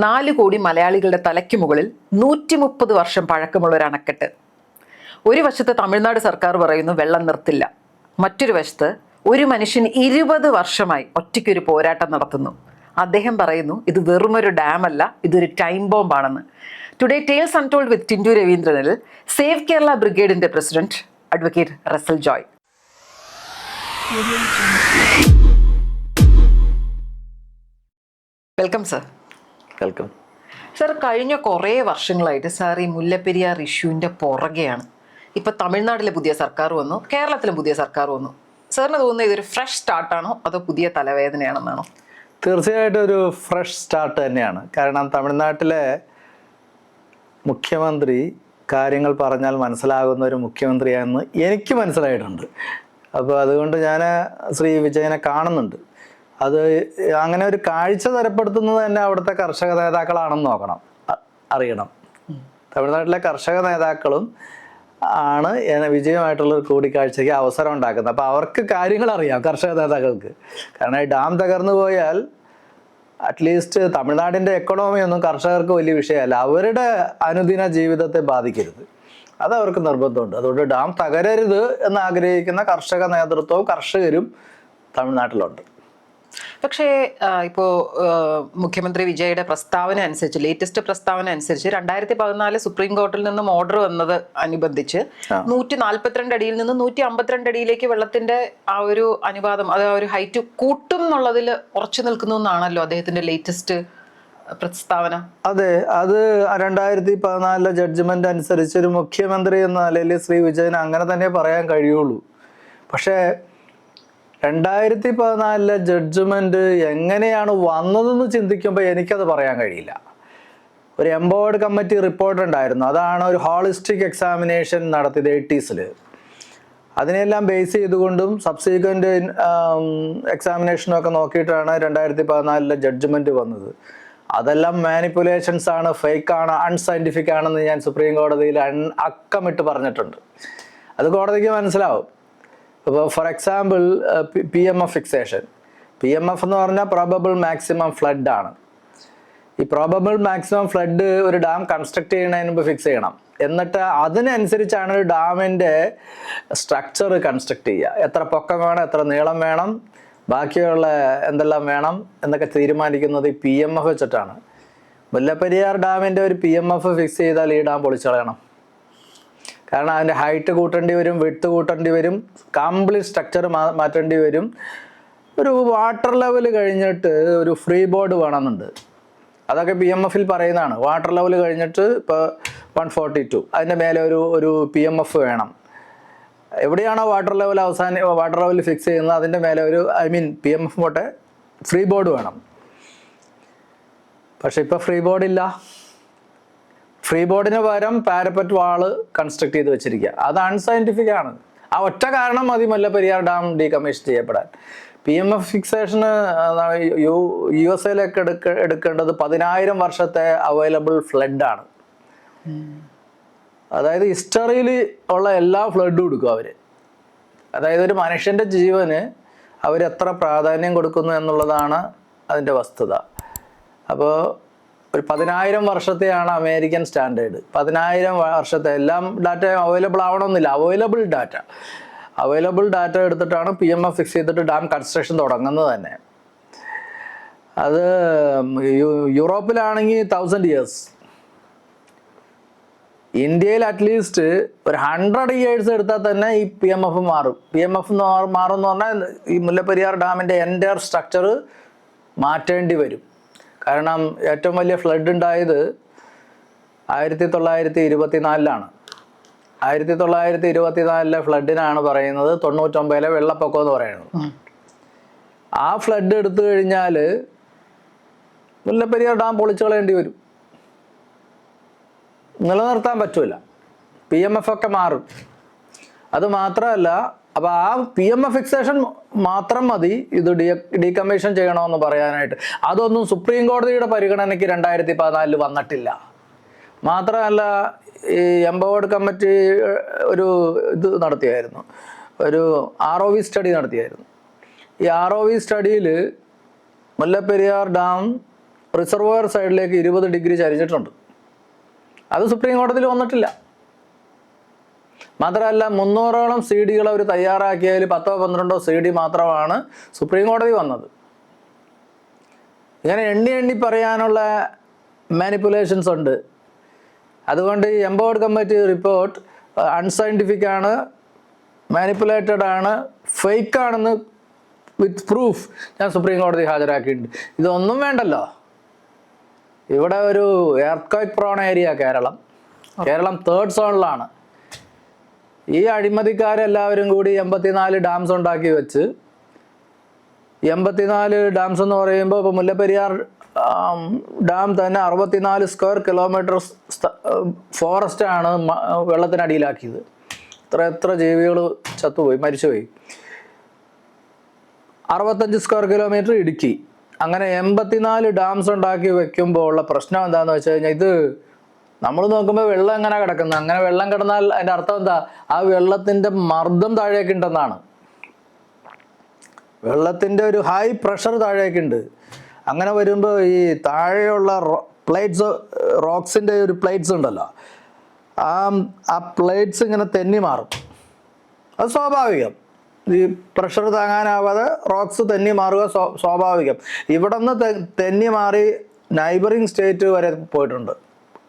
4 കോടി മലയാളികളുടെ തലയ്ക്ക് മുകളിൽ 130 വർഷം പഴക്കമുള്ള ഒരു അണക്കെട്ട്. ഒരു വശത്ത് തമിഴ്നാട് സർക്കാർ പറയുന്നു വെള്ളം നിർത്തില്ല, മറ്റൊരു വശത്ത് ഒരു മനുഷ്യൻ 20 വർഷമായി ഒറ്റയ്ക്കൊരു പോരാട്ടം നടത്തുന്നു. അദ്ദേഹം പറയുന്നു ഇത് വെറുമൊരു ഡാമല്ല, ഇതൊരു ടൈം ബോംബാണെന്ന്. Today tales untold with Tindu രവീന്ദ്രനിൽ സേവ് കേരള ബ്രിഗേഡിന്റെ president advocate Russell Joy. Welcome sir. Welcome sir. കഴിഞ്ഞ കുറേ വർഷങ്ങളായിട്ട് സാർ ഈ മുല്ലപ്പെരിയാർ ഇഷ്യൂവിൻ്റെ പുറകെയാണ്. ഇപ്പം തമിഴ്നാട്ടിലെ പുതിയ സർക്കാർ വന്നു, കേരളത്തിലും പുതിയ സർക്കാർ വന്നു. സാറിന് തോന്നുന്നത് ഇതൊരു ഫ്രഷ് സ്റ്റാർട്ടാണോ അതോ പുതിയ തലവേദനയാണെന്നാണോ? തീർച്ചയായിട്ടും ഒരു ഫ്രഷ് സ്റ്റാർട്ട് തന്നെയാണ്. കാരണം തമിഴ്നാട്ടിലെ മുഖ്യമന്ത്രി കാര്യങ്ങൾ പറഞ്ഞാൽ മനസ്സിലാകുന്ന ഒരു മുഖ്യമന്ത്രിയാണെന്ന് എനിക്ക് മനസ്സിലായിട്ടുണ്ട്. അപ്പോൾ അതുകൊണ്ട് ഞാൻ ശ്രീ വിജയനെ കാണുന്നുണ്ട്. അത് അങ്ങനെ ഒരു കാഴ്ച തരപ്പെടുത്തുന്നത് തന്നെ അവിടുത്തെ കർഷക നേതാക്കളാണെന്ന് അറിയണം. തമിഴ്നാട്ടിലെ കർഷക നേതാക്കളും ആണ് വിജയമായിട്ടുള്ള ഒരു കൂടിക്കാഴ്ചയ്ക്ക് അവസരം ഉണ്ടാക്കുന്നത്. അപ്പോൾ അവർക്ക് കാര്യങ്ങൾ അറിയാം, കർഷക നേതാക്കൾക്ക്. കാരണം ഈ ഡാം തകർന്നു പോയാൽ അറ്റ്ലീസ്റ്റ് തമിഴ്നാടിൻ്റെ എക്കണോമി ഒന്നും കർഷകർക്ക് വലിയ വിഷയമല്ല, അവരുടെ അനുദിന ജീവിതത്തെ ബാധിക്കരുത്, അത് അവർക്ക് നിർബന്ധമുണ്ട്. അതുകൊണ്ട് ഡാം തകരരുത് എന്ന് ആഗ്രഹിക്കുന്ന കർഷക നേതൃത്വവും കർഷകരും തമിഴ്നാട്ടിലുണ്ട്. പക്ഷേ ഇപ്പോൾ മുഖ്യമന്ത്രി വിജയുടെ പ്രസ്താവന അനുസരിച്ച്, ലേറ്റസ്റ്റ് പ്രസ്താവന അനുസരിച്ച് 2014 സുപ്രീം കോർട്ടിൽ നിന്നും ഓർഡർ വന്നത് അനുബന്ധിച്ച് 142 അടിയിൽ നിന്ന് 152 അടിയിലേക്ക് വെള്ളത്തിന്റെ ആ ഒരു അനുപാതം, അത് ആ ഒരു ഹൈറ്റ് കൂട്ടും എന്നുള്ളതിൽ ഉറച്ചു നിൽക്കുന്നു എന്നാണല്ലോ അദ്ദേഹത്തിന്റെ ലേറ്റസ്റ്റ് പ്രസ്താവന. അതെ, അത് 2014 ജഡ്ജ്മെന്റ് അനുസരിച്ച് ഒരു മുഖ്യമന്ത്രി എന്ന നിലയിൽ ശ്രീ വിജയന് അങ്ങനെ തന്നെ പറയാൻ കഴിയുള്ളൂ. പക്ഷേ 2014 ജഡ്ജ്മെന്റ് എങ്ങനെയാണ് വന്നതെന്ന് ചിന്തിക്കുമ്പോൾ എനിക്കത് പറയാൻ കഴിയില്ല. ഒരു എംപവേർഡ് കമ്മിറ്റി റിപ്പോർട്ട് ഉണ്ടായിരുന്നു, അതാണ് ഒരു ഹോളിസ്റ്റിക് എക്സാമിനേഷൻ നടത്തിയത് 80s. അതിനെല്ലാം ബേസ് ചെയ്തുകൊണ്ടും സബ്സീക്വന്റ് എക്സാമിനേഷനും ഒക്കെ നോക്കിയിട്ടാണ് 2014 ജഡ്ജ്മെന്റ് വന്നത്. അതെല്ലാം മാനിപ്പുലേഷൻസ് ആണ്, ഫേക്കാണ്, അൺസയന്റിഫിക് ആണെന്ന് ഞാൻ സുപ്രീം കോടതിയിൽ അക്കമിട്ട് പറഞ്ഞിട്ടുണ്ട്. അത് കോടതിക്ക് മനസ്സിലാവും. ഇപ്പോൾ for example PMF fixation, PMF എന്ന് പറഞ്ഞാൽ പ്രോബബിൾ മാക്സിമം ഫ്ലഡ് ആണ്. ഈ പ്രോബബിൾ മാക്സിമം ഫ്ലഡ് ഒരു ഡാം കൺസ്ട്രക്ട് ചെയ്യുന്നതിന് മുമ്പ് ഫിക്സ് ചെയ്യണം. എന്നിട്ട് അതിനനുസരിച്ചാണ് ഒരു ഡാമിൻ്റെ സ്ട്രക്ചർ കൺസ്ട്രക്ട് ചെയ്യുക. എത്ര പൊക്കം വേണം, എത്ര നീളം വേണം, ബാക്കിയുള്ള എന്തെല്ലാം വേണം എന്നൊക്കെ തീരുമാനിക്കുന്നത് ഈ PMF വെച്ചിട്ടാണ്. മുല്ലപ്പെരിയാർ ഡാമിൻ്റെ ഒരു PMF ഫിക്സ് ചെയ്താൽ ഈ ഡാം പൊളിച്ചളയണം. കാരണം അതിൻ്റെ ഹൈറ്റ് കൂട്ടേണ്ടി വരും, വിഡ്ത്ത് കൂട്ടേണ്ടി വരും, കംപ്ലീറ്റ് സ്ട്രക്ചർ മാറ്റേണ്ടി വരും. ഒരു വാട്ടർ ലെവൽ കഴിഞ്ഞിട്ട് ഒരു ഫ്രീ ബോർഡ് വേണമെന്നുണ്ട്, അതൊക്കെ PMF-ൽ പറയുന്നതാണ്. വാട്ടർ ലെവൽ കഴിഞ്ഞിട്ട് ഇപ്പോൾ 142, അതിൻ്റെ മേലെ ഒരു PMF വേണം. എവിടെയാണോ വാട്ടർ ലെവൽ ഫിക്സ് ചെയ്യുന്നത് അതിൻ്റെ മേലെ PMF പോട്ടെ ഫ്രീ ബോർഡ് വേണം. പക്ഷെ ഇപ്പോൾ ഫ്രീ ബോർഡില്ല. ഫ്രീ ബോർഡിന് പകരം പാരപ്പറ്റ് വാള് കൺസ്ട്രക്ട് ചെയ്ത് വെച്ചിരിക്കുക. അത് അൺസയന്റിഫിക് ആണ്. ആ ഒറ്റ കാരണം മതി മുല്ലപ്പെരിയാർ ഡാം ഡീകമ്മീഷൻ ചെയ്യപ്പെടാൻ. PMF ഫിക്സേഷന് USA-ലേക്ക് എടുക്കേണ്ടത് 10,000 വർഷത്തെ അവൈലബിൾ ഫ്ലഡാണ്. അതായത് ഹിസ്റ്ററിയിൽ ഉള്ള എല്ലാ ഫ്ലഡും എടുക്കും അവർ. അതായത് ഒരു മനുഷ്യൻ്റെ ജീവന് അവരെത്ര പ്രാധാന്യം കൊടുക്കുന്നു എന്നുള്ളതാണ് അതിൻ്റെ വസ്തുത. അപ്പോൾ ഒരു 10,000 വർഷത്തെയാണ് അമേരിക്കൻ സ്റ്റാൻഡേർഡ്. 10,000 വർഷത്തെ എല്ലാം ഡാറ്റ അവൈലബിൾ ആവണമെന്നില്ല. അവൈലബിൾ ഡാറ്റ എടുത്തിട്ടാണ് PMF ഫിക്സ് ചെയ്തിട്ട് ഡാം കൺസ്ട്രക്ഷൻ തുടങ്ങുന്നത് തന്നെ. അത് യൂറോപ്പിലാണെങ്കിൽ 1000 years, ഇന്ത്യയിൽ അറ്റ്ലീസ്റ്റ് ഒരു 100 years എടുത്താൽ തന്നെ ഈ PMF മാറും. PMF മാറും എന്ന് പറഞ്ഞാൽ ഈ മുല്ലപ്പെരിയാർ ഡാമിൻ്റെ എൻ്റയർ സ്ട്രക്ചർ മാറ്റേണ്ടി വരും. കാരണം ഏറ്റവും വലിയ ഫ്ലഡ് ഉണ്ടായത് 1924 1924 ഫ്ലഡിനാണ് പറയുന്നത് 99 വെള്ളപ്പൊക്കം എന്ന് പറയുന്നത്. ആ ഫ്ലഡ് എടുത്തു കഴിഞ്ഞാൽ മുല്ലപ്പെരിയാർ ഡാം പൊളിച്ചു കളയേണ്ടി വരും, നിലനിർത്താൻ പറ്റൂല. PMF ഒക്കെ മാറും. അത് മാത്രമല്ല, അപ്പോൾ ആ PMF ഫിക്സേഷൻ മാത്രം മതി ഇത് ഡീകമ്മീഷൻ ചെയ്യണമെന്ന് പറയാനായിട്ട്. അതൊന്നും സുപ്രീം കോടതിയുടെ പരിഗണനയ്ക്ക് 2014 വന്നിട്ടില്ല. മാത്രമല്ല, ഈ എംപവേർഡ് കമ്മിറ്റി ഇത് നടത്തിയായിരുന്നു, ഒരു ROV സ്റ്റഡി നടത്തിയായിരുന്നു. ഈ ROV സ്റ്റഡിയിൽ മുല്ലപ്പെരിയാർ ഡാം റിസർവോയർ സൈഡിലേക്ക് 20 ഡിഗ്രി ചരിഞ്ഞിട്ടുണ്ട്. അത് സുപ്രീം കോടതിയിൽ വന്നിട്ടില്ല. മാത്രമല്ല 300ഓളം CD അവർ തയ്യാറാക്കിയതിൽ 10-12 CD മാത്രമാണ് സുപ്രീം കോടതി വന്നത്. ഇങ്ങനെ എണ്ണി പറയാനുള്ള മാനിപ്പുലേഷൻസ് ഉണ്ട്. അതുകൊണ്ട് ഈ എംപവേർഡ് കമ്മിറ്റി റിപ്പോർട്ട് അൺസയൻറ്റിഫിക് ആണ്, മാനിപ്പുലേറ്റഡ് ആണ്, ഫേക്ക് ആണെന്ന് വിത്ത് പ്രൂഫ് ഞാൻ സുപ്രീം കോടതി ഹാജരാക്കിയിട്ടുണ്ട്. ഇതൊന്നും വേണ്ടല്ലോ. ഇവിടെ ഒരു earth prone area Kerala 3rd സോണിലാണ്. ഈ അഴിമതിക്കാരെല്ലാവരും കൂടി 84 ഡാംസ് ഉണ്ടാക്കി വെച്ച്, 84 ഡാംസ് എന്ന് പറയുമ്പോൾ ഇപ്പോൾ മുല്ലപ്പെരിയാർ ഡാം തന്നെ 64 സ്ക്വയർ കിലോമീറ്റർ ഫോറസ്റ്റ് ആണ് വെള്ളത്തിനടിയിലാക്കിയത്. എത്ര ജീവികൾ ചത്തുപോയി, മരിച്ചുപോയി. 65 സ്ക്വയർ കിലോമീറ്റർ ഇടുക്കി. അങ്ങനെ 84 ഡാംസ് ഉണ്ടാക്കി വെക്കുമ്പോൾ ഉള്ള പ്രശ്നം എന്താണെന്ന് വെച്ച് കഴിഞ്ഞാൽ, ഇത് നമ്മൾ നോക്കുമ്പോൾ വെള്ളം എങ്ങനെ കിടക്കുന്നത്, അങ്ങനെ വെള്ളം കിടന്നാൽ അതിൻ്റെ അർത്ഥം എന്താ, ആ വെള്ളത്തിൻ്റെ മർദ്ദം താഴേക്കുണ്ടെന്നാണ്. വെള്ളത്തിൻ്റെ ഒരു ഹൈ പ്രഷർ താഴേക്കുണ്ട്. അങ്ങനെ വരുമ്പോൾ ഈ താഴെയുള്ള പ്ലേറ്റ്സ്, റോക്സിൻ്റെ ഒരു പ്ലേറ്റ്സ് ഉണ്ടല്ലോ, ആ പ്ലേറ്റ്സ് ഇങ്ങനെ തെന്നി മാറും. അത് സ്വാഭാവികം. ഈ പ്രഷർ താങ്ങാനാവാതെ റോക്സ് തെന്നി മാറുക സ്വാഭാവികം. ഇവിടെ നിന്ന് തെന്നി മാറി നൈബറിങ് സ്റ്റേറ്റ് വരെ പോയിട്ടുണ്ട്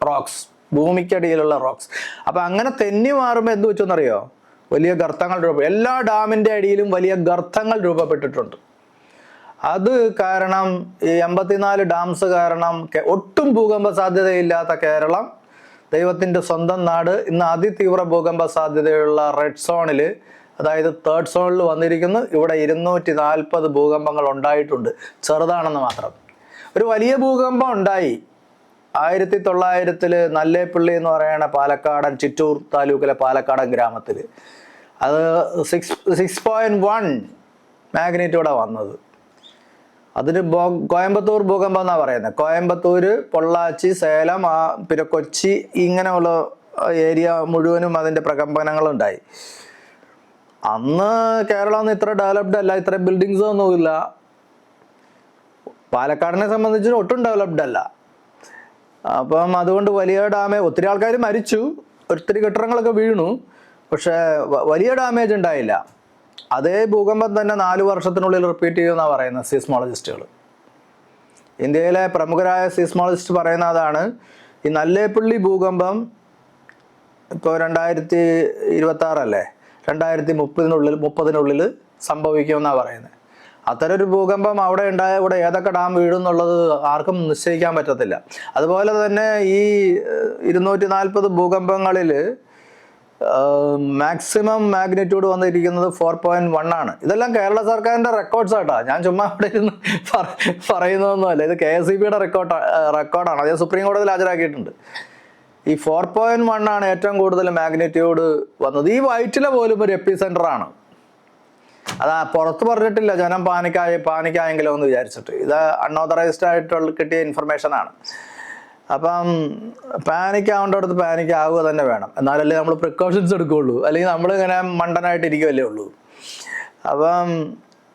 റോക്സ്, ഭൂമിക്കടിയിലുള്ള റോക്സ്. അപ്പം അങ്ങനെ തെന്നി മാറുമ്പോൾ എന്ത് വെച്ചെന്നറിയോ, വലിയ ഗർത്തങ്ങൾ എല്ലാ ഡാമിൻ്റെ അടിയിലും വലിയ ഗർത്തങ്ങൾ രൂപപ്പെട്ടിട്ടുണ്ട്. അത് കാരണം ഈ 84 ഡാംസ് കാരണം ഒട്ടും ഭൂകമ്പ സാധ്യതയില്ലാത്ത കേരളം, ദൈവത്തിൻ്റെ സ്വന്തം നാട്, ഇന്ന് അതിതീവ്ര ഭൂകമ്പ സാധ്യതയുള്ള റെഡ് സോണിൽ, അതായത് 3rd സോണിൽ വന്നിരിക്കുന്നു. ഇവിടെ 240 ഭൂകമ്പങ്ങൾ ഉണ്ടായിട്ടുണ്ട്, ചെറുതാണെന്ന് മാത്രം. ഒരു വലിയ ഭൂകമ്പം ഉണ്ടായി 1900 നല്ലേപ്പള്ളി എന്ന് പറയുന്ന പാലക്കാടൻ, ചിറ്റൂർ താലൂക്കിലെ പാലക്കാടൻ ഗ്രാമത്തിൽ. അത് 6.1 മാഗ്നിറ്റ്യൂഡാണ് വന്നത്. അതിന് കോയമ്പത്തൂർ ഭൂകമ്പം എന്നാണ് പറയുന്നത്. കോയമ്പത്തൂർ, പൊള്ളാച്ചി, സേലം, പിന്നെ കൊച്ചി, ഇങ്ങനെയുള്ള ഏരിയ മുഴുവനും അതിൻ്റെ പ്രകമ്പനങ്ങളുണ്ടായി. അന്ന് കേരളം ഒന്നും ഇത്ര ഡെവലപ്ഡ് അല്ല, ഇത്ര ബിൽഡിങ്സ് ഒന്നുമില്ല. പാലക്കാടിനെ സംബന്ധിച്ച് ഒട്ടും ഡെവലപ്ഡ് അല്ല. അപ്പം അതുകൊണ്ട് വലിയ ഒത്തിരി ആൾക്കാർ മരിച്ചു, ഒത്തിരി കെട്ടിടങ്ങളൊക്കെ വീണു, പക്ഷേ വലിയ ഡാമേജ് ഉണ്ടായില്ല. അതേ ഭൂകമ്പം തന്നെ 4 വർഷത്തിനുള്ളിൽ റിപ്പീറ്റ് ചെയ്യുമെന്നാണ് പറയുന്നത് സീസ്മോളജിസ്റ്റുകൾ. ഇന്ത്യയിലെ പ്രമുഖരായ സീസ്മോളജിസ്റ്റ് പറയുന്ന അതാണ്. ഈ നല്ലേപ്പള്ളി ഭൂകമ്പം ഇപ്പോൾ 2026 അല്ലേ, 2030 സംഭവിക്കുമെന്നാണ് പറയുന്നത്. അത്തരം ഒരു ഭൂകമ്പം അവിടെ ഉണ്ടായ ഇവിടെ ഏതൊക്കെ ഡാം വീഴും എന്നുള്ളത് ആർക്കും നിശ്ചയിക്കാൻ പറ്റത്തില്ല. അതുപോലെ തന്നെ ഈ 240 ഭൂകമ്പങ്ങളിൽ മാക്സിമം മാഗ്നിറ്റ്യൂഡ് വന്നിരിക്കുന്നത് 4.1 ആണ്. ഇതെല്ലാം കേരള സർക്കാരിൻ്റെ റെക്കോർഡ്സ് ആട്ടോ, ഞാൻ ചുമ്മാ അവിടെ ഇരുന്ന് പറയുന്നതൊന്നുമല്ല. ഇത് KSEBിയുടെ റെക്കോർഡാണ്. അത് സുപ്രീം കോടതിയിൽ ഹാജരാക്കിയിട്ടുണ്ട്. ഈ 4.1 ആണ് ഏറ്റവും കൂടുതൽ മാഗ്നിറ്റ്യൂഡ് വന്നത്. ഈ വൈറ്റില പോലും ഒരു എപ്പി സെൻ്ററാണ്. അത് പുറത്ത് പറഞ്ഞിട്ടില്ല, ജനം പാനിക്കായെങ്കിലോ എന്ന് വിചാരിച്ചിട്ട്. ഇത് അൺഓതറൈസ്ഡ് ആയിട്ടുള്ള കിട്ടിയ ഇൻഫർമേഷനാണ്. അപ്പം പാനിക് ആവേണ്ടടുത്ത് പാനിക് ആവുക തന്നെ വേണം, എന്നാലല്ലേ നമ്മൾ പ്രിക്കോഷൻസ് എടുക്കുകയുള്ളൂ. അല്ലെങ്കിൽ നമ്മൾ ഇങ്ങനെ മണ്ടനായിട്ട് ഇരിക്കുകയല്ലേ ഉള്ളൂ. അപ്പം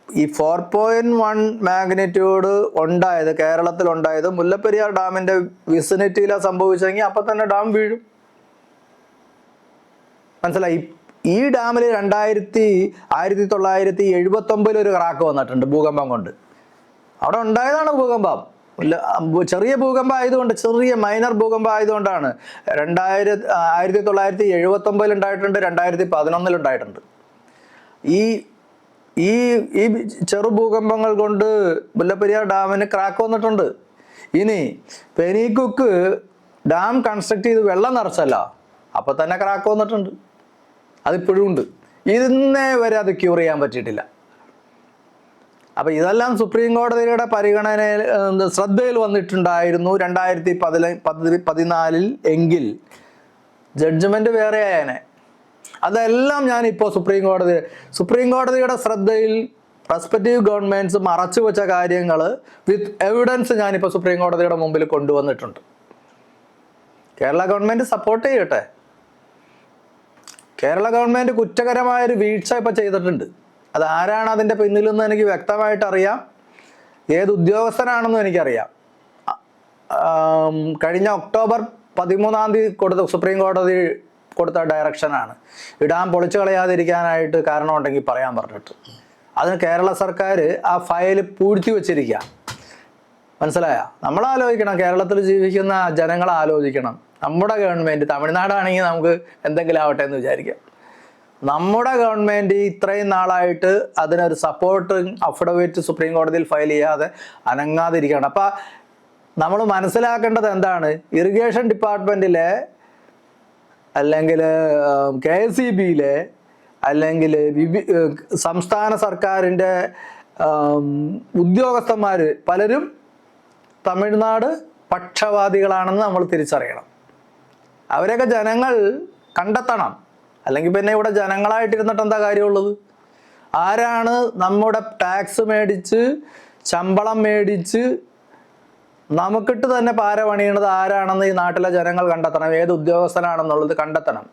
ഈ 4.1 മാഗ്നിറ്റ്യൂഡ് ഉണ്ടായത്, കേരളത്തിൽ ഉണ്ടായത് മുല്ലപ്പെരിയാർ ഡാമിൻ്റെ വിസിനിറ്റിയിലാണ് സംഭവിച്ചെങ്കിൽ അപ്പം തന്നെ ഡാം വീഴും. മനസ്സിലായി? ഈ ഡാമിൽ 1979 ഒരു ക്രാക്ക് വന്നിട്ടുണ്ട് ഭൂകമ്പം കൊണ്ട്. അവിടെ ഉണ്ടായതാണ് ഭൂകമ്പം. ചെറിയ ഭൂകമ്പം ആയതുകൊണ്ട്, ചെറിയ മൈനർ ഭൂകമ്പം ആയതുകൊണ്ടാണ്. 1979 ഉണ്ടായിട്ടുണ്ട്, 2011 ഉണ്ടായിട്ടുണ്ട്. ഈ ഈ ഈ ചെറു ഭൂകമ്പങ്ങൾ കൊണ്ട് മുല്ലപ്പെരിയാർ ഡാമിന് ക്രാക്ക് വന്നിട്ടുണ്ട്. ഇനി പെനിക്കുക്ക് ഡാം കൺസ്ട്രക്ട് ചെയ്ത് വെള്ളം നിറച്ചല്ല, അപ്പം തന്നെ ക്രാക്ക് വന്നിട്ടുണ്ട്. അതിപ്പോഴും ഉണ്ട്. ഇന്നേ വരെ അത് ക്യൂർ ചെയ്യാൻ പറ്റിയിട്ടില്ല. അപ്പം ഇതെല്ലാം സുപ്രീം കോടതിയുടെ പരിഗണനയിൽ, ശ്രദ്ധയിൽ വന്നിട്ടുണ്ടായിരുന്നു 2014 എങ്കിൽ ജഡ്ജ്മെന്റ് വേറെ ആയേനെ. അതെല്ലാം ഞാനിപ്പോൾ സുപ്രീം കോടതിയുടെ ശ്രദ്ധയിൽ റെസ്പെക്റ്റീവ് ഗവൺമെന്റ്സ് മറച്ചു വെച്ച കാര്യങ്ങൾ വിത്ത് എവിഡൻസ് ഞാനിപ്പോൾ സുപ്രീം കോടതിയുടെ മുമ്പിൽ കൊണ്ടുവന്നിട്ടുണ്ട്. കേരള ഗവൺമെന്റ് സപ്പോർട്ട് ചെയ്യട്ടെ. കേരള ഗവൺമെന്റ് കുറ്റകരമായൊരു വീഴ്ച ഇപ്പം ചെയ്തിട്ടുണ്ട്. അത് ആരാണ് അതിൻ്റെ പിന്നിലെന്ന് എനിക്ക് വ്യക്തമായിട്ട് അറിയാം, ഏത് ഉദ്യോഗസ്ഥനാണെന്നും എനിക്കറിയാം. കഴിഞ്ഞ ഒക്ടോബർ 13 കൊടുത്ത സുപ്രീം കോടതി കൊടുത്ത ഡയറക്ഷനാണ് ഈ ഡാം പൊളിച്ചു കളയാതിരിക്കാനായിട്ട് കാരണമുണ്ടെങ്കിൽ പറയാൻ പറഞ്ഞിട്ട്. അതിന് കേരള സർക്കാർ ആ ഫയൽ പൂഴ്ത്തി വെച്ചിരിക്കുക. മനസ്സിലായ? നമ്മൾ ആലോചിക്കണം, കേരളത്തിൽ ജീവിക്കുന്ന ജനങ്ങൾ ആലോചിക്കണം. നമ്മുടെ ഗവൺമെൻറ്, തമിഴ്നാടാണെങ്കിൽ നമുക്ക് എന്തെങ്കിലും ആവട്ടെ എന്ന് വിചാരിക്കാം, നമ്മുടെ ഗവൺമെൻറ് ഇത്രയും നാളായിട്ട് അതിനൊരു സപ്പോർട്ട് അഫിഡവിറ്റ് സുപ്രീം കോടതിയിൽ ഫയൽ ചെയ്യാതെ അനങ്ങാതിരിക്കുകയാണ്. അപ്പം നമ്മൾ മനസ്സിലാക്കേണ്ടത് എന്താണ്? ഇറിഗേഷൻ ഡിപ്പാർട്ട്മെൻറ്റിലെ അല്ലെങ്കിൽ KSEBയിലെ അല്ലെങ്കിൽ സംസ്ഥാന സർക്കാരിൻ്റെ ഉദ്യോഗസ്ഥന്മാർ പലരും തമിഴ്നാട് പക്ഷപാതികളാണെന്ന് നമ്മൾ തിരിച്ചറിയണം. അവരെയൊക്കെ ജനങ്ങൾ കണ്ടെത്തണം. അല്ലെങ്കിൽ പിന്നെ ഇവിടെ ജനങ്ങളായിട്ടിരുന്നിട്ട് എന്താ കാര്യമുള്ളത്? ആരാണ് നമ്മുടെ ടാക്സ് മേടിച്ച് ശമ്പളം മേടിച്ച് നമുക്കിട്ട് തന്നെ പാര പണിയണത് ആരാണെന്ന് ഈ നാട്ടിലെ ജനങ്ങൾ കണ്ടെത്തണം. ഏത് ഉദ്യോഗസ്ഥനാണെന്നുള്ളത് കണ്ടെത്തണം.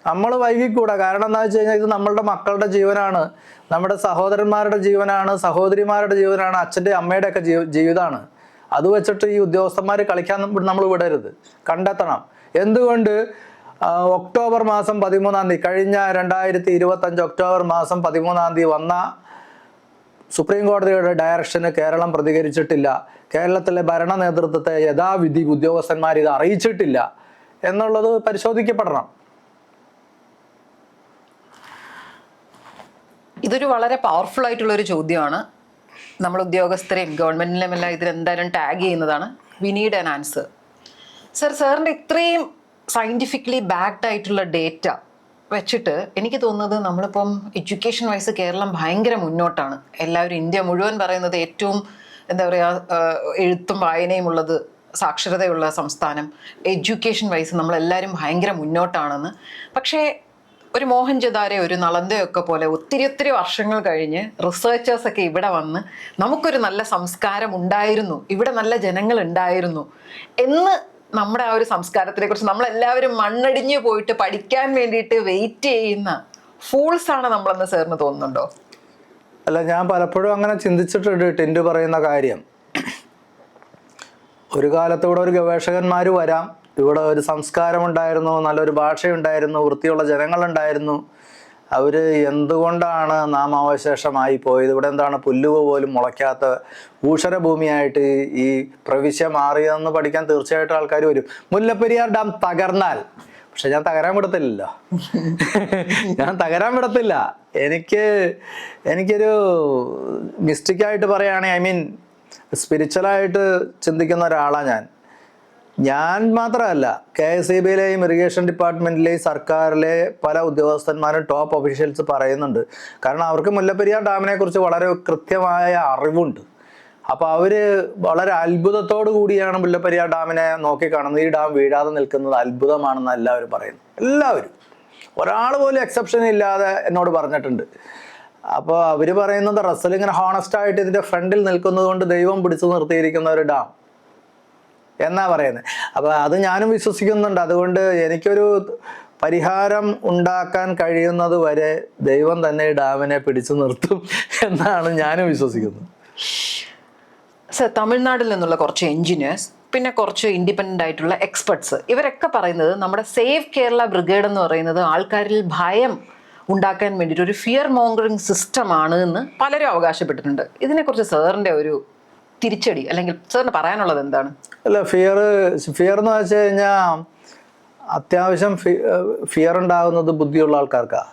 നമ്മൾ വൈകിക്കൂടാ. കാരണം എന്താ വെച്ച് കഴിഞ്ഞാൽ ഇത് നമ്മളുടെ മക്കളുടെ ജീവനാണ്, നമ്മുടെ സഹോദരന്മാരുടെ ജീവനാണ്, സഹോദരിമാരുടെ ജീവനാണ്, അച്ഛൻ്റെ അമ്മയുടെ ഒക്കെ ജീവിതമാണ്. അത് വെച്ചിട്ട് ഈ ഉദ്യോഗസ്ഥന്മാർ കളിക്കാൻ നമ്മൾ വിടരുത്, കണ്ടെത്തണം. എന്തുകൊണ്ട് ഒക്ടോബർ മാസം 13 കഴിഞ്ഞ 2025 ഒക്ടോബർ മാസം 13 വന്ന സുപ്രീം കോടതിയുടെ ഡയറക്ഷന് കേരളം പ്രതികരിച്ചിട്ടില്ല? കേരളത്തിലെ ഭരണ നേതൃത്വത്തെ യഥാവിധി ഉദ്യോഗസ്ഥന്മാർ ഇത് അറിയിച്ചിട്ടില്ല എന്നുള്ളത് പരിശോധിക്കപ്പെടണം. ഇതൊരു വളരെ പവർഫുൾ ആയിട്ടുള്ള ഒരു ചോദ്യമാണ്. നമ്മൾ ഉദ്യോഗസ്ഥരെയും ഗവൺമെന്റിനെയും എല്ലാം ഇതിലെന്തായാലും ടാഗ് ചെയ്യുന്നതാണ്. We need an answer. സാറിൻ്റെ ഇത്രയും സയൻറ്റിഫിക്കലി ബാക്ക്ഡ് ആയിട്ടുള്ള ഡേറ്റ വെച്ചിട്ട് എനിക്ക് തോന്നുന്നത് നമ്മളിപ്പം എഡ്യൂക്കേഷൻ വൈസ് കേരളം ഭയങ്കര മുന്നോട്ടാണ്. എല്ലാവരും ഇന്ത്യ മുഴുവൻ പറയുന്നത് ഏറ്റവും എന്താ പറയുക എഴുത്തും വായനയും ഉള്ളത്, സാക്ഷരതയുള്ള സംസ്ഥാനം, എഡ്യൂക്കേഷൻ വൈസ് നമ്മളെല്ലാവരും ഭയങ്കര മുന്നോട്ടാണെന്ന്. പക്ഷേ ഒരു മോഹൻജദാരോ ഒരു നളന്തയോ ഒക്കെ പോലെ ഒത്തിരി വർഷങ്ങൾ കഴിഞ്ഞ് റിസർച്ചേഴ്സൊക്കെ ഇവിടെ വന്ന് നമുക്കൊരു നല്ല സംസ്കാരം ഉണ്ടായിരുന്നു, ഇവിടെ നല്ല ജനങ്ങൾ ഉണ്ടായിരുന്നു എന്ന് നമ്മുടെ ആ ഒരു സംസ്കാരത്തിനെ കുറിച്ച് നമ്മളെല്ലാവരും മണ്ണടിഞ്ഞു പോയിട്ട് പഠിക്കാൻ വേണ്ടിയിട്ട് വെയിറ്റ് ചെയ്യുന്ന ഫൂൾസ് ആണ് നമ്മളെന്ന് സാറിന് തോന്നുന്നുണ്ടോ? അല്ല, ഞാൻ പലപ്പോഴും അങ്ങനെ ചിന്തിച്ചിട്ടുണ്ട്. ടിൻഡു പറയുന്ന കാര്യം, ഒരു കാലത്ത് ഇവിടെ ഒരു ഗവേഷകന്മാർ വരാം, ഇവിടെ ഒരു സംസ്കാരം ഉണ്ടായിരുന്നു, നല്ലൊരു ഭാഷയുണ്ടായിരുന്നു, വൃത്തിയുള്ള ജനങ്ങളുണ്ടായിരുന്നു. അവർ എന്തുകൊണ്ടാണ് നാമാവശേഷമായി പോയത്? ഇവിടെ എന്താണ് പുല്ലുക പോലും മുളയ്ക്കാത്ത ഊഷരഭൂമിയായിട്ട് ഈ പ്രവിശ്യ മാറിയതെന്ന് പഠിക്കാൻ തീർച്ചയായിട്ടും ആൾക്കാർ വരും. മുല്ലപ്പെരിയാർ ഡാം തകർന്നാൽ, പക്ഷെ ഞാൻ തകരാൻ വിടത്തില്ലല്ലോ. ഞാൻ തകരാൻ വിടത്തില്ല. എനിക്കൊരു മിസ്റ്റേക്കായിട്ട് പറയുകയാണെങ്കിൽ, ഐ മീൻ സ്പിരിച്വലായിട്ട് ചിന്തിക്കുന്ന ഒരാളാണ് ഞാൻ മാത്രമല്ല, KSEBയിലെയും ഇറിഗേഷൻ ഡിപ്പാർട്ട്മെൻറ്റിലെയും സർക്കാരിലെ പല ഉദ്യോഗസ്ഥന്മാരും ടോപ്പ് ഒഫീഷ്യൽസ് പറയുന്നുണ്ട്. കാരണം അവർക്ക് മുല്ലപ്പെരിയാർ ഡാമിനെ കുറിച്ച് വളരെ കൃത്യമായ അറിവുണ്ട്. അപ്പോൾ അവർ വളരെ അത്ഭുതത്തോടു കൂടിയാണ് മുല്ലപ്പെരിയാർ ഡാമിനെ നോക്കിക്കാണുന്നത്. ഈ ഡാം വീഴാതെ നിൽക്കുന്നത് അത്ഭുതമാണെന്ന് എല്ലാവരും പറയുന്നു. എല്ലാവരും, ഒരാൾ പോലും എക്സെപ്ഷൻ ഇല്ലാതെ എന്നോട് പറഞ്ഞിട്ടുണ്ട്. അപ്പോൾ അവർ പറയുന്നത് റസൽ ഇങ്ങനെ ഹോണസ്റ്റായിട്ട് ഇതിൻ്റെ ഫ്രണ്ടിൽ നിൽക്കുന്നത് കൊണ്ട് ദൈവം പിടിച്ചു നിർത്തിയിരിക്കുന്ന ഒരു ഡാം എന്നാ പറയുന്നത്. അപ്പോൾ അത് ഞാനും വിശ്വസിക്കുന്നുണ്ട്. അതുകൊണ്ട് എനിക്കൊരു പരിഹാരം ഉണ്ടാക്കാൻ കഴിയുന്നത് വരെ ദൈവം തന്നെ ഡാമിനെ പിടിച്ചു നിർത്തും എന്നാണ് ഞാനും വിശ്വസിക്കുന്നത്. സർ, തമിഴ്നാട്ടിൽ നിന്നുള്ള കുറച്ച് എഞ്ചിനീയേഴ്സ്, പിന്നെ കുറച്ച് ഇൻഡിപെൻഡൻ്റ് ആയിട്ടുള്ള എക്സ്പെർട്സ്, ഇവരൊക്കെ പറയുന്നത് നമ്മുടെ സേവ് കേരള ബ്രിഗേഡ് എന്ന് പറയുന്നത് ആൾക്കാരിൽ ഭയം ഉണ്ടാക്കാൻ വേണ്ടിയിട്ട് ഒരു ഫിയർ മോങ്കറിങ് സിസ്റ്റമാണ് എന്ന് പലരും അവകാശപ്പെട്ടിട്ടുണ്ട്. ഇതിനെക്കുറിച്ച് സാറിൻ്റെ ഒരു തിരിച്ചടി അല്ലെങ്കിൽ സാറിന് പറയാനുള്ളത് എന്താണ്? അല്ല, ഫിയർ എന്ന് വെച്ച് കഴിഞ്ഞാൽ അത്യാവശ്യം ഫിയർ ഉണ്ടാകുന്നത് ബുദ്ധിയുള്ള ആൾക്കാർക്കാണ്.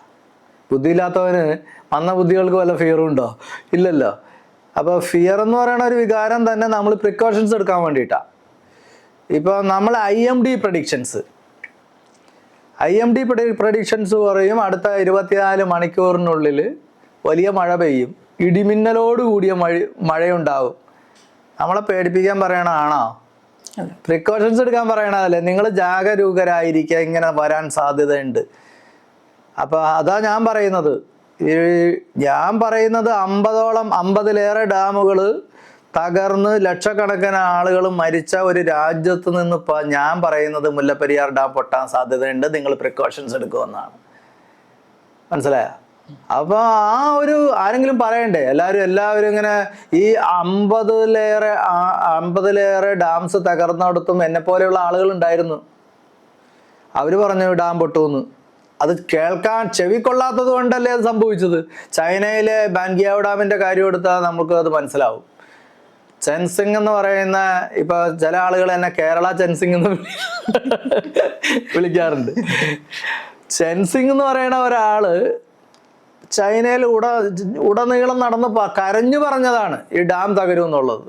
ബുദ്ധിയില്ലാത്തവന് വന്ന ബുദ്ധികൾക്ക് വല്ല ഫിയറും ഉണ്ടോ? ഇല്ലല്ലോ. അപ്പോൾ ഫിയർ എന്ന് പറയുന്ന ഒരു വികാരം തന്നെ നമ്മൾ പ്രിക്കോഷൻസ് എടുക്കാൻ വേണ്ടിയിട്ടാണ്. ഇപ്പോൾ നമ്മൾ IMD പ്രഡിക്ഷൻസ് പറയും അടുത്ത 24 മണിക്കൂറിനുള്ളിൽ വലിയ മഴ പെയ്യും, ഇടിമിന്നലോട് കൂടിയ മഴയുണ്ടാവും. നമ്മളെ പേടിപ്പിക്കാൻ പറയണതാണോ? പ്രിക്കോഷൻസ് എടുക്കാൻ പറയണതല്ലേ. നിങ്ങൾ ജാഗരൂകരായിരിക്കുക, ഇങ്ങനെ വരാൻ സാധ്യതയുണ്ട്. അപ്പോൾ അതാ ഞാൻ പറയുന്നത്. 50-ലേറെ ഡാമുകൾ തകർന്ന് ലക്ഷക്കണക്കിന് ആളുകൾ മരിച്ച ഒരു രാജ്യത്ത് നിന്ന് ഞാൻ പറയുന്നത് മുല്ലപ്പെരിയാർ ഡാം പൊട്ടാൻ സാധ്യതയുണ്ട്, നിങ്ങൾ പ്രിക്കോഷൻസ് എടുക്കുമെന്നാണ്. മനസ്സിലായോ? അപ്പൊ ആ ഒരു ആരെങ്കിലും പറയണ്ടേ? എല്ലാവരും ഇങ്ങനെ ഈ 50-ലേറെ ഡാംസ് തകർന്നിടത്തും എന്നെ പോലെയുള്ള ആളുകൾ ഉണ്ടായിരുന്നു. അവര് പറഞ്ഞു ഡാം പൊട്ടുമെന്ന്. അത് കേൾക്കാൻ ചെവി കൊള്ളാത്തത് കൊണ്ടല്ലേ അത് സംഭവിച്ചത്. ചൈനയിലെ ബാൻഗിയാവ് ഡാമിന്റെ കാര്യം എടുത്താൽ നമുക്ക് അത് മനസ്സിലാവും. ചെൻസിങ് എന്ന് പറയുന്ന, ഇപ്പൊ ചില ആളുകൾ എന്നെ കേരള ചെൻസിങ് എന്ന് വിളിക്കാറുണ്ട്. ചെൻസിങ് എന്ന് പറയുന്ന ഒരാള് ചൈനയിൽ ഉടനീളം നടന്ന് കരഞ്ഞു പറഞ്ഞതാണ് ഈ ഡാം തകരും എന്നുള്ളത്.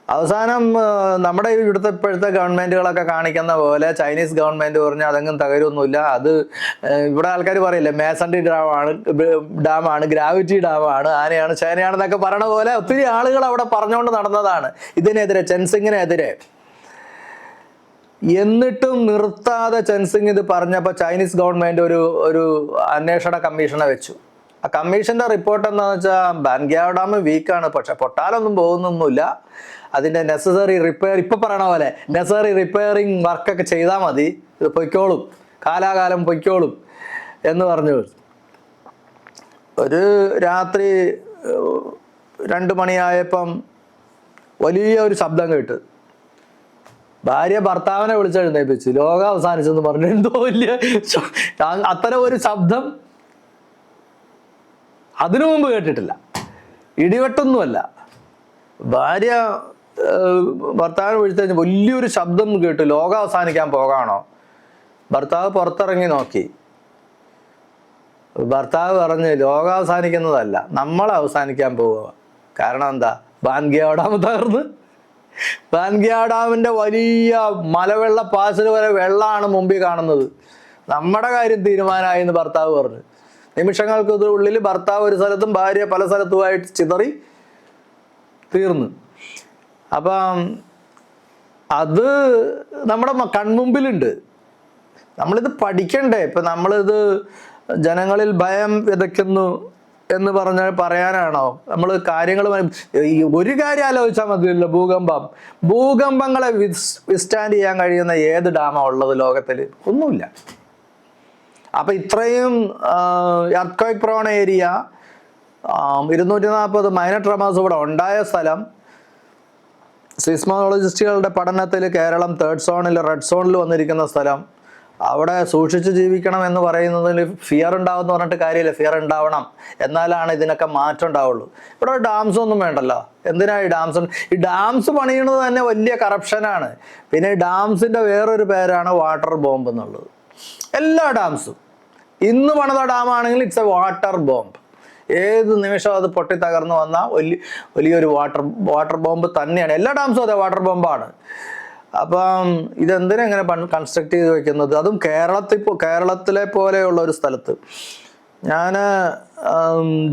അവസാനം നമ്മുടെ ഇവിടുത്തെ ഇപ്പോഴത്തെ ഗവൺമെന്റുകളൊക്കെ കാണിക്കുന്ന പോലെ ചൈനീസ് ഗവൺമെന്റ് പറഞ്ഞു അതെങ്കിലും തകരുമൊന്നുമില്ല, അത് ഇവിടെ ആൾക്കാർ പറയില്ലേ മേസൺറി ഡാമാണ്, ഗ്രാവിറ്റി ഡാമാണ്, ആനയാണ്, ചൈനയാണെന്നൊക്കെ പറയണ പോലെ ഒത്തിരി ആളുകൾ അവിടെ പറഞ്ഞുകൊണ്ട് നടന്നതാണ് ഇതിനെതിരെ, ചെൻസിങ്ങിനെതിരെ. എന്നിട്ടും നിർത്താതെ ചെൻസിങ് ഇത് പറഞ്ഞപ്പോൾ ചൈനീസ് ഗവൺമെന്റ് ഒരു അന്വേഷണ കമ്മീഷനെ വെച്ചു. ആ കമ്മീഷന്റെ റിപ്പോർട്ട് എന്താണെന്ന് വെച്ചാൽ ബാൻഗിയാവ് ഡാം വീക്കാണ്, പക്ഷെ പൊട്ടാലൊന്നും പോകുന്നൊന്നുമില്ല, അതിന്റെ നെസസറി റിപ്പയർ, ഇപ്പൊ പറയണ പോലെ നെസസറി റിപ്പയറിങ് വർക്കൊക്കെ ചെയ്താൽ മതി, ഇത് പൊയ്ക്കോളും, കാലാകാലം പൊയ്ക്കോളും എന്ന് പറഞ്ഞു. ഒരു രാത്രി 2 മണിയായപ്പം വലിയ ഒരു ശബ്ദം കേട്ട്. ഭാര്യ ഭർത്താവിനെ വിളിച്ചെഴുന്നേപ്പിച്ചു, ലോകം അവസാനിച്ചെന്ന് പറഞ്ഞു. എന്തോ വലിയ അത്തരം ഒരു ശബ്ദം അതിനു മുമ്പ് കേട്ടിട്ടില്ല. ഇടിവെട്ടൊന്നുമല്ല, ഭാര്യ ഭർത്താവിനെ വിളിച്ചു വലിയൊരു ശബ്ദം കേട്ടു, ലോകം അവസാനിക്കാൻ പോകാണോ? ഭർത്താവ് പുറത്തിറങ്ങി നോക്കി. ഭർത്താവ് പറഞ്ഞ് ലോകം അവസാനിക്കുന്നതല്ല, നമ്മൾ അവസാനിക്കാൻ പോവുക. കാരണം എന്താ? ബാൻഗിയാവ് ഡാം തകർന്ന്. ബാൻഗിയാവ് ഡാമിന്റെ വലിയ മലവെള്ള പാച്ചിൽ വരെ വെള്ളമാണ് മുമ്പിൽ കാണുന്നത്. നമ്മുടെ കാര്യം തീരുമാനമായി എന്ന് ഭർത്താവ് പറഞ്ഞു. നിമിഷങ്ങൾക്ക് ഉള്ളിൽ ഭർത്താവ് ഒരു സ്ഥലത്തും ഭാര്യ പല സ്ഥലത്തുമായിട്ട് ചിതറി തീർന്നു. അപ്പം അത് നമ്മുടെ കൺമുമ്പിലുണ്ട്. നമ്മളിത് പഠിക്കണ്ടേ? ഇപ്പൊ നമ്മളിത് ജനങ്ങളിൽ ഭയം വിതയ്ക്കുന്നു എന്ന് പറയാനാണോ നമ്മൾ കാര്യങ്ങൾ? ഒരു കാര്യം ആലോചിച്ചാൽ മതിയല്ലോ, ഭൂകമ്പങ്ങളെ വിസ്റ്റാൻഡ് ചെയ്യാൻ കഴിയുന്ന ഏത് ഡാമാണ് ഉള്ളത് ലോകത്തിൽ? ഒന്നുമില്ല. അപ്പൊ ഇത്രയും earthquake prawn area, 240 minor tremors ഇവിടെ ഉണ്ടായ സ്ഥലം, സിസ്മോളജിസ്റ്റുകളുടെ പഠനത്തിൽ കേരളം 3rd സോണിൽ, റെഡ് സോണിൽ വന്നിരിക്കുന്ന സ്ഥലം, അവിടെ സൂക്ഷിച്ച് ജീവിക്കണം എന്ന് പറയുന്നതിൽ ഫിയർ ഉണ്ടാവും എന്ന് പറഞ്ഞിട്ട് കാര്യമില്ല. ഫിയർ ഉണ്ടാവണം, എന്നാലാണ് ഇതിനൊക്കെ മാറ്റം ഉണ്ടാവുള്ളൂ. ഇവിടെ ഡാംസ് ഒന്നും വേണ്ടല്ലോ. എന്തിനാ ഈ ഡാംസ്? ഈ ഡാംസ് പണിയുന്നത് തന്നെ വലിയ കറപ്ഷനാണ്. പിന്നെ ഡാംസിന്റെ വേറൊരു പേരാണ് വാട്ടർ ബോംബ് എന്നുള്ളത്. എല്ലാ ഡാംസും ഇന്ന് പണിത ഡാമാണെങ്കിൽ ഇറ്റ്സ് എ വാട്ടർ ബോംബ്. ഏത് നിമിഷം അത് പൊട്ടി തകർന്നു വന്നാൽ വലിയൊരു വാട്ടർ ബോംബ് തന്നെയാണ്. എല്ലാ ഡാംസും അതെ വാട്ടർ ബോംബാണ്. അപ്പം ഇതെന്തിനാ ഇങ്ങനെ കൺസ്ട്രക്ട് ചെയ്ത് വെക്കുന്നത്? അതും കേരളത്തിലെ പോലെയുള്ള ഒരു സ്ഥലത്ത്. ഞാൻ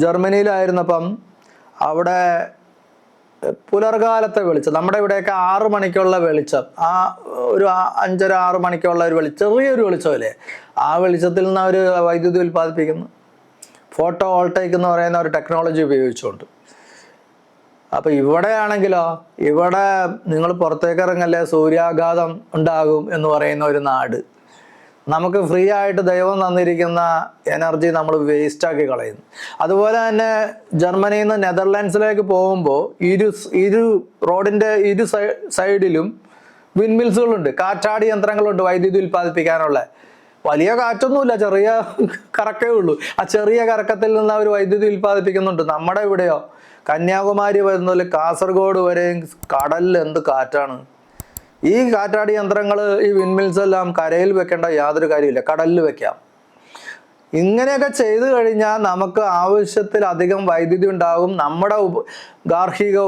ജർമ്മനിയിലായിരുന്നപ്പം അവിടെ പുലർകാലത്തെ വെളിച്ചം, നമ്മുടെ ഇവിടെയൊക്കെ 6 മണിക്കുള്ള വെളിച്ചം, ആ ഒരു 5:30-6 മണിക്കുള്ള ഒരു ചെറിയൊരു വെളിച്ചമല്ലേ, ആ വെളിച്ചത്തിൽ നിന്ന് അവർ വൈദ്യുതി ഉൽപ്പാദിപ്പിക്കുന്നു. ഫോട്ടോ വോൾട്ടൈക്ക് എന്ന് പറയുന്ന ഒരു ടെക്നോളജി ഉപയോഗിച്ചുകൊണ്ട്. അപ്പൊ ഇവിടെയാണെങ്കിലോ, ഇവിടെ നിങ്ങൾ പുറത്തേക്ക് ഇറങ്ങല്ലേ, സൂര്യാഘാതം ഉണ്ടാകും എന്ന് പറയുന്ന ഒരു നാട്. നമുക്ക് ഫ്രീ ആയിട്ട് ദൈവം തന്നിരിക്കുന്ന എനർജി നമ്മൾ വേസ്റ്റാക്കി കളയുന്നു. അതുപോലെ തന്നെ ജർമ്മനിയിൽ നിന്ന് നെതർലാൻഡ്സിലേക്ക് പോകുമ്പോൾ ഇരു റോഡിന്റെ സൈഡിലും വിൻമിൽസുകളുണ്ട്, കാറ്റാടി യന്ത്രങ്ങളുണ്ട് വൈദ്യുതി ഉൽപ്പാദിപ്പിക്കാനുള്ള. വലിയ കാറ്റൊന്നുമില്ല, ചെറിയ കറക്കേ ഉള്ളൂ. ആ ചെറിയ കറക്കത്തിൽ നിന്ന് അവർ വൈദ്യുതി ഉൽപ്പാദിപ്പിക്കുന്നുണ്ട്. നമ്മുടെ ഇവിടെയോ കന്യാകുമാരി വരുന്നതിൽ കാസർഗോഡ് വരെ കടലിൽ എന്ത് കാറ്റാണ്! ഈ കാറ്റാടി യന്ത്രങ്ങൾ, ഈ വിൻമിൽസ് എല്ലാം കരയിൽ വെക്കേണ്ട യാതൊരു കാര്യമില്ല, കടലിൽ വെക്കാം. ഇങ്ങനെയൊക്കെ ചെയ്തു കഴിഞ്ഞാൽ നമുക്ക് ആവശ്യത്തിലധികം വൈദ്യുതി ഉണ്ടാകും. നമ്മുടെ ഗാർഹിക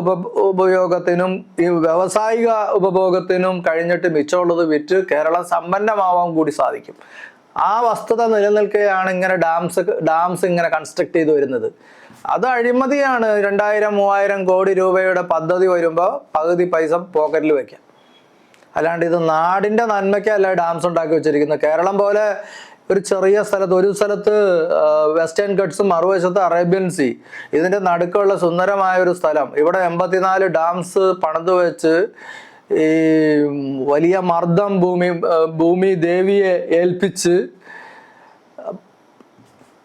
ഉപയോഗത്തിനും ഈ വ്യാവസായിക ഉപഭോഗത്തിനും കഴിഞ്ഞിട്ട് മിച്ചമുള്ളത് വിറ്റ് കേരളം സമ്പന്നമാവാൻ കൂടി സാധിക്കും. ആ വസ്തുത നിലനിൽക്കുകയാണ് ഇങ്ങനെ ഡാംസ് ഇങ്ങനെ കൺസ്ട്രക്ട് ചെയ്ത് വരുന്നത്. അത് അഴിമതിയാണ്. 2000-3000 കോടി രൂപയുടെ പദ്ധതി വരുമ്പോൾ പകുതി പൈസ പോക്കറ്റിൽ വെക്കാം. അല്ലാണ്ട് ഇത് നാടിന്റെ നന്മയ്ക്കല്ല ഡാംസ് ഉണ്ടാക്കി വെച്ചിരിക്കുന്നത്. കേരളം പോലെ ഒരു ചെറിയ സ്ഥലത്ത്, ഒരു സ്ഥലത്ത് വെസ്റ്റേൺ ഗട്ട്സും മറുവശത്ത് അറേബ്യൻ സീ, ഇതിന്റെ നടുക്കുള്ള സുന്ദരമായ ഒരു സ്ഥലം. ഇവിടെ 84 ഡാംസ് പണിത് വെച്ച് ഈ വലിയ മർദ്ദം ഭൂമി ദേവിയെ ഏൽപ്പിച്ച്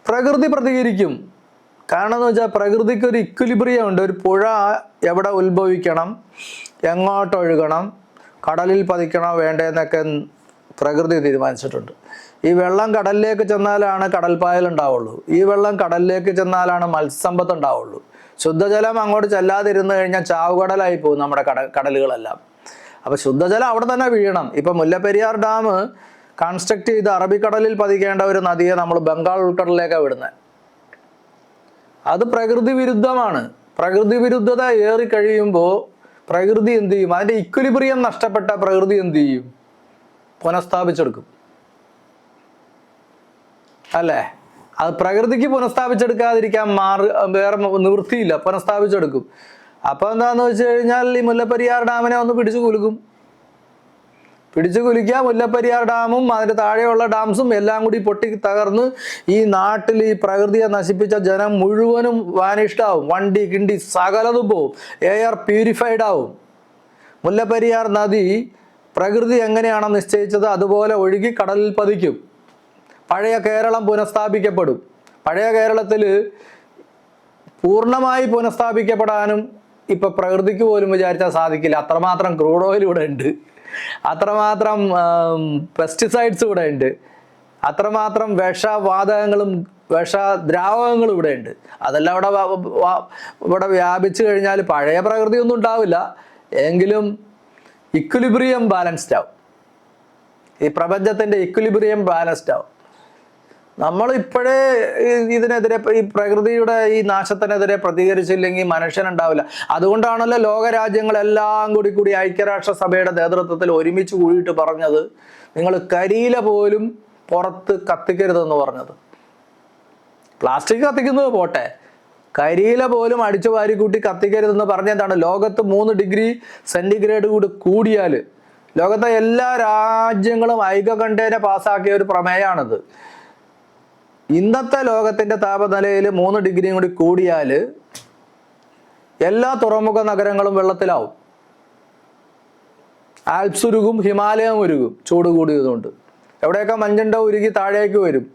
പ്രകൃതി പ്രതികരിക്കും. കാരണം എന്ന് വെച്ചാൽ പ്രകൃതിക്ക് ഒരു ഇക്വിലിബ്രിയം ഉണ്ട്. ഒരു പുഴ എവിടെ ഉത്ഭവിക്കണം, എങ്ങോട്ടൊഴുകണം, കടലിൽ പതിക്കണോ വേണ്ടതെന്നൊക്കെ പ്രകൃതി തീരുമാനിച്ചിട്ടുണ്ട്. ഈ വെള്ളം കടലിലേക്ക് ചെന്നാലാണ് കടൽപ്പായൽ ഉണ്ടാവുള്ളൂ. ഈ വെള്ളം കടലിലേക്ക് ചെന്നാലാണ് മത്സ്യസമ്പത്ത് ഉണ്ടാവുള്ളൂ. ശുദ്ധജലം അങ്ങോട്ട് ചെല്ലാതിരുന്നു കഴിഞ്ഞാൽ ചാവുകടലായി പോകും നമ്മുടെ കടലുകളെല്ലാം. അപ്പോൾ ശുദ്ധജലം അവിടെ തന്നെ വീഴണം. ഇപ്പം മുല്ലപ്പെരിയാർ ഡാം കൺസ്ട്രക്ട് ചെയ്ത് അറബിക്കടലിൽ പതിക്കേണ്ട ഒരു നദിയെ നമ്മൾ ബംഗാൾ ഉൾക്കടലിലേക്കാണ് വിടുന്നത്. അത് പ്രകൃതി വിരുദ്ധമാണ്. പ്രകൃതി വിരുദ്ധത ഏറിക്കഴിയുമ്പോൾ പ്രകൃതി എന്ത് ചെയ്യും? അതിൻ്റെ ഇക്വിലിബ്രിയം നഷ്ടപ്പെട്ട പ്രകൃതി എന്ത് ചെയ്യും? പുനഃസ്ഥാപിച്ചെടുക്കും, അല്ലേ? അത് പ്രകൃതിക്ക് പുനഃസ്ഥാപിച്ചെടുക്കാതിരിക്കാൻ വേറെ നിവൃത്തിയില്ല, പുനഃസ്ഥാപിച്ചെടുക്കും. അപ്പോൾ എന്താണെന്ന് വെച്ച് കഴിഞ്ഞാൽ ഈ മുല്ലപ്പെരിയാർ ഡാമിനെ ഒന്ന് പിടിച്ചു കുലുക്കുക. മുല്ലപ്പെരിയാർ ഡാമും അതിൻ്റെ താഴെയുള്ള ഡാംസും എല്ലാം കൂടി പൊട്ടി തകർന്ന് ഈ നാട്ടിൽ ഈ പ്രകൃതിയെ നശിപ്പിച്ച ജനം മുഴുവനും വാനിഷ്ഡ് ആവും. വണ്ടി കിണ്ടി സകലതും പോവും. എയർ പ്യൂരിഫൈഡ് ആവും. മുല്ലപ്പെരിയാർ നദി പ്രകൃതി എങ്ങനെയാണോ നിശ്ചയിച്ചത് അതുപോലെ ഒഴുകി കടലിൽ പതിക്കും. പഴയ കേരളം പുനഃസ്ഥാപിക്കപ്പെടും. പഴയ കേരളത്തിൽ പൂർണ്ണമായി പുനഃസ്ഥാപിക്കപ്പെടാനും ഇപ്പം പ്രകൃതിക്ക് പോലും വിചാരിച്ചാൽ സാധിക്കില്ല. അത്രമാത്രം ക്രൂഡ് ഓയിൽ ഇവിടെ ഉണ്ട്, അത്രമാത്രം പെസ്റ്റിസൈഡ്സ് ഇവിടെ ഉണ്ട്, അത്രമാത്രം വിഷവാതകങ്ങളും വിഷദ്രാവകങ്ങളും ഇവിടെ ഉണ്ട്. അതെല്ലാം ഇവിടെ വ്യാപിച്ചു കഴിഞ്ഞാൽ പഴയ പ്രകൃതി ഒന്നും ഉണ്ടാവില്ല. എങ്കിലും ഇക്വിലിബ്രിയം ബാലൻസ്ഡ് ആവും. ഈ പ്രപഞ്ചത്തിൻ്റെ ഇക്വിലിബ്രിയം ബാലൻസ്ഡ് ആവും. നമ്മൾ ഇപ്പോഴേ ഇതിനെതിരെ, ഈ പ്രകൃതിയുടെ ഈ നാശത്തിനെതിരെ പ്രതികരിച്ചില്ലെങ്കിൽ മനുഷ്യനുണ്ടാവില്ല. അതുകൊണ്ടാണല്ലോ ലോകരാജ്യങ്ങളെല്ലാം കൂടി ഐക്യരാഷ്ട്രസഭയുടെ നേതൃത്വത്തിൽ ഒരുമിച്ച് കൂടിയിട്ട് പറഞ്ഞത്, നിങ്ങൾ കരിയില പോലും പുറത്ത് കത്തിക്കരുതെന്ന് പറഞ്ഞത്. പ്ലാസ്റ്റിക് കത്തിക്കുന്നത് പോട്ടെ, കരിയില പോലും അടിച്ചു വാരിക്കൂട്ടി കത്തിക്കരുതെന്ന് പറഞ്ഞതാണ്. ലോകത്ത് 3 ഡിഗ്രി സെൻറ്റിഗ്രേഡ് കൂടിയാൽ ലോകത്തെ എല്ലാ രാജ്യങ്ങളും ഐക്യകണ്ഠേന പാസ്സാക്കിയ ഒരു പ്രമേയമാണിത്. ഇന്നത്തെ ലോകത്തിൻ്റെ താപനിലയിൽ 3 ഡിഗ്രിയും കൂടി കൂടിയാൽ എല്ലാ തുറമുഖ നഗരങ്ങളും വെള്ളത്തിലാവും. ആൽപ്സ് ഉരുകും, ഹിമാലയം ഉരുകും ചൂട് കൂടിയതുകൊണ്ട്. എവിടെയൊക്കെ മഞ്ഞുണ്ടോ ഉരുകി താഴേക്ക് വരും.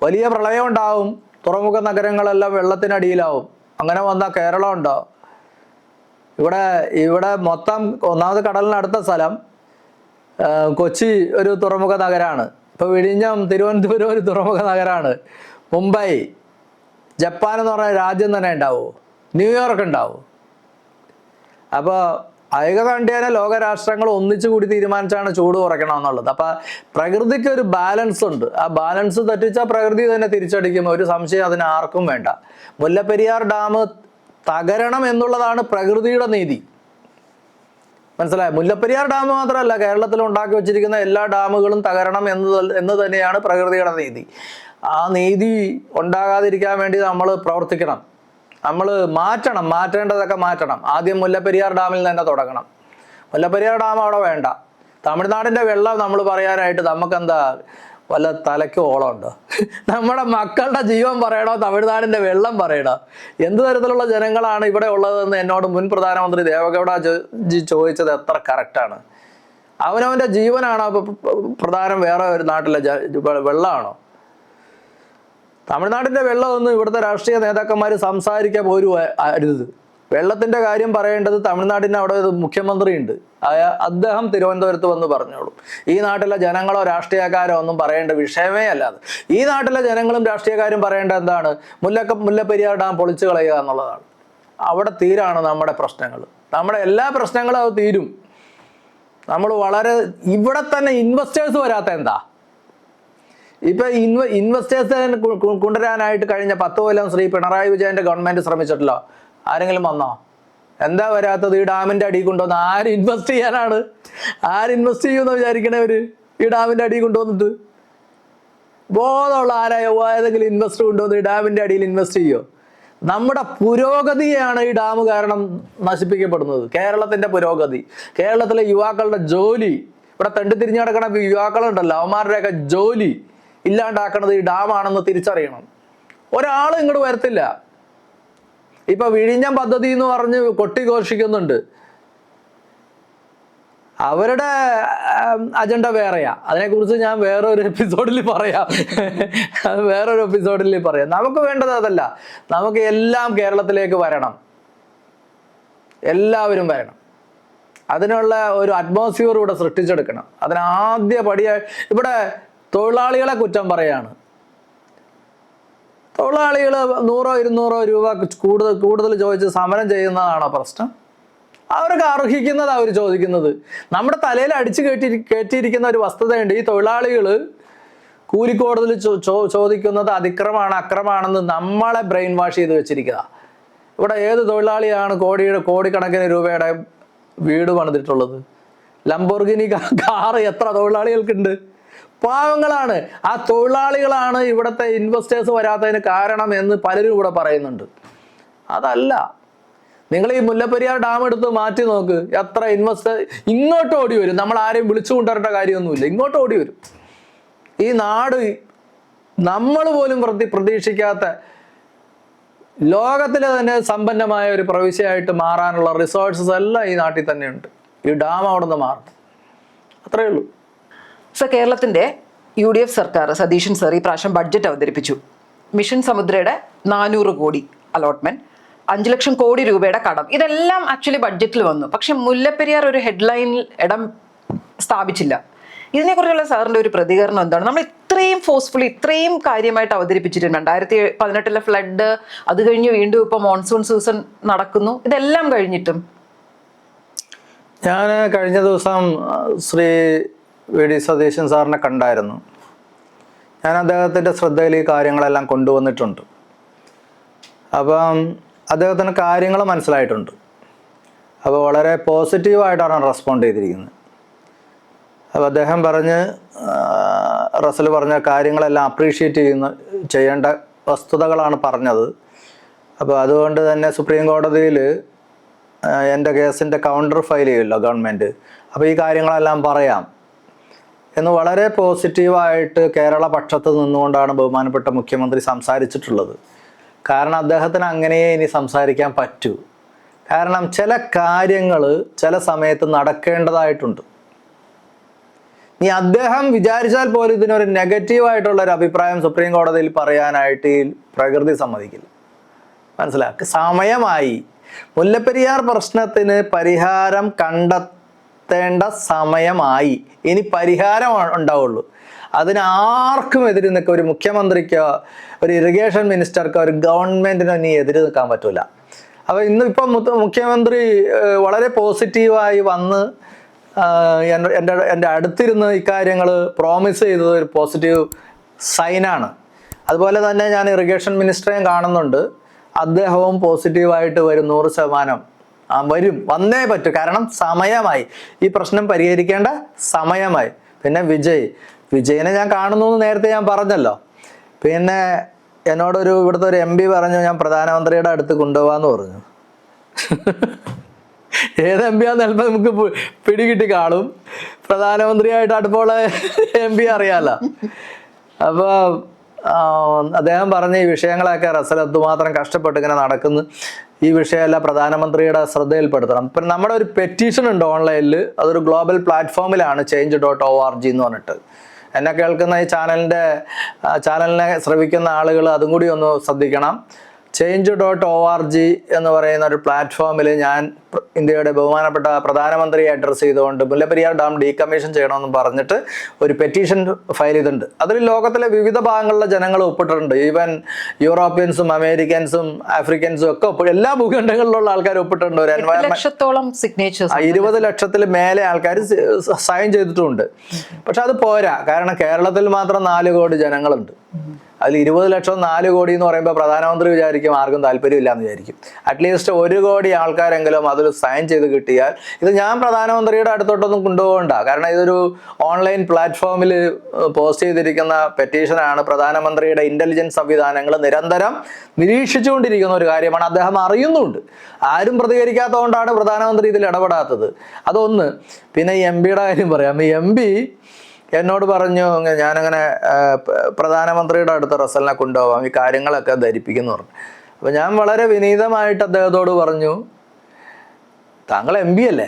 വലിയ പ്രളയം ഉണ്ടാവും. തുറമുഖ നഗരങ്ങളെല്ലാം വെള്ളത്തിനടിയിലാവും. അങ്ങനെ വന്നാൽ കേരളം ഉണ്ടോ? ഇവിടെ മൊത്തം ഒന്നാമത് കടലിനടുത്ത സ്ഥലം കൊച്ചി ഒരു തുറമുഖ നഗരമാണ്. ഇപ്പോൾ വിഴിഞ്ഞം, തിരുവനന്തപുരം ഒരു തുറമുഖ നഗരമാണ്. മുംബൈ, ജപ്പാൻ എന്ന് പറഞ്ഞ രാജ്യം തന്നെ ഉണ്ടാവുമോ? ന്യൂയോർക്ക് ഉണ്ടാവും. അപ്പോൾ ഐകകണ്ഠ്യേന ലോകരാഷ്ട്രങ്ങൾ ഒന്നിച്ചു കൂടി തീരുമാനിച്ചാണ് ചൂട് കുറയ്ക്കണം എന്നുള്ളത്. അപ്പം പ്രകൃതിക്ക് ഒരു ബാലൻസ് ഉണ്ട്. ആ ബാലൻസ് തെറ്റിച്ചാൽ പ്രകൃതി തന്നെ തിരിച്ചടിക്കും. ഒരു സംശയം അതിന് ആർക്കും വേണ്ട. മുല്ലപ്പെരിയാർ ഡാം തകരണം എന്നുള്ളതാണ് പ്രകൃതിയുടെ നീതി. മനസ്സിലായോ? മുല്ലപ്പെരിയാർ ഡാം മാത്രമല്ല, കേരളത്തിൽ ഉണ്ടാക്കി വെച്ചിരിക്കുന്ന എല്ലാ ഡാമുകളും തകരണം എന്ന് തന്നെയാണ് പ്രകൃതിയുടെ നീതി. ആ നീതി ഉണ്ടാകാതിരിക്കാൻ വേണ്ടി നമ്മൾ പ്രവർത്തിക്കണം. നമ്മൾ മാറ്റേണ്ടതൊക്കെ മാറ്റണം. ആദ്യം മുല്ലപ്പെരിയാർ ഡാമിൽ തന്നെ തുടങ്ങണം. മുല്ലപ്പെരിയാർ ഡാം അവിടെ വേണ്ട. തമിഴ്നാടിൻ്റെ വെള്ളം നമ്മൾ പറയാനായിട്ട് നമുക്കെന്താ വല്ല തലയ്ക്ക് ഓളമുണ്ടോ? നമ്മുടെ മക്കളുടെ ജീവൻ പറയണോ, തമിഴ്നാടിൻ്റെ വെള്ളം പറയണോ? എന്ത് തരത്തിലുള്ള ജനങ്ങളാണ് ഇവിടെ ഉള്ളതെന്ന് എന്നോട് മുൻ പ്രധാനമന്ത്രി ദേവഗൗഡ ചോദിച്ചത് എത്ര കറക്റ്റാണ്. അവനവൻ്റെ ജീവനാണോ പ്രധാനം, വേറെ ഒരു നാട്ടിലെ വെള്ളമാണോ? തമിഴ്നാടിൻ്റെ വെള്ളമൊന്നും ഇവിടുത്തെ രാഷ്ട്രീയ നേതാക്കന്മാർ സംസാരിക്കാൻ പോലും അരുത്. വെള്ളത്തിൻ്റെ കാര്യം പറയേണ്ടത് തമിഴ്നാടിൻ്റെ അവിടെ ഒരു മുഖ്യമന്ത്രിയുണ്ട്. അദ്ദേഹം തിരുവനന്തപുരത്ത് വന്ന് പറഞ്ഞോളൂ. ഈ നാട്ടിലെ ജനങ്ങളോ രാഷ്ട്രീയക്കാരോ ഒന്നും പറയേണ്ട വിഷയമേ അല്ലാതെ. ഈ നാട്ടിലെ ജനങ്ങളും രാഷ്ട്രീയക്കാരും പറയേണ്ട എന്താണ്? മുല്ലപ്പെരിയാർ ഡാം പൊളിച്ചു കളയുക എന്നുള്ളതാണ്. അവിടെ തീരാണ് നമ്മുടെ പ്രശ്നങ്ങൾ. നമ്മുടെ എല്ലാ പ്രശ്നങ്ങളും അത് തീരും. നമ്മൾ ഇവിടെ തന്നെ ഇൻവെസ്റ്റേഴ്സ് വരാത്ത എന്താ? ഇപ്പൊ ഇൻവെസ്റ്റേഴ്സ് കൊണ്ടുവരാനായിട്ട് കഴിഞ്ഞ 10 കൊല്ലം ശ്രീ പിണറായി വിജയന്റെ ഗവൺമെന്റ് ശ്രമിച്ചിട്ടില്ല. ആരെങ്കിലും വന്നോ? എന്താ വരാത്തത്? ഈ ഡാമിന്റെ അടിയിൽ കൊണ്ടുവന്ന് ആര് ഇൻവെസ്റ്റ് ചെയ്യാനാണ്? ആര് ഇൻവെസ്റ്റ് ചെയ്യുമെന്ന് വിചാരിക്കണവര്? ഈ ഡാമിന്റെ അടിയിൽ കൊണ്ടുവന്നിട്ട് ബോധമുള്ള ആരായോ ഏതെങ്കിലും ഇൻവെസ്റ്റർ കൊണ്ടുവന്ന് ഈ ഡാമിന്റെ അടിയിൽ ഇൻവെസ്റ്റ് ചെയ്യോ? നമ്മുടെ പുരോഗതിയാണ് ഈ ഡാം കാരണം നശിപ്പിക്കപ്പെടുന്നത്. കേരളത്തിന്റെ പുരോഗതി, കേരളത്തിലെ യുവാക്കളുടെ ജോലി, ഇവിടെ തെണ്ടി തിരിഞ്ഞു കിടക്കണ യുവാക്കളുണ്ടല്ലോ, അവന്മാരുടെയൊക്കെ ജോലി ഇല്ലാണ്ടാക്കണത് ഈ ഡാമാണെന്ന് തിരിച്ചറിയണം. ഒരാളും ഇങ്ങോട്ട് വരത്തില്ല. ഇപ്പൊ വിഴിഞ്ഞം പദ്ധതി എന്ന് പറഞ്ഞ് കൊട്ടിഘോഷിക്കുന്നുണ്ട്. അവരുടെ അജണ്ട വേറെയാ. അതിനെക്കുറിച്ച് ഞാൻ വേറൊരു എപ്പിസോഡിൽ പറയാം. അത് വേറൊരു എപ്പിസോഡിൽ പറയാം. നമുക്ക് വേണ്ടത് അതല്ല. നമുക്ക് എല്ലാം കേരളത്തിലേക്ക് വരണം, എല്ലാവരും വരണം. അതിനുള്ള ഒരു അറ്റ്മോസ്ഫിയർ ഇവിടെ സൃഷ്ടിച്ചെടുക്കണം. അതിന് ആദ്യ പടിയായി ഇവിടെ തൊഴിലാളികളെ കുറ്റം പറയാണ്. തൊഴിലാളികൾ 100-200 രൂപ കൂടുതൽ ചോദിച്ച് സമരം ചെയ്യുന്നതാണോ പ്രശ്നം? അവർക്ക് അർഹിക്കുന്നത് അവർ ചോദിക്കുന്നത്. നമ്മുടെ തലയിൽ അടിച്ചു കയറ്റിയിരിക്കുന്ന ഒരു വസ്തുതയുണ്ട്. ഈ തൊഴിലാളികൾ കൂലിക്കോടതിയിൽ ചോദിക്കുന്നത് അതിക്രമമാണ്, അക്രമമാണെന്ന് നമ്മളെ ബ്രെയിൻ വാഷ് ചെയ്ത് വെച്ചിരിക്കുക. ഇവിടെ ഏത് തൊഴിലാളിയാണ് കോടിക്കണക്കിന് രൂപയുടെ വീട് പണിതിട്ടുള്ളത്? ലംബോർഗിനി കാർ എത്ര തൊഴിലാളികൾക്കുണ്ട്? പാവങ്ങളാണ്. ആ തൊഴിലാളികളാണ് ഇവിടുത്തെ ഇൻവെസ്റ്റേഴ്സ് വരാത്തതിന് കാരണം എന്ന് പലരും ഇവിടെ പറയുന്നുണ്ട്. അതല്ല, നിങ്ങൾ ഈ മുല്ലപ്പെരിയാർ ഡാം എടുത്ത് മാറ്റി നോക്ക്. എത്ര ഇൻവെസ്റ്റർ ഇങ്ങോട്ട് ഓടി വരും. നമ്മൾ ആരെയും വിളിച്ചു കൊണ്ടുവരേണ്ട കാര്യമൊന്നുമില്ല, ഇങ്ങോട്ട് ഓടി വരും. ഈ നാട് നമ്മൾ പോലും പ്രതീക്ഷിക്കാത്ത ലോകത്തിലെ തന്നെ സമ്പന്നമായ ഒരു പ്രവിശ്യയായിട്ട് മാറാനുള്ള റിസോഴ്സസ് എല്ലാം ഈ നാട്ടിൽ തന്നെയുണ്ട്. ഈ ഡാം അവിടെ നിന്ന് മാറും, അത്രയേ ഉള്ളൂ. സർ, കേരളത്തിന്റെ UDF സർക്കാർ സതീശൻ സർ ഈ പ്രാവശ്യം ബഡ്ജറ്റ് അവതരിപ്പിച്ചു. മിഷൻ സമുദ്രയുടെ 400 കോടി അലോട്ട്മെന്റ്, 5 ലക്ഷം കോടി രൂപയുടെ കടം, ഇതെല്ലാം ആക്ച്വലി ബഡ്ജറ്റിൽ വന്നു. പക്ഷെ മുല്ലപ്പെരിയാർ ഒരു ഹെഡ്ലൈനിൽ ഇടം സ്ഥാപിച്ചില്ല. ഇതിനെക്കുറിച്ചുള്ള സാറിന്റെ ഒരു പ്രതികരണം എന്താണ്? നമ്മൾ ഇത്രയും ഫോഴ്സ്ഫുള്ളി ഇത്രയും കാര്യമായിട്ട് അവതരിപ്പിച്ചിട്ടുണ്ട്. 2018 ഫ്ലഡ്, അത് കഴിഞ്ഞ് വീണ്ടും ഇപ്പോൾ മോൺസൂൺ സീസൺ നടക്കുന്നു. ഇതെല്ലാം കഴിഞ്ഞിട്ടും ഞാൻ കഴിഞ്ഞ ദിവസം ശ്രീ VD സതീശൻ സാറിനെ കണ്ടായിരുന്നു. ഞാൻ അദ്ദേഹത്തിൻ്റെ ശ്രദ്ധയിൽ ഈ കാര്യങ്ങളെല്ലാം കൊണ്ടുവന്നിട്ടുണ്ട്. അപ്പം അദ്ദേഹത്തിന് കാര്യങ്ങൾ മനസ്സിലായിട്ടുണ്ട്. അപ്പോൾ വളരെ പോസിറ്റീവായിട്ടാണ് റെസ്പോണ്ട് ചെയ്തിരിക്കുന്നത്. അപ്പോൾ അദ്ദേഹം റസൽ പറഞ്ഞ കാര്യങ്ങളെല്ലാം അപ്രീഷിയേറ്റ് ചെയ്യേണ്ട വസ്തുതകളാണ് പറഞ്ഞത്. അപ്പോൾ അതുകൊണ്ട് തന്നെ സുപ്രീം കോടതിയിൽ എൻ്റെ കേസിൻ്റെ കൗണ്ടർ ഫയൽ ചെയ്യുമല്ലോ ഗവൺമെൻറ്. അപ്പോൾ ഈ കാര്യങ്ങളെല്ലാം പറയാം എന്ന് വളരെ പോസിറ്റീവായിട്ട് കേരള പക്ഷത്ത് നിന്നുകൊണ്ടാണ് ബഹുമാനപ്പെട്ട മുഖ്യമന്ത്രി സംസാരിച്ചിട്ടുള്ളത്. കാരണം അദ്ദേഹത്തിന് അങ്ങനെയേ ഇനി സംസാരിക്കാൻ പറ്റൂ. കാരണം ചില കാര്യങ്ങൾ ചില സമയത്ത് നടക്കേണ്ടതായിട്ടുണ്ട്. ഇനി അദ്ദേഹം വിചാരിച്ചാൽ പോലും ഇതിനൊരു നെഗറ്റീവായിട്ടുള്ളൊരു അഭിപ്രായം സുപ്രീം കോടതിയിൽ പറയാനായിട്ട് ഈ പ്രകൃതി സമ്മതിക്കില്ല. മനസ്സിലാക്കുക. സമയമായി. മുല്ലപ്പെരിയാർ പ്രശ്നത്തിന് പരിഹാരം കണ്ടെത്തേണ്ട സമയമായി. ഇനി പരിഹാരം ഉണ്ടാവുള്ളൂ. അതിന് ആർക്കും എതിര് നിൽക്കുക, ഒരു മുഖ്യമന്ത്രിക്കോ ഒരു ഇറിഗേഷൻ മിനിസ്റ്റർക്കോ ഒരു ഗവൺമെൻറ്റിനോ ഇനി എതിര് നിൽക്കാൻ പറ്റില്ല. അപ്പോൾ ഇന്നിപ്പം മുഖ്യമന്ത്രി വളരെ പോസിറ്റീവായി വന്ന് എൻ്റെ അടുത്തിരുന്ന് ഇക്കാര്യങ്ങൾ പ്രോമിസ് ചെയ്തത് ഒരു പോസിറ്റീവ് സൈനാണ്. അതുപോലെ തന്നെ ഞാൻ ഇറിഗേഷൻ മിനിസ്റ്ററെയും കാണുന്നുണ്ട്. അദ്ദേഹവും പോസിറ്റീവായിട്ട് വരും, 100% വന്നേ പറ്റൂ. കാരണം സമയമായി, ഈ പ്രശ്നം പരിഹരിക്കേണ്ട സമയമായി. പിന്നെ വിജയനെ ഞാൻ കാണുന്നു എന്ന് നേരത്തെ ഞാൻ പറഞ്ഞല്ലോ. പിന്നെ എന്നോടൊരു ഇവിടുത്തെ ഒരു MP പറഞ്ഞു, ഞാൻ പ്രധാനമന്ത്രിയുടെ അടുത്ത് കൊണ്ടുപോകാമെന്ന് പറഞ്ഞു. ഏത് MP ആണെന്ന് ചിലപ്പോൾ നമുക്ക് പിടികിട്ടി കാണും. പ്രധാനമന്ത്രിയായിട്ട് അടുപ്പമുള്ള MP അറിയാമല്ലോ. അപ്പോൾ അദ്ദേഹം പറഞ്ഞ ഈ വിഷയങ്ങളൊക്കെ റസൽ എന്തുമാത്രം കഷ്ടപ്പെട്ട് ഇങ്ങനെ നടക്കുന്നു, ഈ വിഷയമെല്ലാം പ്രധാനമന്ത്രിയുടെ ശ്രദ്ധയിൽപ്പെടുത്തണം. ഇപ്പം നമ്മുടെ ഒരു പെറ്റീഷൻ ഉണ്ട് ഓൺലൈനിൽ. അതൊരു ഗ്ലോബൽ പ്ലാറ്റ്ഫോമിലാണ്, change.org എന്ന് പറഞ്ഞിട്ട്. എന്നെ കേൾക്കുന്ന ഈ ചാനലിനെ ശ്രവിക്കുന്ന ആളുകൾ അതും കൂടി ഒന്ന് ശ്രദ്ധിക്കണം. change.org എന്ന് പറയുന്ന ഒരു പ്ലാറ്റ്ഫോമിൽ ഞാൻ ഇന്ത്യയുടെ ബഹുമാനപ്പെട്ട പ്രധാനമന്ത്രിയെ അഡ്രസ്സ് ചെയ്തുകൊണ്ട് മുല്ലപ്പെരിയാർ ഡാം ഡീകമ്മീഷൻ ചെയ്യണമെന്ന് പറഞ്ഞിട്ട് ഒരു പെറ്റീഷൻ ഫയൽ ചെയ്തിട്ടുണ്ട്. അതിൽ ലോകത്തിലെ വിവിധ ഭാഗങ്ങളിലെ ജനങ്ങൾ ഒപ്പിട്ടിട്ടുണ്ട്. ഈവൻ യൂറോപ്യൻസും അമേരിക്കൻസും ആഫ്രിക്കൻസും ഒക്കെ എല്ലാ ഭൂഖണ്ഡങ്ങളിലുള്ള ആൾക്കാർ ഒപ്പിട്ടിട്ടുണ്ട്. ഒരു 20 ലക്ഷത്തിൽ മേലെ ആൾക്കാർ സൈൻ ചെയ്തിട്ടുമുണ്ട്. പക്ഷെ അത് പോരാ. കാരണം കേരളത്തിൽ മാത്രം 4 കോടി ജനങ്ങളുണ്ട്. അതിൽ 20 ലക്ഷം 4 കോടി എന്ന് പറയുമ്പോൾ പ്രധാനമന്ത്രി വിചാരിക്കും ആർക്കും താല്പര്യമില്ല എന്ന് വിചാരിക്കും. അറ്റ്ലീസ്റ്റ് 1 കോടി ആൾക്കാരെങ്കിലും അതിൽ സൈൻ ചെയ്ത് കിട്ടിയാൽ, ഇത് ഞാൻ പ്രധാനമന്ത്രിയുടെ അടുത്തോട്ടൊന്നും കൊണ്ടുപോകണ്ട. കാരണം ഇതൊരു ഓൺലൈൻ പ്ലാറ്റ്ഫോമിൽ പോസ്റ്റ് ചെയ്തിരിക്കുന്ന പെറ്റീഷനാണ്. പ്രധാനമന്ത്രിയുടെ ഇന്റലിജൻസ് സംവിധാനങ്ങൾ നിരന്തരം നിരീക്ഷിച്ചുകൊണ്ടിരിക്കുന്ന ഒരു കാര്യമാണ്. അദ്ദേഹം അറിയുന്നുണ്ട്. ആരും പ്രതികരിക്കാത്തതുകൊണ്ടാണ് പ്രധാനമന്ത്രി ഇതിൽ ഇടപെടാത്തത്. അതൊന്ന്. പിന്നെ MP-യുടെ കാര്യം പറയാം. MP എന്നോട് പറഞ്ഞു, ഞാനങ്ങനെ പ്രധാനമന്ത്രിയുടെ അടുത്ത് റസലിനെ കൊണ്ടുപോകാം, ഈ കാര്യങ്ങളൊക്കെ ധരിപ്പിക്കുന്നു പറഞ്ഞു. അപ്പോൾ ഞാൻ വളരെ വിനീതമായിട്ട് അദ്ദേഹത്തോട് പറഞ്ഞു, താങ്കൾ MP അല്ലേ,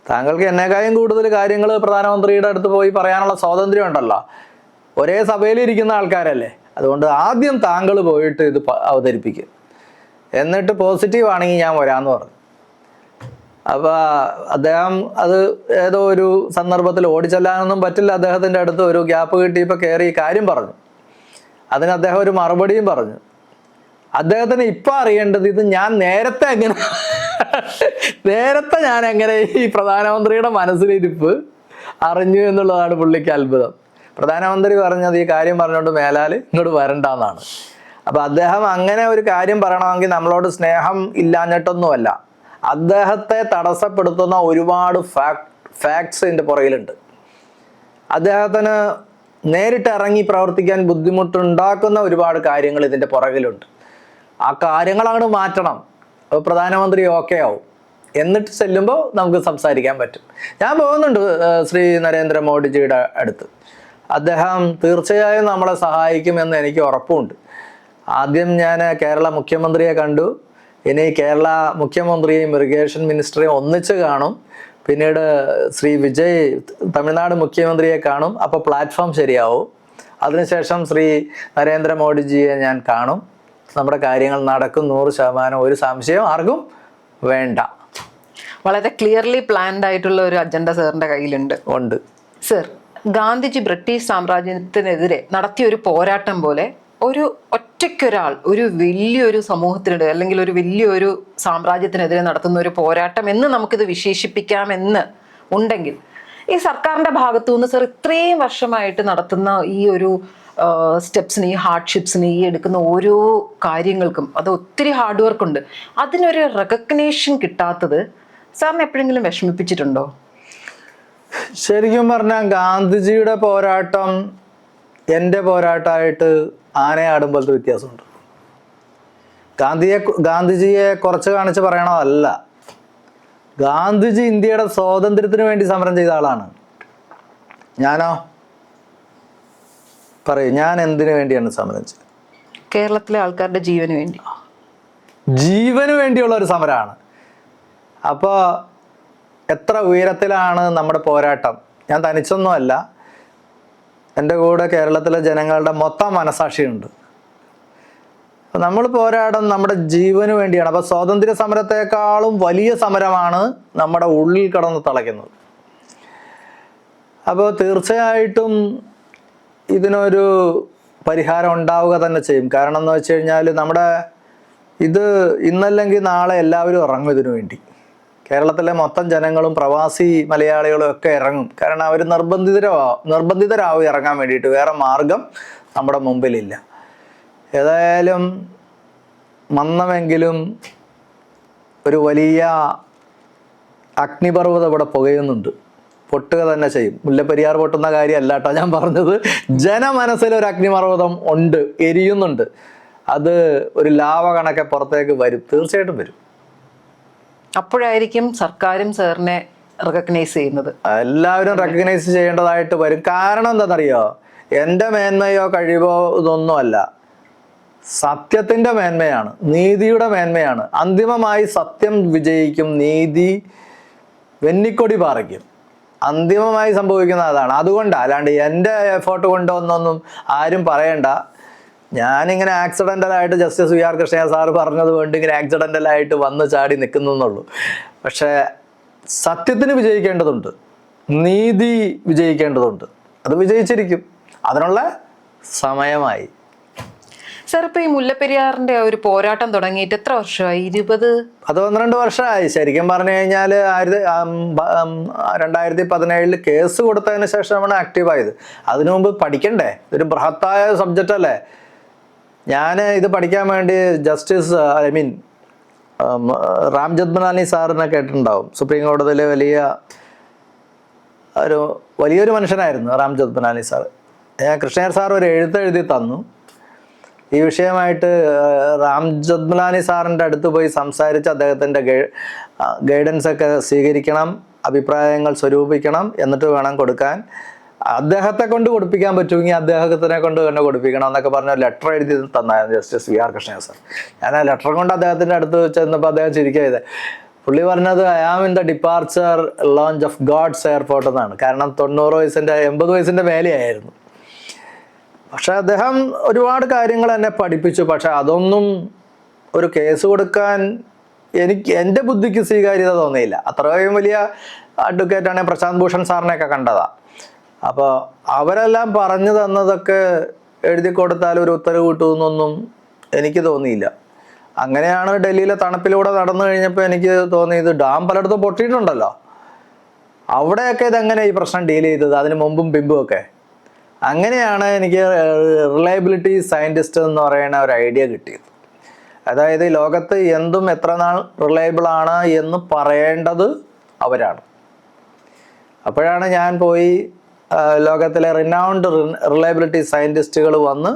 താങ്കൾക്ക് എന്നേക്കാളും കൂടുതൽ കാര്യങ്ങൾ പ്രധാനമന്ത്രിയുടെ അടുത്ത് പോയി പറയാനുള്ള സ്വാതന്ത്ര്യം ഉണ്ടല്ലോ. ഒരേ സഭയിൽ ഇരിക്കുന്ന ആൾക്കാരല്ലേ. അതുകൊണ്ട് ആദ്യം താങ്കൾ പോയിട്ട് ഇത് അവതരിപ്പിക്കുക, എന്നിട്ട് പോസിറ്റീവ് ആണെങ്കിൽ ഞാൻ വരാമെന്ന് പറഞ്ഞു. അപ്പോൾ അദ്ദേഹം അത് ഏതോ ഒരു സന്ദർഭത്തിൽ ഓടിച്ചെല്ലാനൊന്നും പറ്റില്ല. അദ്ദേഹത്തിൻ്റെ അടുത്ത് ഒരു ഗ്യാപ്പ് കിട്ടിയപ്പോൾ കയറി ഈ കാര്യം പറഞ്ഞു. അതിന് അദ്ദേഹം ഒരു മറുപടിയും പറഞ്ഞു. അദ്ദേഹത്തിന് ഇപ്പം അറിയേണ്ടത് ഇത് ഞാൻ നേരത്തെ ഞാൻ എങ്ങനെ ഈ പ്രധാനമന്ത്രിയുടെ മനസ്സിലിരിപ്പ് അറിഞ്ഞു എന്നുള്ളതാണ് പുള്ളിക്ക് അത്ഭുതം. പ്രധാനമന്ത്രി പറഞ്ഞത് ഈ കാര്യം പറഞ്ഞുകൊണ്ട് മേലാൽ ഇങ്ങോട്ട് വരണ്ടെന്നാണ്. അപ്പം അദ്ദേഹം അങ്ങനെ ഒരു കാര്യം പറയണമെങ്കിൽ നമ്മളോട് സ്നേഹം ഇല്ലാഞ്ഞിട്ടൊന്നുമല്ല, അദ്ദേഹത്തെ തടസ്സപ്പെടുത്തുന്ന ഒരുപാട് ഫാക്ട്സ് ഇതിൻ്റെ പുറകിലുണ്ട്. അദ്ദേഹത്തിന് നേരിട്ട് ഇറങ്ങി പ്രവർത്തിക്കാൻ ബുദ്ധിമുട്ടുണ്ടാക്കുന്ന ഒരുപാട് കാര്യങ്ങൾ ഇതിൻ്റെ പുറകിലുണ്ട്. ആ കാര്യങ്ങളാണ് മാറ്റണം. അപ്പോൾ പ്രധാനമന്ത്രി ഓക്കെ ആവും. എന്നിട്ട് ചെല്ലുമ്പോൾ നമുക്ക് സംസാരിക്കാൻ പറ്റും. ഞാൻ പോകുന്നുണ്ട് ശ്രീ നരേന്ദ്രമോദിജിയുടെ അടുത്ത്. അദ്ദേഹം തീർച്ചയായും നമ്മളെ സഹായിക്കുമെന്ന് എനിക്ക് ഉറപ്പുണ്ട്. ആദ്യം ഞാൻ കേരള മുഖ്യമന്ത്രിയെ കണ്ടു. ഇനി കേരള മുഖ്യമന്ത്രിയെയും ഇറിഗേഷൻ മിനിസ്റ്ററെയും ഒന്നിച്ച് കാണും. പിന്നീട് ശ്രീ വിജയ് തമിഴ്നാട് മുഖ്യമന്ത്രിയെ കാണും. അപ്പോൾ പ്ലാറ്റ്ഫോം ശരിയാവും. അതിനുശേഷം ശ്രീ നരേന്ദ്രമോദിജിയെ ഞാൻ കാണും. നമ്മുടെ കാര്യങ്ങൾ നടക്കും 100%. ഒരു സംശയം ആർക്കും വേണ്ട. വളരെ ക്ലിയർലി പ്ലാൻഡ് ആയിട്ടുള്ള ഒരു അജണ്ട സാറിന്റെ കയ്യിലുണ്ട്. ഉണ്ട് സർ. ഗാന്ധിജി ബ്രിട്ടീഷ് സാമ്രാജ്യത്തിനെതിരെ നടത്തിയ ഒരു പോരാട്ടം പോലെ ഒരു ഒറ്റയ്ക്കൊരാൾ ഒരു വലിയൊരു സമൂഹത്തിനെതിരെ അല്ലെങ്കിൽ ഒരു വലിയൊരു സാമ്രാജ്യത്തിനെതിരെ നടത്തുന്ന ഒരു പോരാട്ടം എന്ന് നമുക്കിത് വിശേഷിപ്പിക്കാമെന്ന് ഉണ്ടെങ്കിൽ ഈ സർക്കാരിന്റെ ഭാഗത്തു നിന്ന് സർ ഇത്രയും വർഷമായിട്ട് നടത്തുന്ന ഈ ഒരു സ്റ്റെപ്സിന്, ഈ ഹാർഡ്ഷിപ്സിന്, ഈ എടുക്കുന്ന ഓരോ കാര്യങ്ങൾക്കും അത് ഒത്തിരി ഹാർഡ് വർക്ക് ഉണ്ട്. അതിനൊരു റെക്കഗ്നേഷൻ കിട്ടാത്തത് സാറിനെ എപ്പോഴെങ്കിലും വിഷമിപ്പിച്ചിട്ടുണ്ടോ? ശരിക്കും പറഞ്ഞാൽ ഗാന്ധിജിയുടെ പോരാട്ടം എൻ്റെ പോരാട്ടമായിട്ട് ആനയാടുമ്പോഴത്തെ വ്യത്യാസമുണ്ട്. ഗാന്ധിജിയെ കുറച്ച് കാണിച്ച് പറയണതല്ല. ഗാന്ധിജി ഇന്ത്യയുടെ സ്വാതന്ത്ര്യത്തിന് വേണ്ടി സമരം ചെയ്ത ആളാണ്. ഞാനോ പറയൂ, ഞാൻ എന്തിനു വേണ്ടിയാണ് സമരം ചെയ്തത്? കേരളത്തിലെ ആൾക്കാരുടെ ജീവന് വേണ്ടി. ജീവന് വേണ്ടിയുള്ള ഒരു സമരമാണ്. അപ്പോൾ എത്ര ഉയരത്തിലാണ് നമ്മുടെ പോരാട്ടം? ഞാൻ തനിച്ചൊന്നുമല്ല, എൻ്റെ കൂടെ കേരളത്തിലെ ജനങ്ങളുടെ മൊത്തം മനസാക്ഷിയുണ്ട്. അപ്പം നമ്മൾ പോരാടം നമ്മുടെ ജീവന് വേണ്ടിയാണ്. അപ്പോൾ സ്വാതന്ത്ര്യ സമരത്തെക്കാളും വലിയ സമരമാണ് നമ്മുടെ ഉള്ളിൽ കിടന്ന് തിളയ്ക്കുന്നത്. അപ്പോൾ തീർച്ചയായിട്ടും ഇതിനൊരു പരിഹാരം ഉണ്ടാവുക തന്നെ ചെയ്യും. കാരണം എന്ന് വെച്ച് കഴിഞ്ഞാൽ നമ്മുടെ ഇത് ഇന്നല്ലെങ്കിൽ നാളെ എല്ലാവരും ഇറങ്ങും ഇതിനു വേണ്ടി. കേരളത്തിലെ മൊത്തം ജനങ്ങളും പ്രവാസി മലയാളികളും ഒക്കെ ഇറങ്ങും. കാരണം അവർ നിർബന്ധിതരാവും ഇറങ്ങാൻ വേണ്ടിയിട്ട്. വേറെ മാർഗം നമ്മുടെ മുമ്പിലില്ല. ഏതായാലും മന്ദമെങ്കിലും ഒരു വലിയ അഗ്നിപർവ്വതം ഇവിടെ പുകയുന്നുണ്ട്. പൊട്ടുക തന്നെ ചെയ്യും. മുല്ലപ്പെരിയാർ പൊട്ടുന്ന കാര്യമല്ല കേട്ടോ ഞാൻ പറഞ്ഞത്. ജനമനസ്സിൽ ഒരു അഗ്നിപർവ്വതം ഉണ്ട്, എരിയുന്നുണ്ട്. അത് ഒരു ലാവ കണക്കെ പുറത്തേക്ക് വരും, തീർച്ചയായിട്ടും വരും. അപ്പോഴായിരിക്കും സർക്കാരും സാറിനെ റെക്കഗ്നൈസ് ചെയ്യുന്നത്. എല്ലാവരും റെക്കഗ്നൈസ് ചെയ്യേണ്ടതായിട്ട് വരും. കാരണം എന്താണെന്നറിയോ? എൻ്റെ മേന്മയോ കഴിവോ ഇതൊന്നുമല്ല, സത്യത്തിൻ്റെ മേന്മയാണ്, നീതിയുടെ മേന്മയാണ്. അന്തിമമായി സത്യം വിജയിക്കും, നീതി വെന്നിക്കൊടി പാറിക്കും. അന്തിമമായി സംഭവിക്കുന്ന അതാണ്. അതുകൊണ്ടാണ്, അല്ലാണ്ട് എൻ്റെ എഫേർട്ട് കൊണ്ടൊന്നൊന്നും ആരും പറയണ്ട. ഞാനിങ്ങനെ ആക്സിഡൻ്റലായിട്ട് justice V R Krishnayya sir പറഞ്ഞത് കൊണ്ട് ഇങ്ങനെ ആക്സിഡൻ്റലായിട്ട് വന്ന് ചാടി നിൽക്കുന്നുള്ളൂ. പക്ഷേ സത്യത്തിന് വിജയിക്കേണ്ടതുണ്ട്, നീതി വിജയിക്കേണ്ടതുണ്ട്. അത് വിജയിച്ചിരിക്കും. അതിനുള്ള സമയമായി. സാർ, ഇപ്പോൾ ഈ മുല്ലപ്പെരിയാറിന്റെ ഒരു പോരാട്ടം തുടങ്ങിയിട്ട് എത്ര വർഷമായി? 12 വർഷമായി. ശരിക്കും പറഞ്ഞു കഴിഞ്ഞാൽ 2017 കേസ് കൊടുത്തതിന് ശേഷമാണ് ആക്റ്റീവായത്. അതിനു മുമ്പ് പഠിക്കണ്ടേ? ഇതൊരു ബൃഹത്തായ സബ്ജക്റ്റ് അല്ലേ. ഞാൻ ഇത് പഠിക്കാൻ വേണ്ടി റാം ജത്മലാനി സാറിനെ കേട്ടിട്ടുണ്ടാവും. സുപ്രീം കോടതിയിലെ വലിയൊരു മനുഷ്യനായിരുന്നു റാം ജത്മലാനി സാർ. കൃഷ്ണയ്യർ സാർ ഒരു എഴുതി തന്നു. ഈ വിഷയമായിട്ട് റാം ജത്മലാനി സാറിൻ്റെ അടുത്ത് പോയി സംസാരിച്ച് അദ്ദേഹത്തിൻ്റെ ഗൈഡൻസ് ഒക്കെ സ്വീകരിക്കണം, അഭിപ്രായങ്ങൾ സ്വരൂപിക്കണം, എന്നിട്ട് വേണം കൊടുക്കാൻ. അദ്ദേഹത്തെ കൊണ്ട് കൊടുപ്പിക്കാൻ പറ്റുമെങ്കിൽ അദ്ദേഹത്തിനെ കൊണ്ട് തന്നെ കൊടുപ്പിക്കണം എന്നൊക്കെ പറഞ്ഞ ലെറ്റർ എഴുതി തന്നായിരുന്നു justice V R Krishnayya sir. ഞാൻ ആ ലെറ്റർ കൊണ്ട് അദ്ദേഹത്തിൻ്റെ അടുത്ത് ചെന്നപ്പോൾ അദ്ദേഹം ചിരിക്കുക ചെയ്തത്. പുള്ളി പറഞ്ഞത് I am in the departure lounge of God's airport എന്നാണ്. കാരണം 80 വയസ്സിൻ്റെ മേലെയായിരുന്നു. പക്ഷെ അദ്ദേഹം ഒരുപാട് കാര്യങ്ങൾ എന്നെ പഠിപ്പിച്ചു. പക്ഷെ അതൊന്നും ഒരു കേസ് കൊടുക്കാൻ എൻ്റെ ബുദ്ധിക്ക് സ്വീകാര്യത തോന്നിയില്ല. അത്രയും വലിയ അഡ്വക്കേറ്റാണ് പ്രശാന്ത് ഭൂഷൺ സാറിനെയൊക്കെ കണ്ടതാ. അപ്പോൾ അവരെല്ലാം പറഞ്ഞു തന്നതൊക്കെ എഴുതി കൊടുത്താൽ ഒരു ഉത്തരവ് കിട്ടുമെന്നൊന്നും എനിക്ക് തോന്നിയില്ല. അങ്ങനെയാണ് ഡൽഹിയിലെ തണുപ്പിലൂടെ നടന്നു കഴിഞ്ഞപ്പോൾ എനിക്ക് തോന്നിയത് ഡാം പലയിടത്തും പൊട്ടിയിട്ടുണ്ടല്ലോ, അവിടെയൊക്കെ ഇതെങ്ങനെ ഈ പ്രശ്നം ഡീൽ ചെയ്തത്, അതിന് മുമ്പും പിമ്പും ഒക്കെ. അങ്ങനെയാണ് എനിക്ക് റിലയബിലിറ്റി സയൻറ്റിസ്റ്റ് എന്ന് പറയുന്ന ഒരു ഐഡിയ കിട്ടിയത്. അതായത് ലോകത്ത് എന്തും എത്ര നാൾ റിലയബിൾ ആണ് എന്ന് പറയേണ്ടത് അവരാണ്. അപ്പോഴാണ് ഞാൻ പോയി ലോകത്തിലെ റിനൗണ്ട് റിലയബിലിറ്റി സയൻറ്റിസ്റ്റുകൾ വന്ന്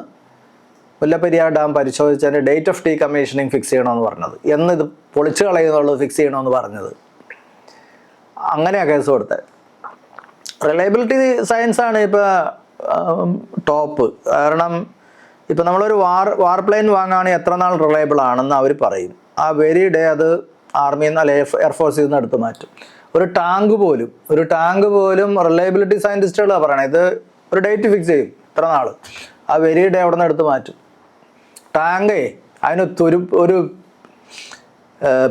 മുല്ലപ്പെരിയാർ ഡാം പരിശോധിച്ചതിൻ്റെ ഡേറ്റ് ഓഫ് ഡീകമ്മീഷനിങ് ഫിക്സ് ചെയ്യണമെന്ന് പറഞ്ഞത്, എന്നിത് പൊളിച്ചു കളയുന്നുള്ളത് ഫിക്സ് ചെയ്യണമെന്ന് പറഞ്ഞത്. അങ്ങനെയാണ് കേസ് കൊടുത്തത്. റിലയബിലിറ്റി സയൻസാണ് ഇപ്പോൾ ടോപ്പ്. കാരണം ഇപ്പം നമ്മളൊരു വാർ പ്ലെയിൻ വാങ്ങുകയാണെങ്കിൽ എത്ര നാൾ റിലയബിൾ ആണെന്ന് അവർ പറയും. ആ വെരി ഡേ അത് ആർമിയിൽ നിന്ന് അല്ലെ എയർഫോഴ്സിൽ നിന്ന് എടുത്ത് മാറ്റും. ഒരു ടാങ്ക് പോലും റിലയബിലിറ്റി സയൻറ്റിസ്റ്റുകളാണ് പറയണത്, ഇത് ഒരു ഡേറ്റ് ഫിക്സ് ചെയ്യും ഇത്ര നാൾ, ആ വെരി ഡേ അവിടെ നിന്ന് എടുത്ത് മാറ്റും. ടാങ്കേ അതിന് ഒരു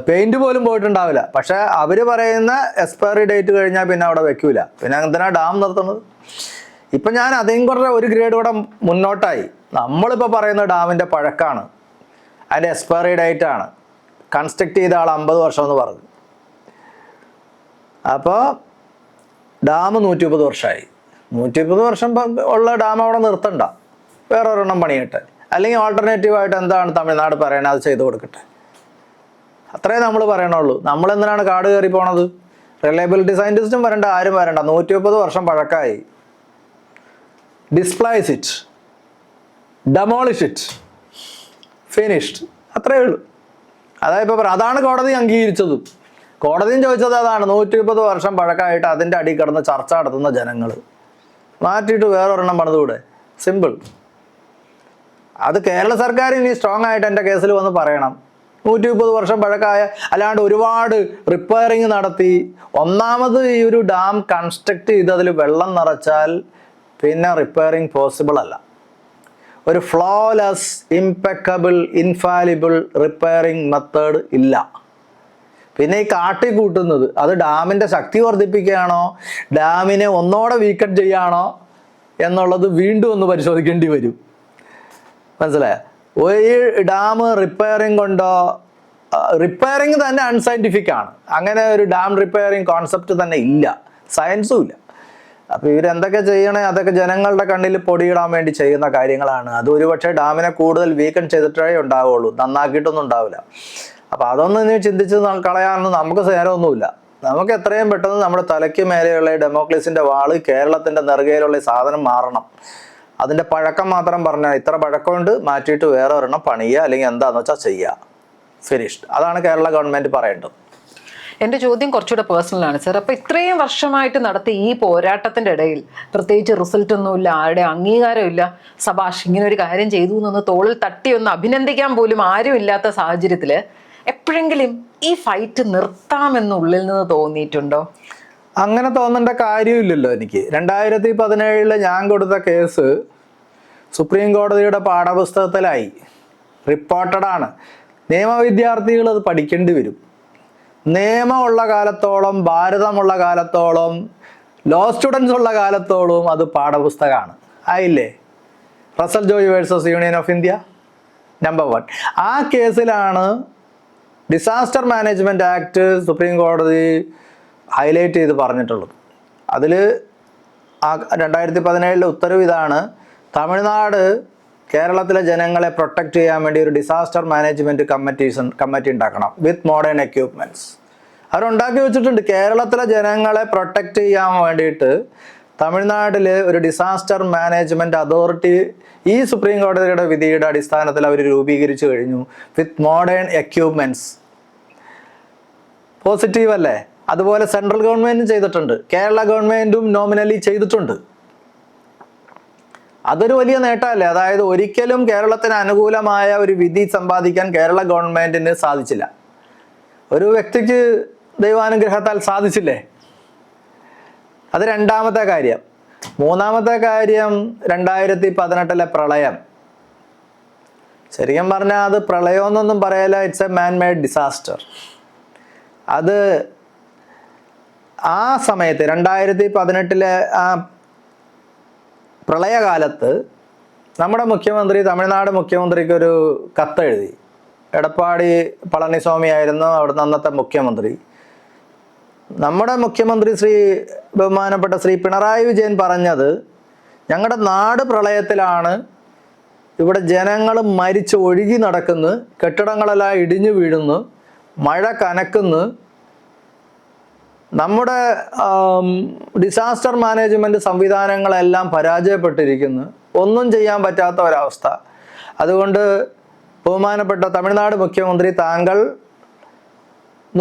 പെയിൻറ്റ് പോലും പോയിട്ടുണ്ടാവില്ല. പക്ഷേ അവർ പറയുന്ന എക്സ്പയറി ഡേറ്റ് കഴിഞ്ഞാൽ പിന്നെ അവിടെ വെക്കൂല. പിന്നെ എന്തിനാണ് ഡാം നിർത്തുന്നത്? ഇപ്പം ഞാൻ അതിനും കൂടെ ഒരു ഗ്രേഡ് കൂടെ മുന്നോട്ടായി. നമ്മളിപ്പോൾ പറയുന്ന ഡാമിൻ്റെ പഴക്കമാണ്, അതിൻ്റെ എക്സ്പയറി ഡേറ്റ് ആണ്. കൺസ്ട്രക്ട് ചെയ്ത ആൾ 50 വർഷം എന്ന് പറഞ്ഞു. അപ്പോൾ ഡാം 130 വർഷമായി. 130 വർഷം ഉള്ള ഡാം അവിടെ നിർത്തണ്ട, വേറെ ഒരെണ്ണം പണിയട്ടെ. അല്ലെങ്കിൽ ഓൾട്ടർനേറ്റീവായിട്ട് എന്താണ് തമിഴ്നാട് പറയണത് അത് ചെയ്ത് കൊടുക്കട്ടെ. അത്രേ നമ്മൾ പറയണുള്ളൂ. നമ്മളെന്തിനാണ് കാട് കയറി പോണത്? റിലയബിലിറ്റി സയൻറ്റിസ്റ്റും വരണ്ട, ആരും വരണ്ട. 130 വർഷം പഴക്കമായി. Displace it, demolish it, finished, അത്രയേ ഉള്ളൂ. അതാണ് കോടതി അംഗീകരിച്ചതും. കോടതിയും ചോദിച്ചത് അതാണ്. 130 വർഷം പഴക്കമായിട്ട് അതിൻ്റെ അടി കിടന്ന് ചർച്ച നടത്തുന്ന ജനങ്ങൾ മാറ്റിയിട്ട് വേറൊരെണ്ണം പണിതുകൂടെ? സിമ്പിൾ. അത് കേരള സർക്കാർ ഇനി സ്ട്രോങ് ആയിട്ട് എൻ്റെ കേസിൽ വന്ന് പറയണം. 130 വർഷം പഴക്കമായ, അല്ലാണ്ട് ഒരുപാട് റിപ്പയറിങ് നടത്തി. ഒന്നാമത് ഈ ഒരു ഡാം കൺസ്ട്രക്ട് ചെയ്ത് അതിൽ വെള്ളം നിറച്ചാൽ പിന്നെ റിപ്പയറിങ് പോസിബിൾ അല്ല. ഒരു flawless, impeccable, infallible repairing method ഇല്ല. പിന്നെ ഈ കാട്ടി കൂട്ടുന്നത് അത് ഡാമിൻ്റെ ശക്തി വർദ്ധിപ്പിക്കുകയാണോ, ഡാമിനെ ഒന്നോടെ വീക്കൺ ചെയ്യുകയാണോ എന്നുള്ളത് വീണ്ടും ഒന്ന് പരിശോധിക്കേണ്ടി വരും. മനസ്സിലായോ? ഈ ഡാം റിപ്പയറിങ് കൊണ്ടോ, റിപ്പയറിങ് തന്നെ അൺസയൻറ്റിഫിക് ആണ്. അങ്ങനെ ഒരു ഡാം റിപ്പയറിങ് കോൺസെപ്റ്റ് തന്നെ ഇല്ല, സയൻസും ഇല്ല. അപ്പോൾ ഇവരെന്തൊക്കെ ചെയ്യണേ അതൊക്കെ ജനങ്ങളുടെ കണ്ണിൽ പൊടിയിടാൻ വേണ്ടി ചെയ്യുന്ന കാര്യങ്ങളാണ്. അത് ഒരുപക്ഷെ ഡാമിനെ കൂടുതൽ വീക്കൺ ചെയ്തിട്ടേ ഉണ്ടാവുള്ളൂ, നന്നാക്കിയിട്ടൊന്നും ഉണ്ടാവില്ല. അപ്പോൾ അതൊന്നും നീ ചിന്തിച്ച് കളയാനൊന്നും നമുക്ക് നേരമൊന്നുമില്ല. നമുക്ക് എത്രയും പെട്ടെന്ന് നമ്മുടെ തലയ്ക്ക് മേലെയുള്ള ഡെമോക്രസിൻ്റെ വാള്, കേരളത്തിൻ്റെ നെറുകയിലുള്ള സാധനം മാറണം. അതിൻ്റെ പഴക്കം മാത്രം പറഞ്ഞാൽ ഇത്ര പഴക്കമുണ്ട്, മാറ്റിയിട്ട് വേറെ ഒരെണ്ണം പണിയുക, അല്ലെങ്കിൽ എന്താണെന്ന് വെച്ചാൽ ചെയ്യുക, ഫിനിഷ്ഡ്. അതാണ് കേരള ഗവൺമെൻറ് പറയേണ്ടത്. എൻ്റെ ചോദ്യം കുറച്ചുകൂടെ പേഴ്സണലാണ് സർ. അപ്പോൾ ഇത്രയും വർഷമായിട്ട് നടത്തിയ ഈ പോരാട്ടത്തിൻ്റെ ഇടയിൽ പ്രത്യേകിച്ച് റിസൾട്ട് ഒന്നുമില്ല, ആരുടെ അംഗീകാരമില്ല. സബാഷ് ഇങ്ങനെ ഒരു കാര്യം ചെയ്തു എന്നൊന്ന് തോളിൽ തട്ടി ഒന്ന് അഭിനന്ദിക്കാൻ പോലും ആരും ഇല്ലാത്ത സാഹചര്യത്തിൽ എപ്പോഴെങ്കിലും ഈ ഫൈറ്റ് നിർത്താമെന്നുള്ളിൽ നിന്ന് തോന്നിയിട്ടുണ്ടോ? അങ്ങനെ തോന്നേണ്ട കാര്യമില്ലല്ലോ എനിക്ക്. 2017 ഞാൻ കൊടുത്ത കേസ് സുപ്രീം കോടതിയുടെ പാഠപുസ്തകത്തിലായി, റിപ്പോർട്ടഡാണ്. നിയമവിദ്യാർത്ഥികൾ അത് പഠിക്കേണ്ടി വരും. നിയമമുള്ള കാലത്തോളം, ഭാരതമുള്ള കാലത്തോളം, ലോ സ്റ്റുഡൻസ് ഉള്ള കാലത്തോളം അത് പാഠപുസ്തകമാണ്. ആയില്ലേ? Russel Joy versus Union of India number 1. ആ കേസിലാണ് ഡിസാസ്റ്റർ മാനേജ്മെൻറ്റ് ആക്ട് സുപ്രീം കോടതി ഹൈലൈറ്റ് ചെയ്ത് പറഞ്ഞിട്ടുള്ളത്. അതിൽ ആ 2017 ഉത്തരവ് ഇതാണ്: തമിഴ്നാട് കേരളത്തിലെ ജനങ്ങളെ പ്രൊട്ടക്റ്റ് ചെയ്യാൻ വേണ്ടി ഒരു ഡിസാസ്റ്റർ മാനേജ്മെൻറ്റ് കമ്മിറ്റി ഉണ്ടാക്കണം വിത്ത് മോഡേൺ എക്യുപ്മെൻറ്റ്സ്. അവരുണ്ടാക്കി വെച്ചിട്ടുണ്ട്. കേരളത്തിലെ ജനങ്ങളെ പ്രൊട്ടക്റ്റ് ചെയ്യാൻ വേണ്ടിയിട്ട് തമിഴ്നാട്ടിൽ ഒരു ഡിസാസ്റ്റർ മാനേജ്മെൻറ്റ് അതോറിറ്റി ഈ സുപ്രീം കോടതിയുടെ വിധിയുടെ അടിസ്ഥാനത്തിൽ അവർ രൂപീകരിച്ചു കഴിഞ്ഞു വിത്ത് മോഡേൺ എക്യുപ്മെൻറ്റ്സ്. പോസിറ്റീവ് അല്ലേ? അതുപോലെ സെൻട്രൽ ഗവൺമെൻറ്റും ചെയ്തിട്ടുണ്ട്, കേരള ഗവൺമെൻറ്റും നോമിനലി ചെയ്തിട്ടുണ്ട്. അതൊരു വലിയ നേട്ടമല്ലേ? അതായത് ഒരിക്കലും കേരളത്തിന് അനുകൂലമായ ഒരു വിധി സമ്പാദിക്കാൻ കേരള ഗവൺമെൻറ്റിന് സാധിച്ചില്ല. ഒരു വ്യക്തിക്ക് ദൈവാനുഗ്രഹത്താൽ സാധിച്ചില്ലേ? അത് രണ്ടാമത്തെ കാര്യം. മൂന്നാമത്തെ കാര്യം 2018 പ്രളയം. ശരിക്കും പറഞ്ഞാൽ അത് പ്രളയമെന്നൊന്നും പറയല, it's a man made disaster. അത് ആ സമയത്ത് 2018 ആ പ്രളയകാലത്ത് നമ്മുടെ മുഖ്യമന്ത്രി, തമിഴ്നാട് മുഖ്യമന്ത്രിക്ക് ഒരു കത്തെഴുതി. എടപ്പാടി പളനിസ്വാമി ആയിരുന്നു അവിടുന്ന് അന്നത്തെ മുഖ്യമന്ത്രി. നമ്മുടെ മുഖ്യമന്ത്രി ബഹുമാനപ്പെട്ട ശ്രീ പിണറായി വിജയൻ പറഞ്ഞത്, ഞങ്ങളുടെ നാട് പ്രളയത്തിലാണ്, ഇവിടെ ജനങ്ങൾ മരിച്ച് ഒഴുകി നടക്കുന്നു, കെട്ടിടങ്ങളെല്ലാം ഇടിഞ്ഞു വീഴുന്നു, മഴ കനക്കുന്നു, നമ്മുടെ ഡിസാസ്റ്റർ മാനേജ്മെൻറ്റ് സംവിധാനങ്ങളെല്ലാം പരാജയപ്പെട്ടിരിക്കുന്നു, ഒന്നും ചെയ്യാൻ പറ്റാത്ത ഒരവസ്ഥ. അതുകൊണ്ട് ബഹുമാനപ്പെട്ട തമിഴ്നാട് മുഖ്യമന്ത്രി, താങ്കൾ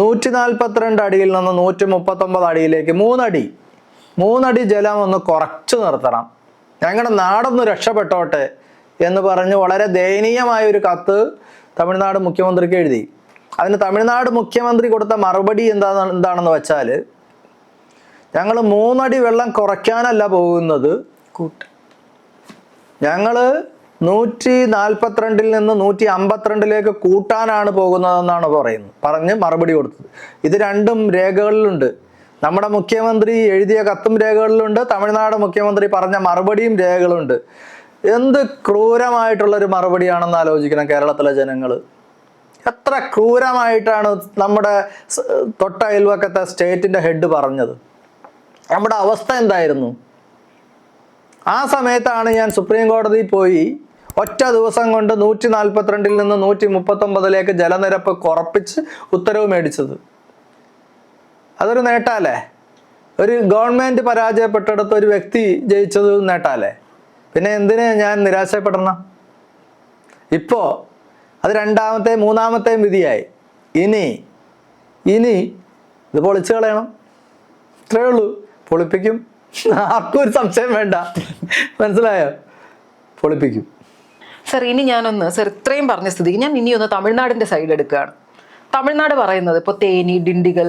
142 അടിയിൽ നിന്ന് 139 അടിയിലേക്ക് 3 അടി ജലം ഒന്ന് കുറച്ചു നിർത്തണം, ഞങ്ങളുടെ നാടൊന്ന് രക്ഷപ്പെട്ടോട്ടെ എന്ന് പറഞ്ഞ് വളരെ ദയനീയമായ ഒരു കത്ത് തമിഴ്നാട് മുഖ്യമന്ത്രിക്ക് എഴുതി. അതിന് തമിഴ്നാട് മുഖ്യമന്ത്രി കൊടുത്ത മറുപടി എന്താണെന്ന് വെച്ചാൽ, ഞങ്ങൾ 3 അടി വെള്ളം കുറയ്ക്കാനല്ല പോകുന്നത്, ഞങ്ങൾ 142 നിന്ന് 152 കൂട്ടാനാണ് പോകുന്നതെന്നാണ് പറഞ്ഞ് മറുപടി കൊടുത്തത്. ഇത് രണ്ടും രേഖകളിലുണ്ട്. നമ്മുടെ മുഖ്യമന്ത്രി എഴുതിയ കത്തും രേഖകളിലുണ്ട്, തമിഴ്നാട് മുഖ്യമന്ത്രി പറഞ്ഞ മറുപടിയും രേഖകളുണ്ട്. എന്ത് ക്രൂരമായിട്ടുള്ളൊരു മറുപടിയാണെന്ന് ആലോചിക്കണം കേരളത്തിലെ ജനങ്ങൾ. എത്ര ക്രൂരമായിട്ടാണ് നമ്മുടെ തൊട്ട അയൽവക്കത്തെ സ്റ്റേറ്റിൻ്റെ ഹെഡ് പറഞ്ഞത്. നമ്മുടെ അവസ്ഥ എന്തായിരുന്നു? ആ സമയത്താണ് ഞാൻ സുപ്രീം കോടതിയിൽ പോയി ഒറ്റ ദിവസം കൊണ്ട് 142 നിന്ന് 139 ജലനിരപ്പ് കുറപ്പിച്ച് ഉത്തരവ് മേടിച്ചത്. അതൊരു നേട്ടമല്ലേ? ഒരു ഗവൺമെൻറ് പരാജയപ്പെട്ടെടുത്ത് ഒരു വ്യക്തി ജയിച്ചത് നേട്ടമല്ലേ? പിന്നെ എന്തിന് ഞാൻ നിരാശപ്പെടണം? ഇപ്പോൾ അത് രണ്ടാമത്തെയും മൂന്നാമത്തെയും വിധിയായി. ഇനി ഇത് പൊളിച്ചു കളയണം, ഇത്രയേ ഉള്ളൂ. പൊളിപ്പിക്കും, ആർക്കും ഒരു സംശയം വേണ്ട. മനസ്സിലായോ? പൊളിപ്പിക്കും. സർ, ഇനി ഞാനൊന്ന്, സർ ഇത്രയും പറഞ്ഞ സ്ഥിതിക്ക് ഞാൻ ഇനിയൊന്ന് തമിഴ്നാടിൻ്റെ സൈഡ് എടുക്കുകയാണ്. തമിഴ്നാട് പറയുന്നത് ഇപ്പോൾ തേനി, ഡിണ്ടിഗൽ,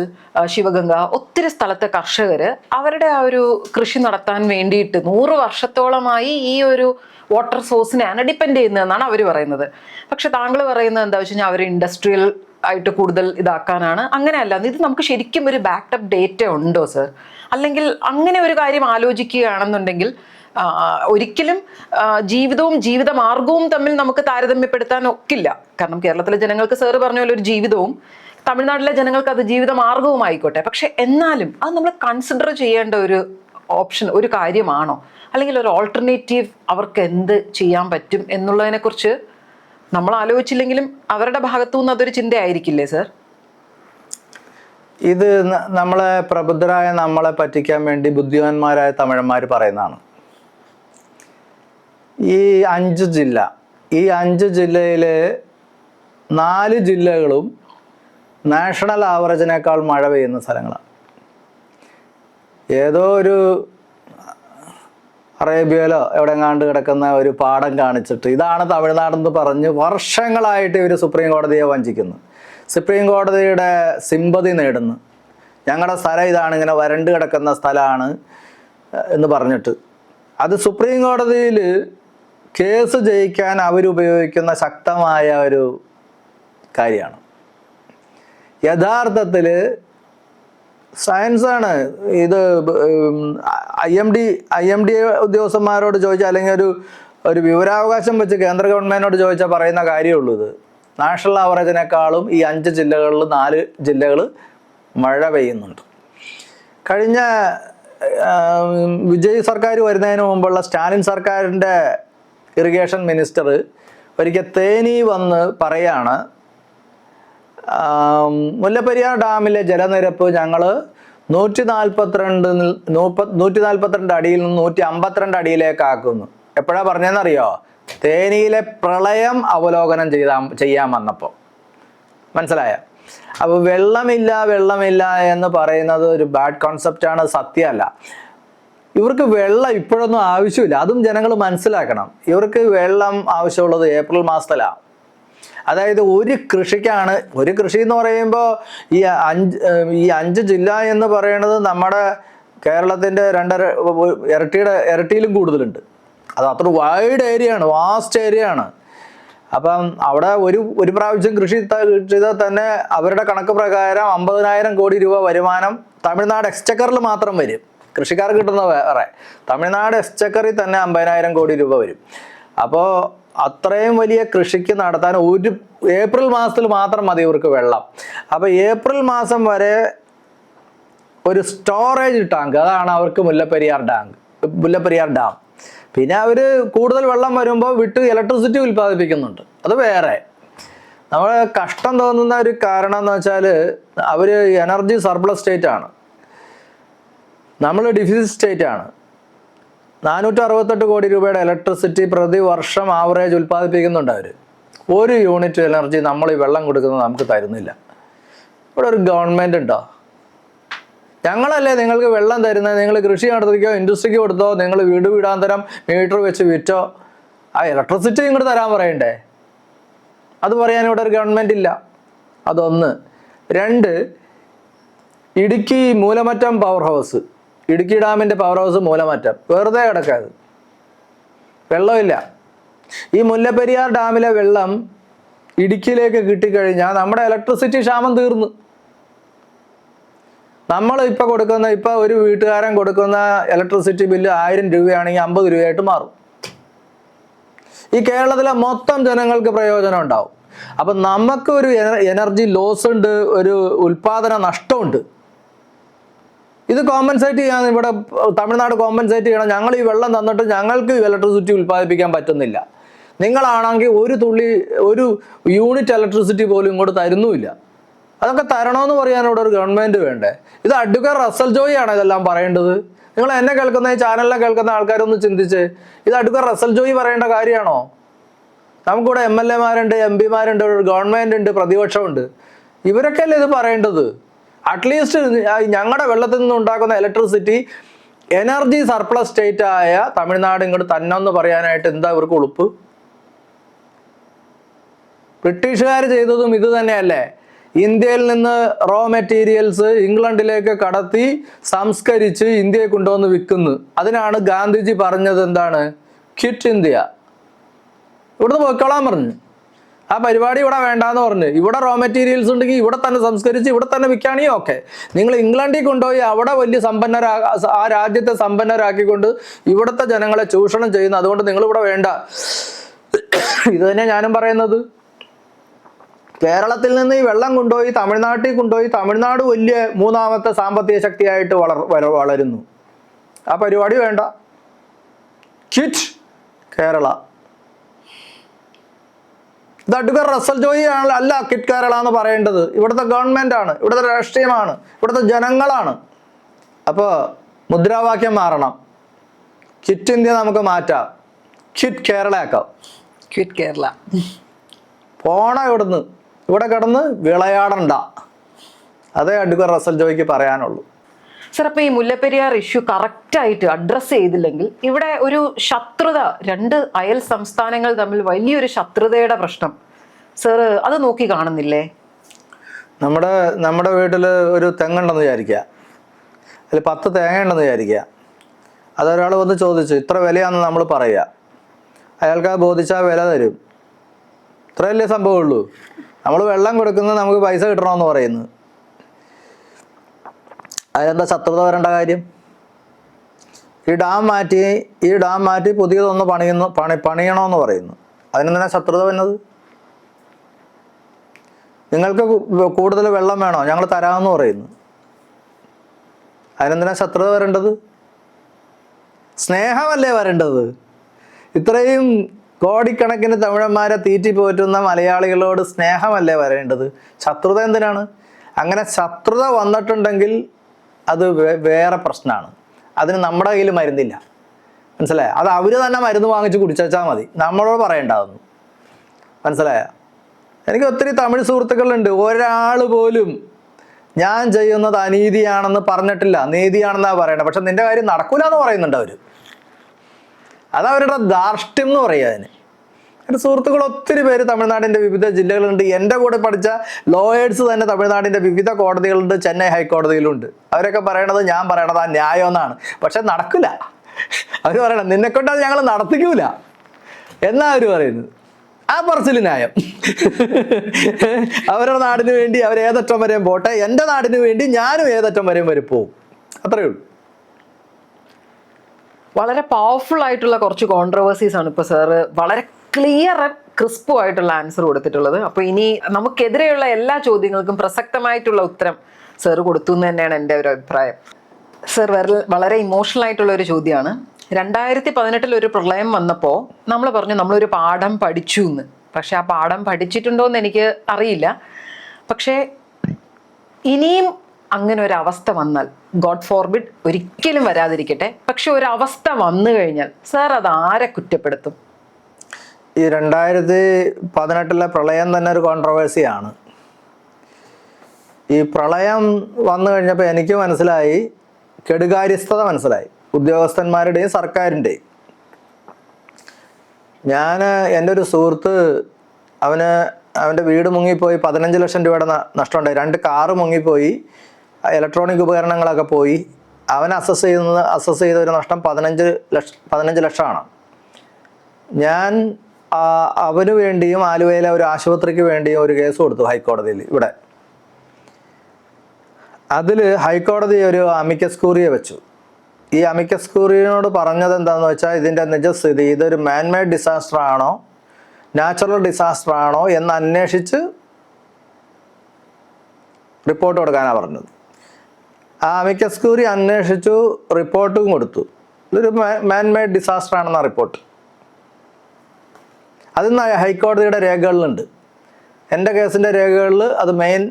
ശിവഗംഗ, ഒത്തിരി സ്ഥലത്തെ കർഷകർ അവരുടെ ആ ഒരു കൃഷി നടത്താൻ വേണ്ടിയിട്ട് 100 വർഷത്തോളമായി ഈ ഒരു വാട്ടർ സോഴ്സിനെയാണ് ഡിപ്പെൻഡ് ചെയ്യുന്നതെന്നാണ് അവർ പറയുന്നത്. പക്ഷെ താങ്കൾ പറയുന്നത് എന്താ വെച്ച് കഴിഞ്ഞാൽ അവർ ഇൻഡസ്ട്രിയൽ ആയിട്ട് കൂടുതൽ ഇതാക്കാനാണ്. അങ്ങനെയല്ല, ഇത് നമുക്ക് ശരിക്കും ഒരു ബാക്കപ്പ് ഡേറ്റ ഉണ്ടോ സർ? അല്ലെങ്കിൽ അങ്ങനെ ഒരു കാര്യം ആലോചിക്കുകയാണെന്നുണ്ടെങ്കിൽ ഒരിക്കലും ജീവിതവും ജീവിതമാർഗവും തമ്മിൽ നമുക്ക് താരതമ്യപ്പെടുത്താൻ ഒക്കില്ല. കാരണം കേരളത്തിലെ ജനങ്ങൾക്ക് സാറ് പറഞ്ഞ പോലെ ഒരു ജീവിതവും തമിഴ്നാട്ടിലെ ജനങ്ങൾക്ക് അത് ജീവിതമാർഗവും ആയിക്കോട്ടെ. പക്ഷെ എന്നാലും അത് നമ്മൾ കൺസിഡർ ചെയ്യേണ്ട ഒരു ഓപ്ഷൻ, ഒരു കാര്യമാണോ? അല്ലെങ്കിൽ ഒരു ഓൾട്ടർനേറ്റീവ് അവർക്ക് എന്ത് ചെയ്യാൻ പറ്റും എന്നുള്ളതിനെക്കുറിച്ച് നമ്മൾ ആലോചിച്ചില്ലെങ്കിലും അവരുടെ ഭാഗത്തു നിന്ന് അതൊരു ചിന്തയായിരിക്കില്ലേ സർ? ഇത് നമ്മളെ പ്രബുദ്ധരായ നമ്മളെ പറ്റിക്കാൻ വേണ്ടി ബുദ്ധിമാന്മാരായ തമിഴന്മാർ പറയുന്നതാണ്. ഈ 5 ജില്ലയിലെ 4 ജില്ലകളും നാഷണൽ ആവറേജിനേക്കാൾ മഴ പെയ്യുന്ന സ്ഥലങ്ങളാണ്. ഏതോ ഒരു അറേബ്യയിലോ എവിടെങ്ങാണ്ട് കിടക്കുന്ന ഒരു പാടം കാണിച്ചിട്ട് ഇതാണ് തമിഴ്നാടെന്ന് പറഞ്ഞ് വർഷങ്ങളായിട്ട് ഇവർ സുപ്രീം കോടതിയെ വഞ്ചിക്കുന്നു. സുപ്രീം കോടതിയുടെ സിമ്പതി നേടുന്നു. ഞങ്ങളുടെ സ്ഥലം ഇതാണ്, ഇങ്ങനെ വരണ്ട് കിടക്കുന്ന സ്ഥലമാണ് എന്ന് പറഞ്ഞിട്ട്. അത് സുപ്രീം കോടതിയിൽ കേസ് ജയിക്കാൻ അവരുപയോഗിക്കുന്ന ശക്തമായ ഒരു കാര്യമാണ്. യഥാർത്ഥത്തിൽ സയൻസാണ് ഇത്. IMD ഉദ്യോഗസ്ഥന്മാരോട് ചോദിച്ചാൽ, അല്ലെങ്കിൽ ഒരു വിവരാവകാശം വെച്ച് കേന്ദ്ര ഗവൺമെൻറ്റിനോട് ചോദിച്ചാൽ പറയുന്ന കാര്യമുള്ളൂ. ഇത് നാഷണൽ ആവറേജിനേക്കാളും ഈ 5 ജില്ലകളിൽ 4 ജില്ലകൾ മഴ പെയ്യുന്നുണ്ട്. കഴിഞ്ഞ വിജയ് സർക്കാർ വരുന്നതിന് മുമ്പുള്ള സ്റ്റാലിൻ സർക്കാരിൻ്റെ ഇറിഗേഷൻ മിനിസ്റ്റർ ഒരിക്കൽ തേനി വന്ന് പറയാണ്, മുല്ലപ്പെരിയാർ ഡാമിലെ ജലനിരപ്പ് ഞങ്ങൾ 142 അടിയിൽ നിന്ന് 152 അടിയിലേക്ക് ആക്കുന്നു. എപ്പോഴാണ് പറഞ്ഞതെന്നറിയോ? തേനിയിലെ പ്രളയം അവലോകനം ചെയ്യാൻ വന്നപ്പോൾ. മനസ്സിലായോ? അപ്പോൾ വെള്ളമില്ല എന്ന് പറയുന്നത് ഒരു ബാഡ് കോൺസെപ്റ്റാണ്, സത്യമല്ല. ഇവർക്ക് വെള്ളം ഇപ്പോഴൊന്നും ആവശ്യമില്ല, അതും ജനങ്ങൾ മനസ്സിലാക്കണം. ഇവർക്ക് വെള്ളം ആവശ്യമുള്ളത് ഏപ്രിൽ മാസത്തിലാണ്. അതായത് ഒരു കൃഷിക്കാണ്, ഒരു കൃഷി എന്ന് പറയുമ്പോൾ ഈ അഞ്ച് ജില്ല എന്ന് പറയുന്നത് നമ്മുടെ കേരളത്തിൻ്റെ ഇരട്ടിയിലും കൂടുതലുണ്ട്. അത് അത്ര വൈഡ് ഏരിയ ആണ്, വാസ്റ്റ് ഏരിയ ആണ്. അപ്പം അവിടെ ഒരു പ്രാവശ്യം കൃഷി ചെയ്താൽ തന്നെ അവരുടെ കണക്ക് പ്രകാരം 50,000 കോടി രൂപ വരുമാനം തമിഴ്നാട് എക്സ്ചക്കറിൽ മാത്രം വരും. കൃഷിക്കാർക്ക് കിട്ടുന്ന വേറെ, തമിഴ്നാട് എക്സ്ചക്കറിൽ തന്നെ 50,000 കോടി രൂപ വരും. അപ്പോൾ അത്രയും വലിയ കൃഷിക്ക് നടത്താൻ ഒരു ഏപ്രിൽ മാസത്തിൽ മാത്രം മതി ഇവർക്ക് വെള്ളം. അപ്പോൾ ഏപ്രിൽ മാസം വരെ ഒരു സ്റ്റോറേജ് ടാങ്ക്, അതാണ് അവർക്ക് മുല്ലപ്പെരിയാർ ഡാം. പിന്നെ അവർ കൂടുതൽ വെള്ളം വരുമ്പോൾ വിട്ട് ഇലക്ട്രിസിറ്റി ഉൽപ്പാദിപ്പിക്കുന്നുണ്ട്, അത് വേറെ. നമ്മൾ കഷ്ടം തോന്നുന്ന ഒരു കാരണം എന്ന് വെച്ചാൽ അവർ എനർജി സർപ്ലസ് സ്റ്റേറ്റ് ആണ്, നമ്മൾ ഡിഫിസിറ്റ് സ്റ്റേറ്റ് ആണ്. 468 കോടി രൂപയുടെ ഇലക്ട്രിസിറ്റി പ്രതിവർഷം ആവറേജ് ഉൽപ്പാദിപ്പിക്കുന്നുണ്ട് അവർ. ഒരു യൂണിറ്റ് എനർജി നമ്മൾ ഈ വെള്ളം കൊടുക്കുന്നത് നമുക്ക് തരുന്നില്ല. ഇവിടെ ഒരു ഗവൺമെൻറ് ഉണ്ടോ? ഞങ്ങളല്ലേ നിങ്ങൾക്ക് വെള്ളം തരുന്നത്, നിങ്ങൾ കൃഷി നടത്തിക്കോ, ഇൻഡസ്ട്രിക്ക് കൊടുത്തോ, നിങ്ങൾ വീടാന്തരം മീറ്റർ വെച്ച് വിറ്റോ, ആ ഇലക്ട്രിസിറ്റി ഇങ്ങോട്ട് തരാൻ പറയണ്ടേ? അത് പറയാൻ ഇവിടെ ഒരു ഗവൺമെൻറ് ഇല്ല. അതൊന്ന്. രണ്ട്, ഇടുക്കി മൂലമറ്റം പവർ ഹൗസ്, ഇടുക്കി ഡാമിൻ്റെ പവർ ഹൗസ് മൂലമറ്റം വെറുതെ കിടക്കാത്, വെള്ളമില്ല. ഈ മുല്ലപ്പെരിയാർ ഡാമിലെ വെള്ളം ഇടുക്കിയിലേക്ക് കിട്ടിക്കഴിഞ്ഞാൽ നമ്മുടെ ഇലക്ട്രിസിറ്റി ക്ഷാമം തീർന്നു. നമ്മൾ ഇപ്പോൾ ഒരു വീട്ടുകാരൻ കൊടുക്കുന്ന ഇലക്ട്രിസിറ്റി ബില്ല് 1000 രൂപയാണെങ്കിൽ 50 രൂപയായിട്ട് മാറും. ഈ കേരളത്തിലെ മൊത്തം ജനങ്ങൾക്ക് പ്രയോജനം ഉണ്ടാവും. അപ്പം നമുക്ക് ഒരു എനർജി ലോസ് ഉണ്ട്, ഒരു ഉൽപാദന നഷ്ടമുണ്ട്. ഇത് കോമ്പൻസേറ്റ് ചെയ്യാൻ ഇവിടെ തമിഴ്നാട് കോമ്പൻസേറ്റ് ചെയ്യണം. ഞങ്ങൾ ഈ വെള്ളം തന്നിട്ട് ഞങ്ങൾക്ക് ഇലക്ട്രിസിറ്റി ഉൽപ്പാദിപ്പിക്കാൻ പറ്റുന്നില്ല. നിങ്ങളാണെങ്കിൽ ഒരു യൂണിറ്റ് ഇലക്ട്രിസിറ്റി പോലും ഇങ്ങോട്ട് തരുന്നുമില്ല. അതൊക്കെ തരണമെന്ന് പറയാൻ ഇവിടെ ഒരു ഗവൺമെൻറ് വേണ്ടേ? ഇത് അഡ്വക്കേറ്റ് റസൽ ജോയി ആണ് ഇതെല്ലാം പറയേണ്ടത്. നിങ്ങൾ എന്നെ കേൾക്കുന്ന ഈ ചാനലിനെ കേൾക്കുന്ന ആൾക്കാരൊന്ന് ചിന്തിച്ച്, ഇത് അഡ്വക്കേറ്റ് റസൽ ജോയി പറയേണ്ട കാര്യമാണോ? നമുക്കിവിടെ MLA മാരുണ്ട്, MP മാരുണ്ട്, ഗവൺമെൻറ് ഉണ്ട്, പ്രതിപക്ഷമുണ്ട്. ഇവരൊക്കെ അല്ലേ ഇത് പറയേണ്ടത്? അറ്റ്ലീസ്റ്റ് ഞങ്ങളുടെ വെള്ളത്തിൽ നിന്ന് ഉണ്ടാക്കുന്ന ഇലക്ട്രിസിറ്റി എനർജി സർപ്ലസ് സ്റ്റേറ്റ് ആയ തമിഴ്നാട് ഇങ്ങോട്ട് തന്നെന്ന് പറയാനായിട്ട് എന്താ ഇവർക്ക് ഉളുപ്പ്? ബ്രിട്ടീഷുകാർ ചെയ്തതും ഇത് തന്നെയല്ലേ? ഇന്ത്യയിൽ നിന്ന് റോ മെറ്റീരിയൽസ് ഇംഗ്ലണ്ടിലേക്ക് കടത്തി സംസ്കരിച്ച് ഇന്ത്യയെ കൊണ്ടുവന്ന് വിൽക്കുന്നു. അതിനാണ് ഗാന്ധിജി പറഞ്ഞത് എന്താണ്? ക്വിറ്റ് ഇന്ത്യ, ഇവിടുന്ന് പോയിക്കോളാൻ പറഞ്ഞു. ആ പരിപാടി ഇവിടെ വേണ്ടാന്ന് പറഞ്ഞ്, ഇവിടെ റോ മെറ്റീരിയൽസ് ഉണ്ടെങ്കിൽ ഇവിടെ തന്നെ സംസ്കരിച്ച് ഇവിടെ തന്നെ വിൽക്കുകയാണെങ്കിൽ ഓക്കെ. നിങ്ങൾ ഇംഗ്ലണ്ടിൽ കൊണ്ടുപോയി അവിടെ വലിയ ആ രാജ്യത്തെ സമ്പന്നരാക്കിക്കൊണ്ട് ഇവിടുത്തെ ജനങ്ങളെ ചൂഷണം ചെയ്യുന്നു. അതുകൊണ്ട് നിങ്ങളിവിടെ വേണ്ട. ഇത് തന്നെ ഞാനും പറയുന്നത്. കേരളത്തിൽ നിന്ന് ഈ വെള്ളം കൊണ്ടുപോയി തമിഴ്നാട്ടിൽ കൊണ്ടുപോയി തമിഴ്നാട് വലിയ 3ാമത്തെ സാമ്പത്തിക ശക്തിയായിട്ട് വളരുന്നു. ആ പരിപാടി വേണ്ട. ക്വിറ്റ് കേരള. ഇത് അഡ്വക്കേറ്റ് റസൽ ജോയി അല്ല ക്വിറ്റ് കേരള എന്ന് പറയേണ്ടത്. ഇവിടുത്തെ ഗവൺമെൻറ് ആണ്, ഇവിടുത്തെ രാഷ്ട്രീയമാണ്, ഇവിടുത്തെ ജനങ്ങളാണ്. അപ്പോൾ മുദ്രാവാക്യം മാറണം. ക്വിറ്റ് ഇന്ത്യ നമുക്ക് മാറ്റാം, ക്വിറ്റ് കേരള ആക്കാം. ക്വിറ്റ് കേരള. പോണ ഇവിടുന്ന്, ഇവിടെ കിടന്ന് വിളയാടണ്ട. അതേ അഡ്വക്കേറ്റ് റസൽ ജോയിക്ക് പറയാനുള്ളൂ. സർ, അപ്പോൾ ഈ മുല്ലപ്പെരിയാർ ഇഷ്യൂ കറക്റ്റായിട്ട് അഡ്രസ്സ് ചെയ്തില്ലെങ്കിൽ ഇവിടെ ഒരു ശത്രുത, 2 അയൽ സംസ്ഥാനങ്ങൾ തമ്മിൽ വലിയൊരു ശത്രുതയുടെ പ്രശ്നം സർ അത് നോക്കി കാണുന്നില്ലേ? നമ്മുടെ വീട്ടിൽ ഒരു തെങ്ങുണ്ടെന്ന് വിചാരിക്കുക, അതിൽ 10 തേങ്ങ ഉണ്ടെന്ന് വിചാരിക്കുക. അതൊരാൾ വന്ന് ചോദിച്ചു, ഇത്ര വിലയാണെന്ന് നമ്മൾ പറയുക. അയാൾക്ക് ആ ബോധിച്ചാൽ വില തരും. ഇത്രയല്ലേ സംഭവമുള്ളൂ. നമ്മൾ വെള്ളം കൊടുക്കുന്നത് നമുക്ക് പൈസ കിട്ടണമെന്ന് പറയുന്നു. അതിനെന്താ ശത്രുത വരേണ്ട കാര്യം? ഈ ഡാം മാറ്റി പുതിയതൊന്ന് പണിയണമെന്ന് പറയുന്നു. അതിനെന്തിനാ ശത്രുത വന്നത്? നിങ്ങൾക്ക് കൂടുതൽ വെള്ളം വേണോ, ഞങ്ങൾ തരാമെന്ന് പറയുന്നു. അതിനെന്തിനാ ശത്രുത വരേണ്ടത്? സ്നേഹമല്ലേ വരേണ്ടത്? ഇത്രയും കോടിക്കണക്കിന് തമിഴന്മാരെ തീറ്റി പോറ്റുന്ന മലയാളികളോട് സ്നേഹമല്ലേ വരേണ്ടത്? ശത്രുത എന്തിനാണ്? അങ്ങനെ ശത്രുത വന്നിട്ടുണ്ടെങ്കിൽ അത് വേറെ പ്രശ്നമാണ്. അതിന് നമ്മുടെ കയ്യിൽ മരുന്നില്ല, മനസ്സിലായ? അത് അവർ തന്നെ മരുന്ന് വാങ്ങിച്ച് കുടിച്ചാൽ മതി, നമ്മളോട് പറയേണ്ടതൊന്നും. മനസ്സിലായ? എനിക്ക് ഒത്തിരി തമിഴ് സുഹൃത്തുക്കളുണ്ട്. ഒരാൾ പോലും ഞാൻ ചെയ്യുന്നത് അനീതിയാണെന്ന് പറഞ്ഞിട്ടില്ല, നീതിയാണെന്നാണ് പറയണത്. പക്ഷെ നിന്റെ കാര്യം നടക്കൂല എന്ന് പറയുന്നുണ്ട് അവർ. അതവരുടെ ധാർഷ്ട്യം എന്ന് പറയുക അതിന്. എൻ്റെ സുഹൃത്തുക്കൾ ഒത്തിരി പേര് തമിഴ്നാടിൻ്റെ വിവിധ ജില്ലകളുണ്ട്. എൻ്റെ കൂടെ പഠിച്ച ലോയേഴ്സ് തന്നെ തമിഴ്നാടിൻ്റെ വിവിധ കോടതികളുണ്ട്, ചെന്നൈ ഹൈക്കോടതിയിലുണ്ട്. അവരൊക്കെ പറയണത് ഞാൻ പറയണത് ആ ന്യായം എന്നാണ്. പക്ഷെ നടക്കില്ല. അവർ പറയണം നിന്നെക്കൊണ്ട് അത് ഞങ്ങൾ നടത്തിക്കൂല എന്നാ അവർ പറയുന്നത്. ആ പറച്ചിൽ ന്യായം. അവരുടെ നാടിന് വേണ്ടി അവർ ഏതറ്റം വരെയും പോട്ടെ, എൻ്റെ നാടിന് വേണ്ടി ഞാനും ഏതറ്റം വരെയും പോവും. അത്രയേ ഉള്ളൂ. വളരെ പവർഫുൾ ആയിട്ടുള്ള കുറച്ച് കോൺട്രവേഴ്സീസ് ആണ് ഇപ്പോൾ സാറ് വളരെ ക്ലിയർ ആൻഡ് ക്രിസ്പും ആയിട്ടുള്ള ആൻസർ കൊടുത്തിട്ടുള്ളത്. അപ്പോൾ ഇനി നമുക്കെതിരെയുള്ള എല്ലാ ചോദ്യങ്ങൾക്കും പ്രസക്തമായിട്ടുള്ള ഉത്തരം സാറ് കൊടുത്തു എന്ന് തന്നെയാണ് എൻ്റെ ഒരു അഭിപ്രായം. സർ, വളരെ ഇമോഷണൽ ആയിട്ടുള്ള ഒരു ചോദ്യമാണ്. 2018 ഒരു പ്രളയം വന്നപ്പോൾ നമ്മൾ പറഞ്ഞു നമ്മളൊരു പാഠം പഠിച്ചു എന്ന്. പക്ഷെ ആ പാഠം പഠിച്ചിട്ടുണ്ടോ എന്ന് എനിക്ക് അറിയില്ല. പക്ഷേ ഇനിയും അങ്ങനെ ഒരു അവസ്ഥ വന്നാൽ, ഗോഡ് ഫോർബിഡ്, ഒരിക്കലും വരാതിരിക്കട്ടെ, പക്ഷെ ഒരു അവസ്ഥ വന്നു കഴിഞ്ഞാൽ സാർ അത് ആരെ കുറ്റപ്പെടുത്തും? ഈ 2018 പ്രളയം തന്നെ ഒരു കോൺട്രവേഴ്സിയാണ്. ഈ പ്രളയം വന്നു കഴിഞ്ഞപ്പോൾ എനിക്ക് മനസ്സിലായി, കെടുകാര്യസ്ഥത മനസ്സിലായി, ഉദ്യോഗസ്ഥന്മാരുടെയും സർക്കാരിൻ്റെയും. എൻ്റെ ഒരു സുഹൃത്ത്, അവൻ്റെ വീട് മുങ്ങിപ്പോയി, 15 ലക്ഷം രൂപയുടെ നഷ്ടമുണ്ടായി. 2 കാറ് മുങ്ങിപ്പോയി, ഇലക്ട്രോണിക് ഉപകരണങ്ങളൊക്കെ പോയി. അവൻ അസസ് ചെയ്ത ഒരു നഷ്ടം 15 ലക്ഷമാണ്. ഞാൻ അവന് വേണ്ടിയും ആലുവയിലെ ഒരു ആശുപത്രിക്ക് വേണ്ടിയും ഒരു കേസ് കൊടുത്തു ഹൈക്കോടതിയിൽ. ഇവിടെ അതിൽ ഹൈക്കോടതി ഒരു അമിക്കസ് ക്യൂറിയെ വെച്ചു. ഈ അമിക്കസ് ക്യൂറിയോട് പറഞ്ഞത് എന്താണെന്ന് വെച്ചാൽ, ഇതിൻ്റെ നിജസ്ഥിതി, ഇതൊരു മാൻമെയ്ഡ് ഡിസാസ്റ്റർ ആണോ നാച്ചുറൽ ഡിസാസ്റ്റർ ആണോ എന്ന് അന്വേഷിച്ച് റിപ്പോർട്ട് കൊടുക്കാനാണ് പറഞ്ഞത്. ആ അമിക്കസ് ക്യൂറി അന്വേഷിച്ചു, റിപ്പോർട്ടും കൊടുത്തു. ഇതൊരു മാൻമെയ്ഡ് ഡിസാസ്റ്റർ ആണെന്ന റിപ്പോർട്ട്. അത് ഹൈക്കോടതിയുടെ രേഖകളിലുണ്ട്. എൻ്റെ കേസിൻ്റെ രേഖകളിൽ അത് മെയിൻ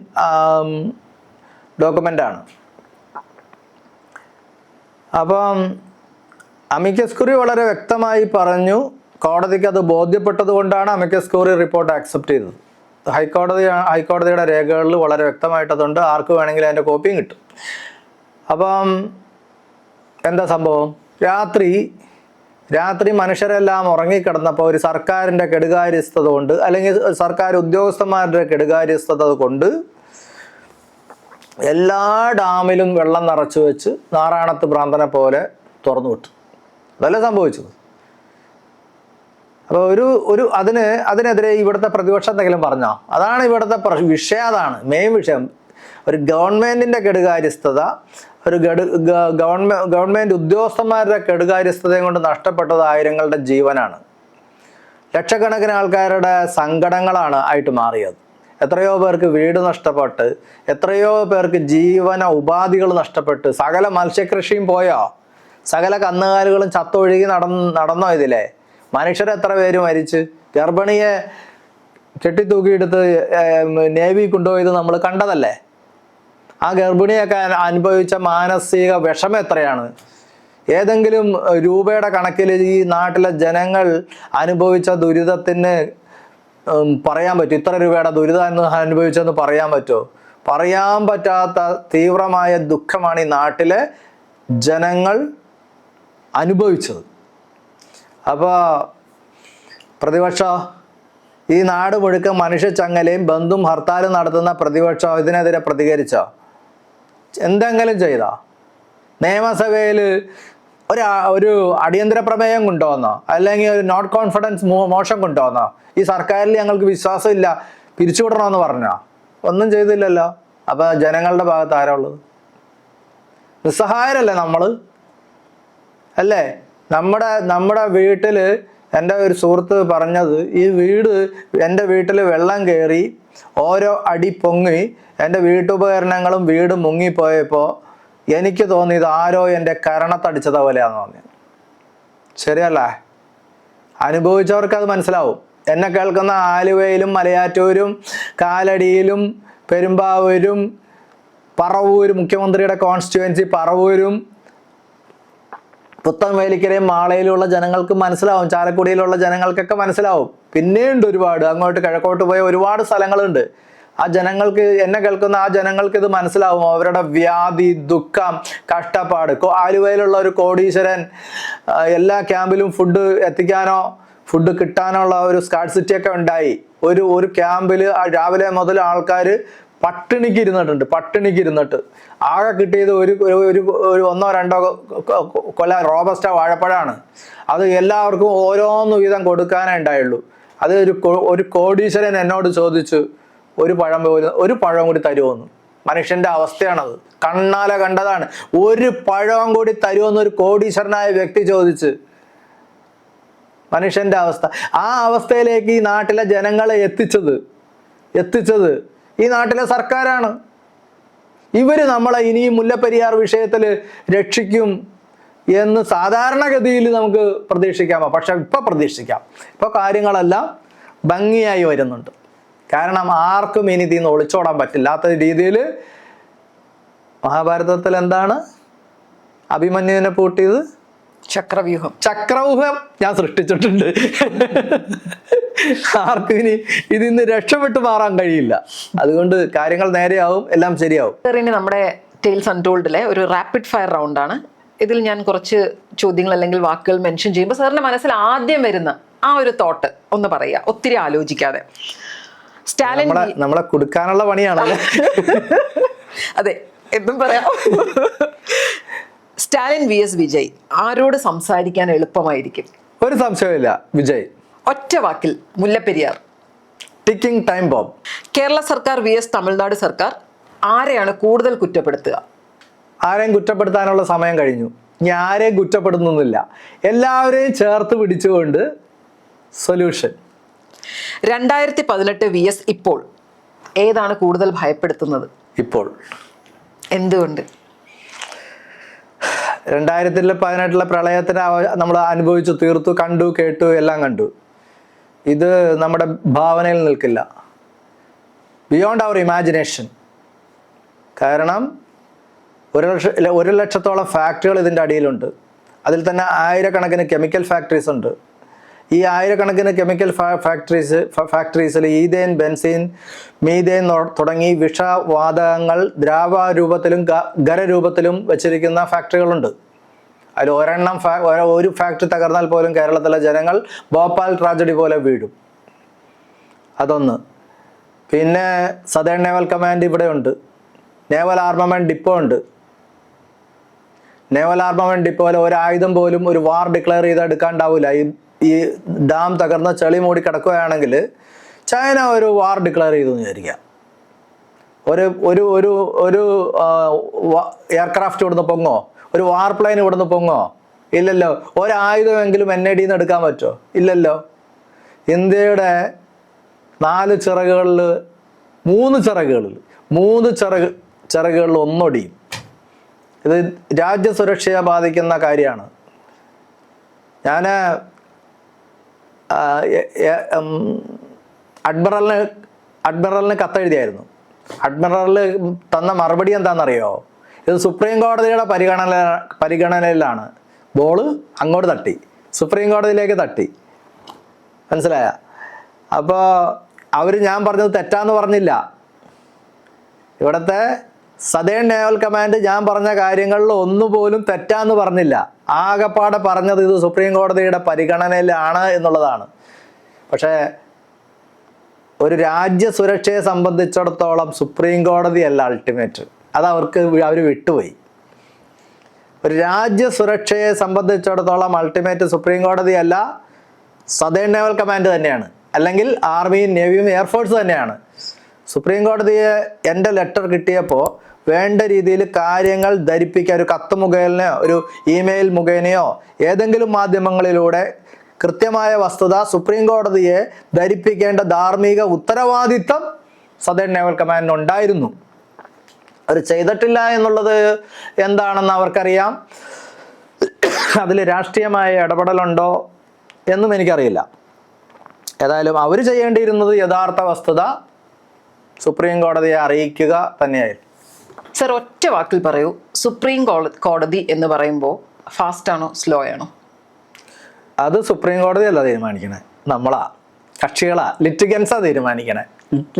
ഡോക്യുമെൻ്റാണ്. അപ്പം അമിക്കസ് ക്യൂറി വളരെ വ്യക്തമായി പറഞ്ഞു, കോടതിക്ക് അത് ബോധ്യപ്പെട്ടത് കൊണ്ടാണ് അമിക്കസ് ക്യൂറി റിപ്പോർട്ട് ആക്സെപ്റ്റ് ചെയ്തത്. ഹൈക്കോടതിയുടെ രേഖകളിൽ വളരെ വ്യക്തമായിട്ടതുണ്ട്. ആർക്ക് വേണമെങ്കിലും അതിൻ്റെ കോപ്പിയും കിട്ടും. അപ്പം എന്താ സംഭവം? രാത്രി മനുഷ്യരെല്ലാം ഉറങ്ങിക്കിടന്നപ്പോൾ ഒരു സർക്കാരിൻ്റെ കെടുകാര്യസ്ഥത കൊണ്ട്, അല്ലെങ്കിൽ സർക്കാർ ഉദ്യോഗസ്ഥന്മാരുടെ കെടുകാര്യസ്ഥത കൊണ്ട് എല്ലാ ഡാമിലും വെള്ളം നിറച്ചു വെച്ച് നാറാണത്ത് ഭ്രാന്തനെ പോലെ തുറന്നു വിട്ടു. അതല്ലേ സംഭവിച്ചത്. അപ്പോൾ അതിനെതിരെ ഇവിടുത്തെ പ്രതിപക്ഷം എന്തെങ്കിലും പറഞ്ഞോ? അതാണ് ഇവിടുത്തെ വിഷയം. അതാണ് മെയിൻ വിഷയം. ഒരു ഗവൺമെൻറ്റിൻ്റെ കെടുകാര്യസ്ഥത, ഒരു ഗവൺമെൻറ് ഉദ്യോഗസ്ഥന്മാരുടെ കെടുകാര്യസ്ഥതയും കൊണ്ട് നഷ്ടപ്പെട്ടത് ആയിരങ്ങളുടെ ജീവനാണ്. ലക്ഷക്കണക്കിന് ആൾക്കാരുടെ സങ്കടങ്ങളാണ് ആയിട്ട് മാറിയത്. എത്രയോ പേർക്ക് വീട് നഷ്ടപ്പെട്ട്, എത്രയോ പേർക്ക് ജീവന ഉപാധികൾ നഷ്ടപ്പെട്ട്, സകല മത്സ്യകൃഷിയും പോയോ, സകല കന്നുകാലികളും ചത്തൊഴുകി നടന്നോ ഇതിലെ? മനുഷ്യരെത്ര പേര് മരിച്ച്, ഗർഭിണിയെ കെട്ടിത്തൂക്കിയെടുത്ത് നേവി കൊണ്ടുപോയത് നമ്മൾ കണ്ടതല്ലേ. ആ ഗർഭിണിയൊക്കെ അനുഭവിച്ച മാനസിക വിഷമം എത്രയാണ്? ഏതെങ്കിലും രൂപയുടെ കണക്കിൽ ഈ നാട്ടിലെ ജനങ്ങൾ അനുഭവിച്ച ദുരിതത്തിന് പറയാൻ പറ്റും? ഇത്ര രൂപയുടെ ദുരിതം എന്ന് അനുഭവിച്ചെന്ന് പറയാൻ പറ്റുമോ? പറയാൻ പറ്റാത്ത തീവ്രമായ ദുഃഖമാണ് ഈ നാട്ടിലെ ജനങ്ങൾ അനുഭവിച്ചത്. അപ്പോൾ പ്രതിപക്ഷം, ഈ നാട് മുഴുക്ക മനുഷ്യച്ചങ്ങലയും ബന്ധും ഹർത്താലും നടത്തുന്ന പ്രതിപക്ഷം ഇതിനെതിരെ പ്രതികരിച്ചോ? എന്തെങ്കിലും ചെയ്തോ? നിയമസഭയിൽ ഒരു അടിയന്തര പ്രമേയം കൊണ്ടുവന്നോ? അല്ലെങ്കിൽ ഒരു നോട്ട് കോൺഫിഡൻസ് മോഷൻ കൊണ്ടുവന്നോ? ഈ സർക്കാരിൽ ഞങ്ങൾക്ക് വിശ്വാസമില്ല, പിരിച്ചുവിടണമെന്ന് പറഞ്ഞോ? ഒന്നും ചെയ്തില്ലല്ലോ. അപ്പോൾ ജനങ്ങളുടെ ഭാഗത്ത് ആരാ ഉള്ളത്? നിസ്സഹായരല്ലേ നമ്മൾ? അല്ലേ? നമ്മുടെ വീട്ടിൽ എൻ്റെ ഒരു സുഹൃത്ത് പറഞ്ഞത്, എൻ്റെ വീട്ടിൽ വെള്ളം കയറി ഓരോ അടി പൊങ്ങി എൻ്റെ വീട്ടുപകരണങ്ങളും വീട് മുങ്ങിപ്പോയപ്പോൾ എനിക്ക് തോന്നിയത് ആരോ എൻ്റെ കരണത്തടിച്ചത പോലെയാന്ന് തോന്നിയത്. ശരിയല്ലേ? അനുഭവിച്ചവർക്ക് അത് മനസ്സിലാവും. എന്നെ കേൾക്കുന്ന ആലുവയിലും മലയാറ്റൂരും കാലടിയിലും പെരുമ്പാവൂരും പറവൂരും, മുഖ്യമന്ത്രിയുടെ കോൺസ്റ്റിറ്റ്യുവൻസി പറവൂരും പുത്തൻവേലിക്കരയും മാളയിലുള്ള ജനങ്ങൾക്ക് മനസ്സിലാവും, ചാലക്കുടിയിലുള്ള ജനങ്ങൾക്കൊക്കെ മനസ്സിലാവും. പിന്നെയുണ്ട് ഒരുപാട്, അങ്ങോട്ട് കിഴക്കോട്ട് പോയ ഒരുപാട് സ്ഥലങ്ങളുണ്ട്. ആ ജനങ്ങൾക്ക്, എന്നെ കേൾക്കുന്ന ആ ജനങ്ങൾക്ക് ഇത് മനസ്സിലാവും. അവരുടെ വ്യാധി, ദുഃഖം, കഷ്ടപ്പാട്. ആലുവയിലുള്ള ഒരു കോടീശ്വരൻ എല്ലാ ക്യാമ്പിലും ഫുഡ് എത്തിക്കാനോ ഫുഡ് കിട്ടാനുള്ള ഒരു സ്കാർസിറ്റി ഒക്കെ ഉണ്ടായി. ഒരു ക്യാമ്പിൽ രാവിലെ മുതൽ ആൾക്കാർ പട്ടിണിക്ക് ഇരുന്നിട്ട് ആകെ കിട്ടിയത് ഒരു 1-2 കൊല റോബസ്റ്റ വാഴപ്പഴമാണ്. അത് എല്ലാവർക്കും ഓരോന്ന് വീതം കൊടുക്കാനേ ഉണ്ടായുള്ളൂ. അത് ഒരു കോടീശ്വരൻ എന്നോട് ചോദിച്ചു, ഒരു പഴം കൂടി തരുമോന്ന്. മനുഷ്യന്റെ അവസ്ഥയാണത്, കണ്ണാലെ കണ്ടതാണ്. ഒരു പഴം കൂടി തരുമെന്ന് ഒരു കോടീശ്വരനായ വ്യക്തി ചോദിച്ച്. മനുഷ്യന്റെ അവസ്ഥ, ആ അവസ്ഥയിലേക്ക് ഈ നാട്ടിലെ ജനങ്ങളെ എത്തിച്ചത് ഈ നാട്ടിലെ സർക്കാരാണ്. ഇവര് നമ്മളെ ഇനി മുല്ലപ്പെരിയാർ വിഷയത്തിൽ രക്ഷിക്കും എന്ന് സാധാരണഗതിയിൽ നമുക്ക് പ്രതീക്ഷിക്കാമോ? പക്ഷെ ഇപ്പൊ കാര്യങ്ങളെല്ലാം ഭംഗിയായി വരുന്നുണ്ട്. കാരണം ആർക്കും ഇനി ഇതിൽ നിന്ന് ഒളിച്ചോടാൻ പറ്റില്ലാത്ത രീതിയിൽ മഹാഭാരതത്തിൽ എന്താണ് അഭിമന്യുവിനെ പൂട്ടിയത്? ചക്രവ്യൂഹം ഞാൻ സൃഷ്ടിച്ചിട്ടുണ്ട്. ആർക്കും ഇനി ഇതിൽ നിന്ന് രക്ഷപ്പെട്ടു മാറാൻ കഴിയില്ല. അതുകൊണ്ട് കാര്യങ്ങൾ നേരെയാവും, എല്ലാം ശരിയാവും. ഇനി നമ്മുടെ ടെയിൽസ് അൺടോൾഡിലെ ഒരു റാപ്പിഡ് ഫയർ റൗണ്ടാണ്. ഇതിൽ ഞാൻ കുറച്ച് ചോദ്യങ്ങൾ അല്ലെങ്കിൽ വാക്കുകൾ മെൻഷൻ ചെയ്യുമ്പോൾ സാറിന്റെ മനസ്സിൽ ആദ്യം വരുന്ന ആ ഒരു തോട്ട് ഒന്ന് പറയുക, ഒത്തിരി ആലോചിക്കാതെ. സ്റ്റാലിൻ നമ്മളെ കൊടുക്കാനുള്ള പണിയാണല്ലേ? അതെ, എന്തും പറയാം. സ്റ്റാലിൻ vs വിജയ്, ആരോട് സംസാരിക്കാൻ എളുപ്പമായിരിക്കും? ഒരു സംശയമില്ല, വിജയ്. ഒറ്റ വാക്കിൽ Mullaperiyar. Ticking time bomb. Kerala സർക്കാർ vs തമിഴ്നാട് സർക്കാർ, ആരെയാണ് കൂടുതൽ കുറ്റപ്പെടുത്തുക? ആരെയും കുറ്റപ്പെടുത്താനുള്ള സമയം കഴിഞ്ഞു. ഞാൻ ആരെയും കുറ്റപ്പെടുന്നില്ല, എല്ലാവരെയും ചേർത്ത് പിടിച്ചുകൊണ്ട് സൊല്യൂഷൻ. 2018 vs ഇപ്പോൾ, ഏതാണ് കൂടുതൽ ഭയപ്പെടുത്തുന്നത്? ഇപ്പോൾ. എന്തുകൊണ്ട്? 2018 പ്രളയത്തിന് നമ്മൾ അനുഭവിച്ചു തീർത്തു, കണ്ടു, കേട്ടു, എല്ലാം കണ്ടു. ഇത് നമ്മുടെ ഭാവനയിൽ നിൽക്കില്ല, ബിയോണ്ട് അവർ ഇമാജിനേഷൻ. കാരണം 1 ലക്ഷത്തോളം ഫാക്ടറികൾ ഇതിൻ്റെ അടിയിലുണ്ട്. അതിൽ തന്നെ ആയിരക്കണക്കിന് കെമിക്കൽ ഫാക്ടറീസ് ഉണ്ട്. ഈ ആയിരക്കണക്കിന് കെമിക്കൽ ഫാക്ടറീസിൽ ഈഥേൻ, ബെൻസീൻ, മീഥേൻ തുടങ്ങി വിഷവാതകങ്ങൾ ദ്രാവരൂപത്തിലും ഖരരൂപത്തിലും വെച്ചിരിക്കുന്ന ഫാക്ടറികളുണ്ട്. അതിൽ ഒരു ഫാക്ടറി തകർന്നാൽ പോലും കേരളത്തിലെ ജനങ്ങൾ ഭോപ്പാൽ ട്രാജഡി പോലെ വീഴും. അതൊന്ന്. പിന്നെ സദേൺ നേവൽ കമാൻഡ് ഇവിടെ ഉണ്ട്. നേവൽ ആർമമെന്റ് ഡിപ്പോ ഉണ്ട്. നേവൽ ആർമമെന്റ് ഡിപ്പോയിൽ ഒരു ആയുധം പോലും ഒരു വാർ ഡിക്ലെയർ ചെയ്ത് എടുക്കാണ്ടാവില്ല. ഈ ഡാം തകർന്ന ചെളി മൂടി കിടക്കുകയാണെങ്കിൽ ചൈന ഒരു വാർ ഡിക്ലെയർ ചെയ്തു എന്ന് വിചാരിക്കാം. ഒരു എയർക്രാഫ്റ്റ് ഇവിടുന്ന് പൊങ്ങോ? ഒരു വാർ പ്ലെയിൻ ഇവിടുന്ന് പൊങ്ങോ? ഇല്ലല്ലോ. ഒരായുധമെങ്കിലും NAD നിന്ന് എടുക്കാൻ പറ്റുമോ? ഇല്ലല്ലോ. ഇന്ത്യയുടെ 4 ചിറകുകളിൽ 3 ചിറകുകളിൽ ഒന്നൊടിയും. ഇത് രാജ്യസുരക്ഷയെ ബാധിക്കുന്ന കാര്യമാണ്. ഞാൻ അഡ്മിറലിന് കത്തെഴുതിയായിരുന്നു. അഡ്മിറൽ തന്ന മറുപടി എന്താണെന്നറിയോ? ഇത് സുപ്രീം കോടതിയുടെ പരിഗണനയിലാണ്. ബോള് അങ്ങോട്ട് തട്ടി, സുപ്രീം കോടതിയിലേക്ക് തട്ടി. മനസ്സിലായ? അപ്പോൾ ഞാൻ പറഞ്ഞത് തെറ്റാന്ന് പറഞ്ഞില്ല. ഇവിടുത്തെ സദേൺ നേവൽ കമാൻഡ് ഞാൻ പറഞ്ഞ കാര്യങ്ങളിൽ ഒന്നുപോലും തെറ്റാന്ന് പറഞ്ഞില്ല. ആകെപ്പാടെ പറഞ്ഞത് ഇത് സുപ്രീം കോടതിയുടെ പരിഗണനയിലാണ് എന്നുള്ളതാണ്. പക്ഷേ ഒരു രാജ്യ സുരക്ഷയെ സംബന്ധിച്ചിടത്തോളം സുപ്രീം കോടതിയല്ല അൾട്ടിമേറ്റ്. അത് അവർ വിട്ടുപോയി. ഒരു രാജ്യ സുരക്ഷയെ സംബന്ധിച്ചിടത്തോളം അൾട്ടിമേറ്റ് സുപ്രീം കോടതിയല്ല, സദേൺ നേവൽ കമാൻഡ് തന്നെയാണ്, അല്ലെങ്കിൽ ആർമിയും നേവിയും എയർഫോഴ്സ് തന്നെയാണ്. സുപ്രീം കോടതിയെ എൻ്റെ ലെറ്റർ കിട്ടിയപ്പോൾ വേണ്ട രീതിയിൽ കാര്യങ്ങൾ ധരിപ്പിക്കാൻ ഒരു കത്ത് മുഖേനയോ ഒരു ഇമെയിൽ മുഖേനയോ ഏതെങ്കിലും മാധ്യമങ്ങളിലൂടെ കൃത്യമായ വസ്തുത സുപ്രീം കോടതിയെ ധരിപ്പിക്കേണ്ട ധാർമ്മിക ഉത്തരവാദിത്തം സദേൺ നേവൽ കമാൻഡിനുണ്ടായിരുന്നു. അത് ചെയ്തിട്ടില്ല എന്നുള്ളത് എന്താണെന്ന് അവർക്കറിയാം. അതിൽ രാഷ്ട്രീയമായ ഇടപെടലുണ്ടോ എന്നും എനിക്കറിയില്ല. ഏതായാലും അവർ ചെയ്യേണ്ടിയിരുന്നത് യഥാർത്ഥ വസ്തുത സുപ്രീം കോടതിയെ അറിയിക്കുക തന്നെയായിരുന്നു. സർ, ഒറ്റ വാക്കിൽ പറയൂ, സുപ്രീം കോടതി എന്ന് പറയുമ്പോൾ ഫാസ്റ്റ് ആണോ സ്ലോ ആണോ? അത് സുപ്രീം കോടതി അല്ല തീരുമാനിക്കണേ, നമ്മളാ, കക്ഷികളാ, ലിറ്റിഗൻസാ തീരുമാനിക്കണേ.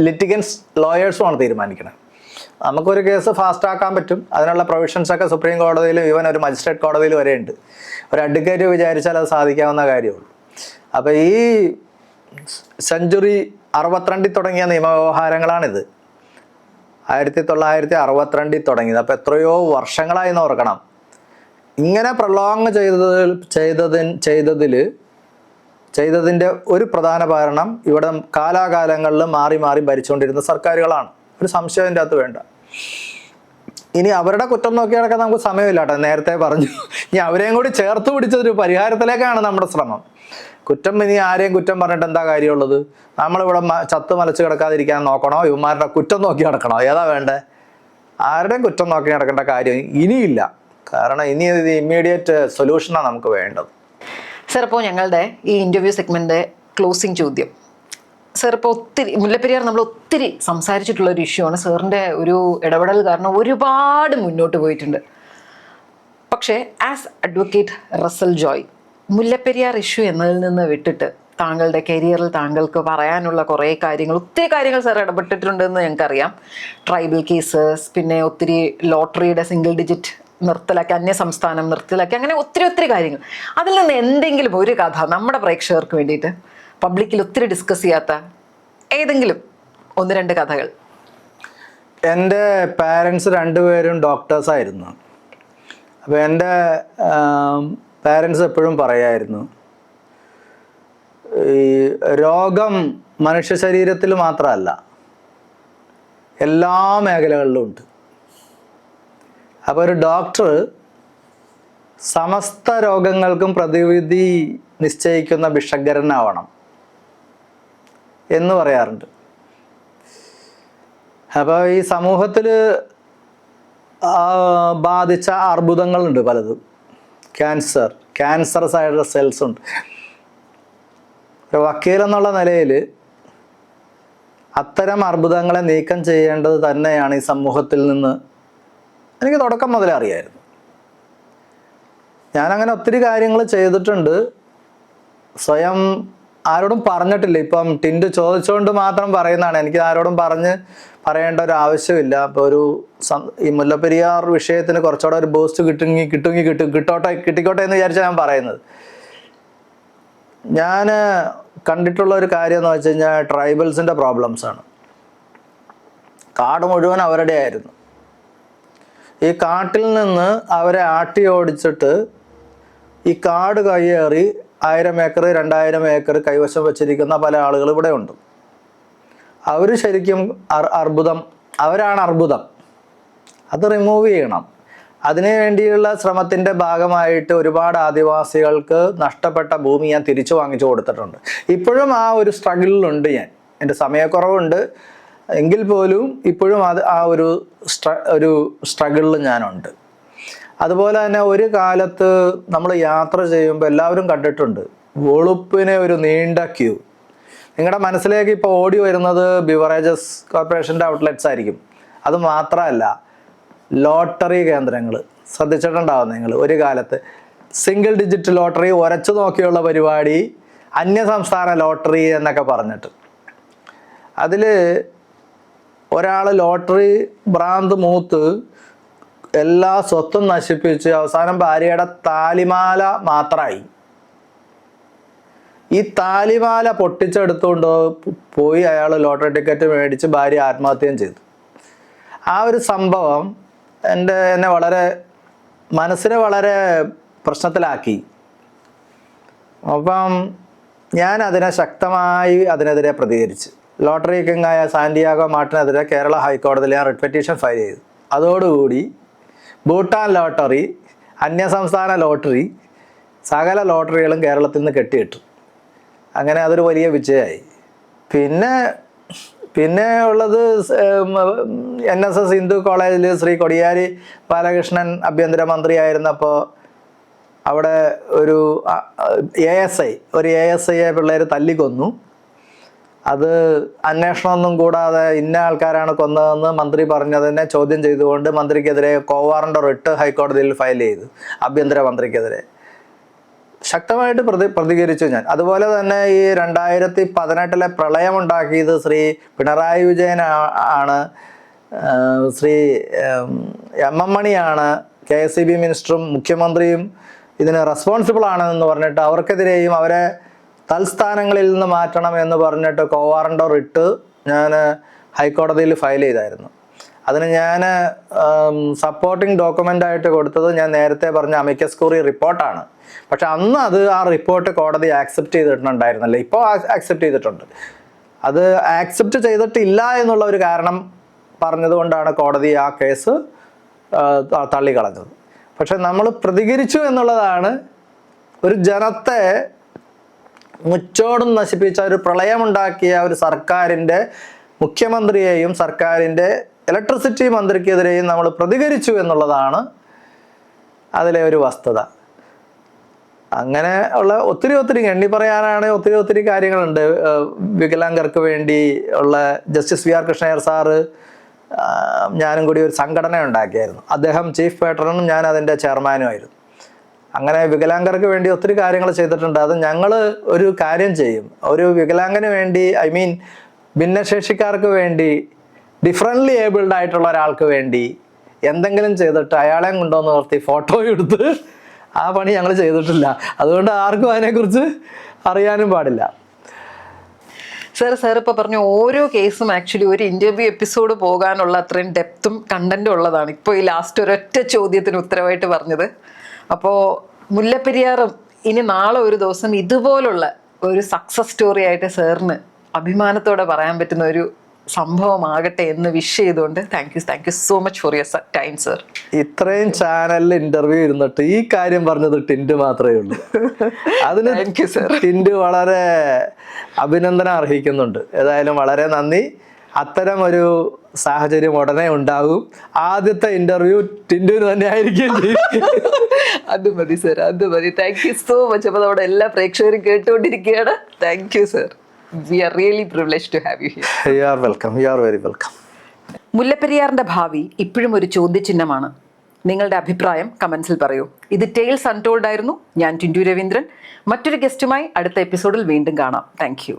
ലിറ്റിഗൻസ് ലോയേഴ്സുമാണ് തീരുമാനിക്കണേ. നമുക്കൊരു കേസ് ഫാസ്റ്റ് ആക്കാൻ പറ്റും. അതിനുള്ള പ്രൊവിഷൻസ് ഒക്കെ സുപ്രീം കോടതിയിലും ഈവൻ ഒരു മജിസ്ട്രേറ്റ് കോടതിയിൽ വരെ ഉണ്ട്. ഒരു അഡ്വക്കേറ്റ് വിചാരിച്ചാൽ അത് സാധിക്കാവുന്ന കാര്യമുള്ളൂ. അപ്പോൾ ഈ സെഞ്ചുറി 62 തുടങ്ങിയ നിയമവ്യവഹാരങ്ങളാണിത്. 1962 തുടങ്ങിയത്. അപ്പോൾ എത്രയോ വർഷങ്ങളായി എന്ന് ഓർക്കണം. ഇങ്ങനെ പ്രൊലോങ് ചെയ്തതിൻ്റെ ഒരു പ്രധാന കാരണം ഇവിടെ കാലാകാലങ്ങളിൽ മാറി മാറി ഭരിച്ചുകൊണ്ടിരുന്ന സർക്കാരുകളാണ്. ഒരു സംശയം അതിൻ്റെ അകത്ത് വേണ്ട. ഇനി അവരുടെ കുറ്റം നോക്കി നടക്കാൻ നമുക്ക് സമയമില്ല കേട്ടോ. നേരത്തെ പറഞ്ഞു, ഇനി അവരെയും കൂടി ചേർത്ത് പിടിച്ചൊരു പരിഹാരത്തിലേക്കാണ് നമ്മുടെ ശ്രമം. കുറ്റം ഇനി ആരെയും കുറ്റം പറഞ്ഞിട്ട് എന്താ കാര്യമുള്ളത്? നമ്മളിവിടെ ചത്ത് മലച്ച് കിടക്കാതിരിക്കാൻ നോക്കണോ, ഇവന്മാരുടെ കുറ്റം നോക്കി നടക്കണോ? ഏതാ വേണ്ടേ? ആരുടെയും കുറ്റം നോക്കി നടക്കേണ്ട കാര്യം ഇനിയില്ല. കാരണം ഇനി ഇത് ഇമ്മീഡിയറ്റ് സൊല്യൂഷനാണ് നമുക്ക് വേണ്ടത്. സർ, ഇപ്പോൾ ഞങ്ങളുടെ ഈ ഇൻ്റർവ്യൂ സെഗ്മെൻ്റ് ക്ലോസിങ് ചോദ്യം. സർ, ഇപ്പോൾ മുല്ലപ്പെരിയാർ നമ്മൾ ഒത്തിരി സംസാരിച്ചിട്ടുള്ള ഒരു ഇഷ്യൂ ആണ്. സാറിൻ്റെ ഒരു ഇടപെടൽ കാരണം ഒരുപാട് മുന്നോട്ട് പോയിട്ടുണ്ട്. പക്ഷേ as advocate Russell Joy, Mullaperiyar issue എന്നതിൽ നിന്ന് വിട്ടിട്ട് താങ്കളുടെ കരിയറിൽ താങ്കൾക്ക് പറയാനുള്ള കുറേ കാര്യങ്ങൾ, ഒത്തിരി കാര്യങ്ങൾ സാർ ഇടപെട്ടിട്ടുണ്ടെന്ന് ഞങ്ങൾക്കറിയാം. ട്രൈബൽ കേസസ്, പിന്നെ ഒത്തിരി ലോട്ടറിയുടെ സിംഗിൾ ഡിജിറ്റ് നിർത്തലാക്കി, അന്യസംസ്ഥാനം നിർത്തലാക്കി, അങ്ങനെ ഒത്തിരി കാര്യങ്ങൾ. അതിൽ നിന്ന് എന്തെങ്കിലും ഒരു കഥ നമ്മുടെ പ്രേക്ഷകർക്ക് വേണ്ടിയിട്ട് പബ്ലിക്കിൽ ഒത്തിരി ഡിസ്കസ് ചെയ്യാത്ത ഏതെങ്കിലും 1-2 കഥകൾ. എൻ്റെ പാരൻസ് രണ്ടുപേരും ഡോക്ടേഴ്സായിരുന്നു. അപ്പോൾ എൻ്റെ പാരൻസ് എപ്പോഴും പറയായിരുന്നു, ഈ രോഗം മനുഷ്യ ശരീരത്തിൽ മാത്രമല്ല, എല്ലാ മേഖലകളിലും ഉണ്ട്. അപ്പോൾ ഒരു ഡോക്ടർ സമസ്ത രോഗങ്ങൾക്കും പ്രതിവിധി നിശ്ചയിക്കുന്ന ഭിഷഗ്വരനാവണം എന്ന് പറയാറുണ്ട്. അപ്പോൾ ഈ സമൂഹത്തിൽ ബാധിച്ച അർബുദങ്ങളുണ്ട് പലതും. ക്യാൻസറസ് ആയിട്ടുള്ള സെൽസ് ഉണ്ട്. ഒരു വക്കീൽ എന്നുള്ള നിലയിൽ അത്തരം അർബുദങ്ങളെ നീക്കം ചെയ്യേണ്ടത് തന്നെയാണ് ഈ സമൂഹത്തിൽ നിന്ന് എനിക്ക് തുടക്കം മുതലേ അറിയായിരുന്നു. ഞാനങ്ങനെ ഒത്തിരി കാര്യങ്ങൾ ചെയ്തിട്ടുണ്ട്. സ്വയം ആരോടും പറഞ്ഞിട്ടില്ല. ഇപ്പം ടിൻഡു ചോദിച്ചുകൊണ്ട് മാത്രം പറയുന്നതാണ്. എനിക്ക് ആരോടും പറയേണ്ട ഒരു ആവശ്യമില്ല. അപ്പോൾ ഈ മുല്ലപ്പെരിയാർ വിഷയത്തിന് കുറച്ചുകൂടെ ഒരു ബൂസ്റ്റ് കിട്ടിക്കോട്ടെ എന്ന് വിചാരിച്ചാൽ ഞാൻ പറയുന്നത്. ഞാൻ കണ്ടിട്ടുള്ള ഒരു കാര്യം എന്ന് വെച്ച് കഴിഞ്ഞാൽ ട്രൈബൽസിൻ്റെ പ്രോബ്ലംസാണ്. കാട് മുഴുവൻ അവരുടെ ആയിരുന്നു. ഈ കാട്ടിൽ നിന്ന് അവരെ ആട്ടി ഓടിച്ചിട്ട് ഈ കാട് കയ്യേറി 1000 ഏക്കർ 2000 ഏക്കർ കൈവശം വച്ചിരിക്കുന്ന പല ആളുകൾ ഇവിടെ ഉണ്ട്. അവർ ശരിക്കും അവരാണ് അർബുദം. അത് റിമൂവ് ചെയ്യണം. അതിനു വേണ്ടിയുള്ള ശ്രമത്തിൻ്റെ ഭാഗമായിട്ട് ഒരുപാട് ആദിവാസികൾക്ക് നഷ്ടപ്പെട്ട ഭൂമി ഞാൻ തിരിച്ചു വാങ്ങിച്ചു കൊടുത്തിട്ടുണ്ട്. ഇപ്പോഴും ആ ഒരു സ്ട്രഗിളിലുണ്ട് ഞാൻ. എൻ്റെ സമയക്കുറവുണ്ട് എങ്കിൽ പോലും ഇപ്പോഴും ആ ഒരു സ്ട്രഗിളിൽ ഞാനുണ്ട്. അതുപോലെ തന്നെ ഒരു കാലത്ത് നമ്മൾ യാത്ര ചെയ്യുമ്പോൾ എല്ലാവരും കണ്ടിട്ടുണ്ട് വെളുപ്പിന് ഒരു നീണ്ട ക്യൂ. നിങ്ങളുടെ മനസ്സിലേക്ക് ഇപ്പോൾ ഓടി വരുന്നത് ബിവറേജസ് കോർപ്പറേഷൻ്റെ ഔട്ട്ലെറ്റ്സ് ആയിരിക്കും. അത് മാത്രമല്ല, ലോട്ടറി കേന്ദ്രങ്ങൾ ശ്രദ്ധിച്ചിട്ടുണ്ടാവും നിങ്ങൾ. ഒരു കാലത്ത് സിംഗിൾ ഡിജിറ്റ് ലോട്ടറി ഉരച്ചു നോക്കിയുള്ള പരിപാടി, അന്യസംസ്ഥാന ലോട്ടറി എന്നൊക്കെ പറഞ്ഞിട്ട് അതിൽ ഒരാൾ ലോട്ടറി ഭ്രാന്ത് മൂത്ത് എല്ലാ സ്വത്തും നശിപ്പിച്ച് അവസാനം ഭാര്യയുടെ താലിമാല മാത്രമായി. ഈ താലിമാല പൊട്ടിച്ചെടുത്തുകൊണ്ട് പോയി അയാൾ ലോട്ടറി ടിക്കറ്റ് മേടിച്ച് ഭാര്യ ആത്മഹത്യം ചെയ്തു. ആ ഒരു സംഭവം എന്നെ മനസ്സിനെ വളരെ പ്രശ്നത്തിലാക്കി. അപ്പം ഞാൻ ശക്തമായി അതിനെതിരെ പ്രതികരിച്ചു. ലോട്ടറി കിങ്ങായ സാന്റിയാഗോ മാർട്ടിനെതിരെ കേരള ഹൈക്കോടതിയിൽ ഞാൻ റിട്ട് പെറ്റീഷൻ ഫയൽ ചെയ്തു. അതോടുകൂടി ഭൂട്ടാൻ ലോട്ടറി, അന്യസംസ്ഥാന ലോട്ടറി, സകല ലോട്ടറികളും കേരളത്തിൽ നിന്ന് കെട്ടിയിട്ടു. അങ്ങനെ അതൊരു വലിയ വിജയമായി. പിന്നെ ഉള്ളത് NSS ഹിന്ദു കോളേജിൽ ശ്രീ കൊടിയാരി ബാലകൃഷ്ണൻ ആഭ്യന്തരമന്ത്രിയായിരുന്നപ്പോൾ അവിടെ ഒരു ASIയെ പിള്ളേർ തല്ലിക്കൊന്നു. അത് അന്വേഷണമൊന്നും കൂടാതെ ഇന്ന ആൾക്കാരാണ് കൊന്നതെന്ന് മന്ത്രി പറഞ്ഞതിനെ ചോദ്യം ചെയ്തുകൊണ്ട് മന്ത്രിക്കെതിരെ കോവാറൻ്റ് റിട്ട് ഹൈക്കോടതിയിൽ ഫയൽ ചെയ്തു. ആഭ്യന്തരമന്ത്രിക്കെതിരെ ശക്തമായിട്ട് പ്രതികരിച്ചു ഞാൻ. അതുപോലെ തന്നെ ഈ 2018 പ്രളയമുണ്ടാക്കിയത് ശ്രീ പിണറായി വിജയൻ ആണ്, ശ്രീ MM മണിയാണ്, KSEB മിനിസ്റ്ററും മുഖ്യമന്ത്രിയും ഇതിന് റെസ്പോൺസിബിൾ ആണെന്ന് പറഞ്ഞിട്ട് അവർക്കെതിരെയും അവരെ തൽസ്ഥാനങ്ങളിൽ നിന്ന് മാറ്റണം എന്ന് പറഞ്ഞിട്ട് കോവാറണ്ടോ റിട്ട് ഞാൻ ഹൈക്കോടതിയിൽ ഫയൽ ചെയ്തായിരുന്നു. അതിന് ഞാൻ സപ്പോർട്ടിംഗ് ഡോക്യുമെൻ്റ് ആയിട്ട് കൊടുത്തത് ഞാൻ നേരത്തെ പറഞ്ഞ അമിക്കസ് ക്യൂറി റിപ്പോർട്ടാണ്. പക്ഷെ അന്ന് ആ റിപ്പോർട്ട് കോടതി ആക്സെപ്റ്റ് ചെയ്തിട്ടുണ്ടായിരുന്നല്ലോ. ഇപ്പോൾ ആക്സെപ്റ്റ് ചെയ്തിട്ടുണ്ട്. അത് ആക്സെപ്റ്റ് ചെയ്തിട്ടില്ല എന്നുള്ള ഒരു കാരണം പറഞ്ഞതുകൊണ്ടാണ് കോടതി ആ കേസ് തള്ളിക്കളഞ്ഞത്. പക്ഷെ നമ്മൾ പ്രതികരിച്ചു എന്നുള്ളതാണ് ഒരു ജനത്തെ മുച്ചോടും നശിപ്പിച്ച ഒരു പ്രളയമുണ്ടാക്കിയ ഒരു സർക്കാരിൻ്റെ മുഖ്യമന്ത്രിയെയും സർക്കാരിൻ്റെ ഇലക്ട്രിസിറ്റി മന്ത്രിക്കെതിരെയും നമ്മൾ പ്രതികരിച്ചു എന്നുള്ളതാണ് അതിലെ ഒരു വസ്തുത. അങ്ങനെ ഉള്ള ഒത്തിരി എണ്ണി പറയാനാണ് ഒത്തിരി കാര്യങ്ങളുണ്ട്. വികലാംഗർക്ക് വേണ്ടി ഉള്ള justice V R Krishna Iyer sir ഞാനും കൂടി ഒരു സംഘടന ഉണ്ടാക്കിയായിരുന്നു. അദ്ദേഹം ചീഫ് പേട്രണും ഞാൻ അതിൻ്റെ ചെയർമാനുമായിരുന്നു. അങ്ങനെ വികലാംഗർക്ക് വേണ്ടി ഒത്തിരി കാര്യങ്ങൾ ചെയ്തിട്ടുണ്ട്. അത് ഞങ്ങൾ ഒരു കാര്യം ചെയ്യും, ഒരു വികലാംഗന് വേണ്ടി ഭിന്നശേഷിക്കാർക്ക് വേണ്ടി ഡിഫറൻ്റ്ലി ഏബിൾഡ് ആയിട്ടുള്ള ഒരാൾക്ക് വേണ്ടി എന്തെങ്കിലും ചെയ്തിട്ട് അയാളെ കൊണ്ടുവന്ന് നിർത്തി ഫോട്ടോ എടുത്ത് ആ പണി ഞങ്ങൾ ചെയ്തിട്ടില്ല. അതുകൊണ്ട് ആർക്കും അതിനെക്കുറിച്ച് അറിയാനും പാടില്ല. സാർ ഇപ്പോൾ പറഞ്ഞു ഓരോ കേസും ആക്ച്വലി ഒരു ഇൻ്റർവ്യൂ എപ്പിസോഡ് പോകാനുള്ള അത്രയും ഡെപ്തും കണ്ടന്റും ഉള്ളതാണ്. ഇപ്പോൾ ഈ ലാസ്റ്റ് ഒരൊറ്റ ചോദ്യത്തിന് ഉത്തരവായിട്ട് പറഞ്ഞത്. അപ്പോൾ മുല്ലപ്പെരിയാറും ഇനി നാളെ ഒരു ദിവസം ഇതുപോലുള്ള ഒരു സക്സസ് സ്റ്റോറി ആയിട്ട് സാറിന് അഭിമാനത്തോടെ പറയാൻ പറ്റുന്ന ഒരു സംഭവമാകട്ടെ എന്ന് വിഷ് ചെയ്തുകൊണ്ട് thank you so much for your time sir. ഇത്രയും ചാനലിൽ ഇന്റർവ്യൂ ഇരുന്നിട്ട് ഈ കാര്യം പറഞ്ഞത് ടിൻഡു മാത്രമേ ഉള്ളൂ. അതിന് ടിൻഡു വളരെ അഭിനന്ദനം അർഹിക്കുന്നുണ്ട്. ഏതായാലും വളരെ നന്ദി. അത്തരം ഒരു സാഹചര്യം ഉടനെ ഉണ്ടാകും. ആദ്യത്തെ ഇന്റർവ്യൂ ടിൻഡുവിന് തന്നെ ആയിരിക്കും. അത് മതി സർ, അത് മതി. Thank you so much. അപ്പോൾ നമ്മുടെ എല്ലാ പ്രേക്ഷകരും കേട്ടുകൊണ്ടിരിക്കുകയാണ്. Thank you sir. We are really privileged to have you here. You are welcome. You are very welcome. മുല്ലപ്പെരിയാറിന്റെ ഭാവി ഇപ്പോഴും ഒരു ചോദ്യചിഹ്നമാണ്. നിങ്ങളുടെ അഭിപ്രായം കമന്റ്സിൽ പറയൂ. ഇത് ടെയിൽസ് അൺടോൾഡ് ആയിരുന്നു. ഞാൻ ടിൻഡു രവീന്ദ്രൻ. മറ്റൊരു ഗസ്റ്റുമായി അടുത്ത എപ്പിസോഡിൽ വീണ്ടും കാണാം. Thank you.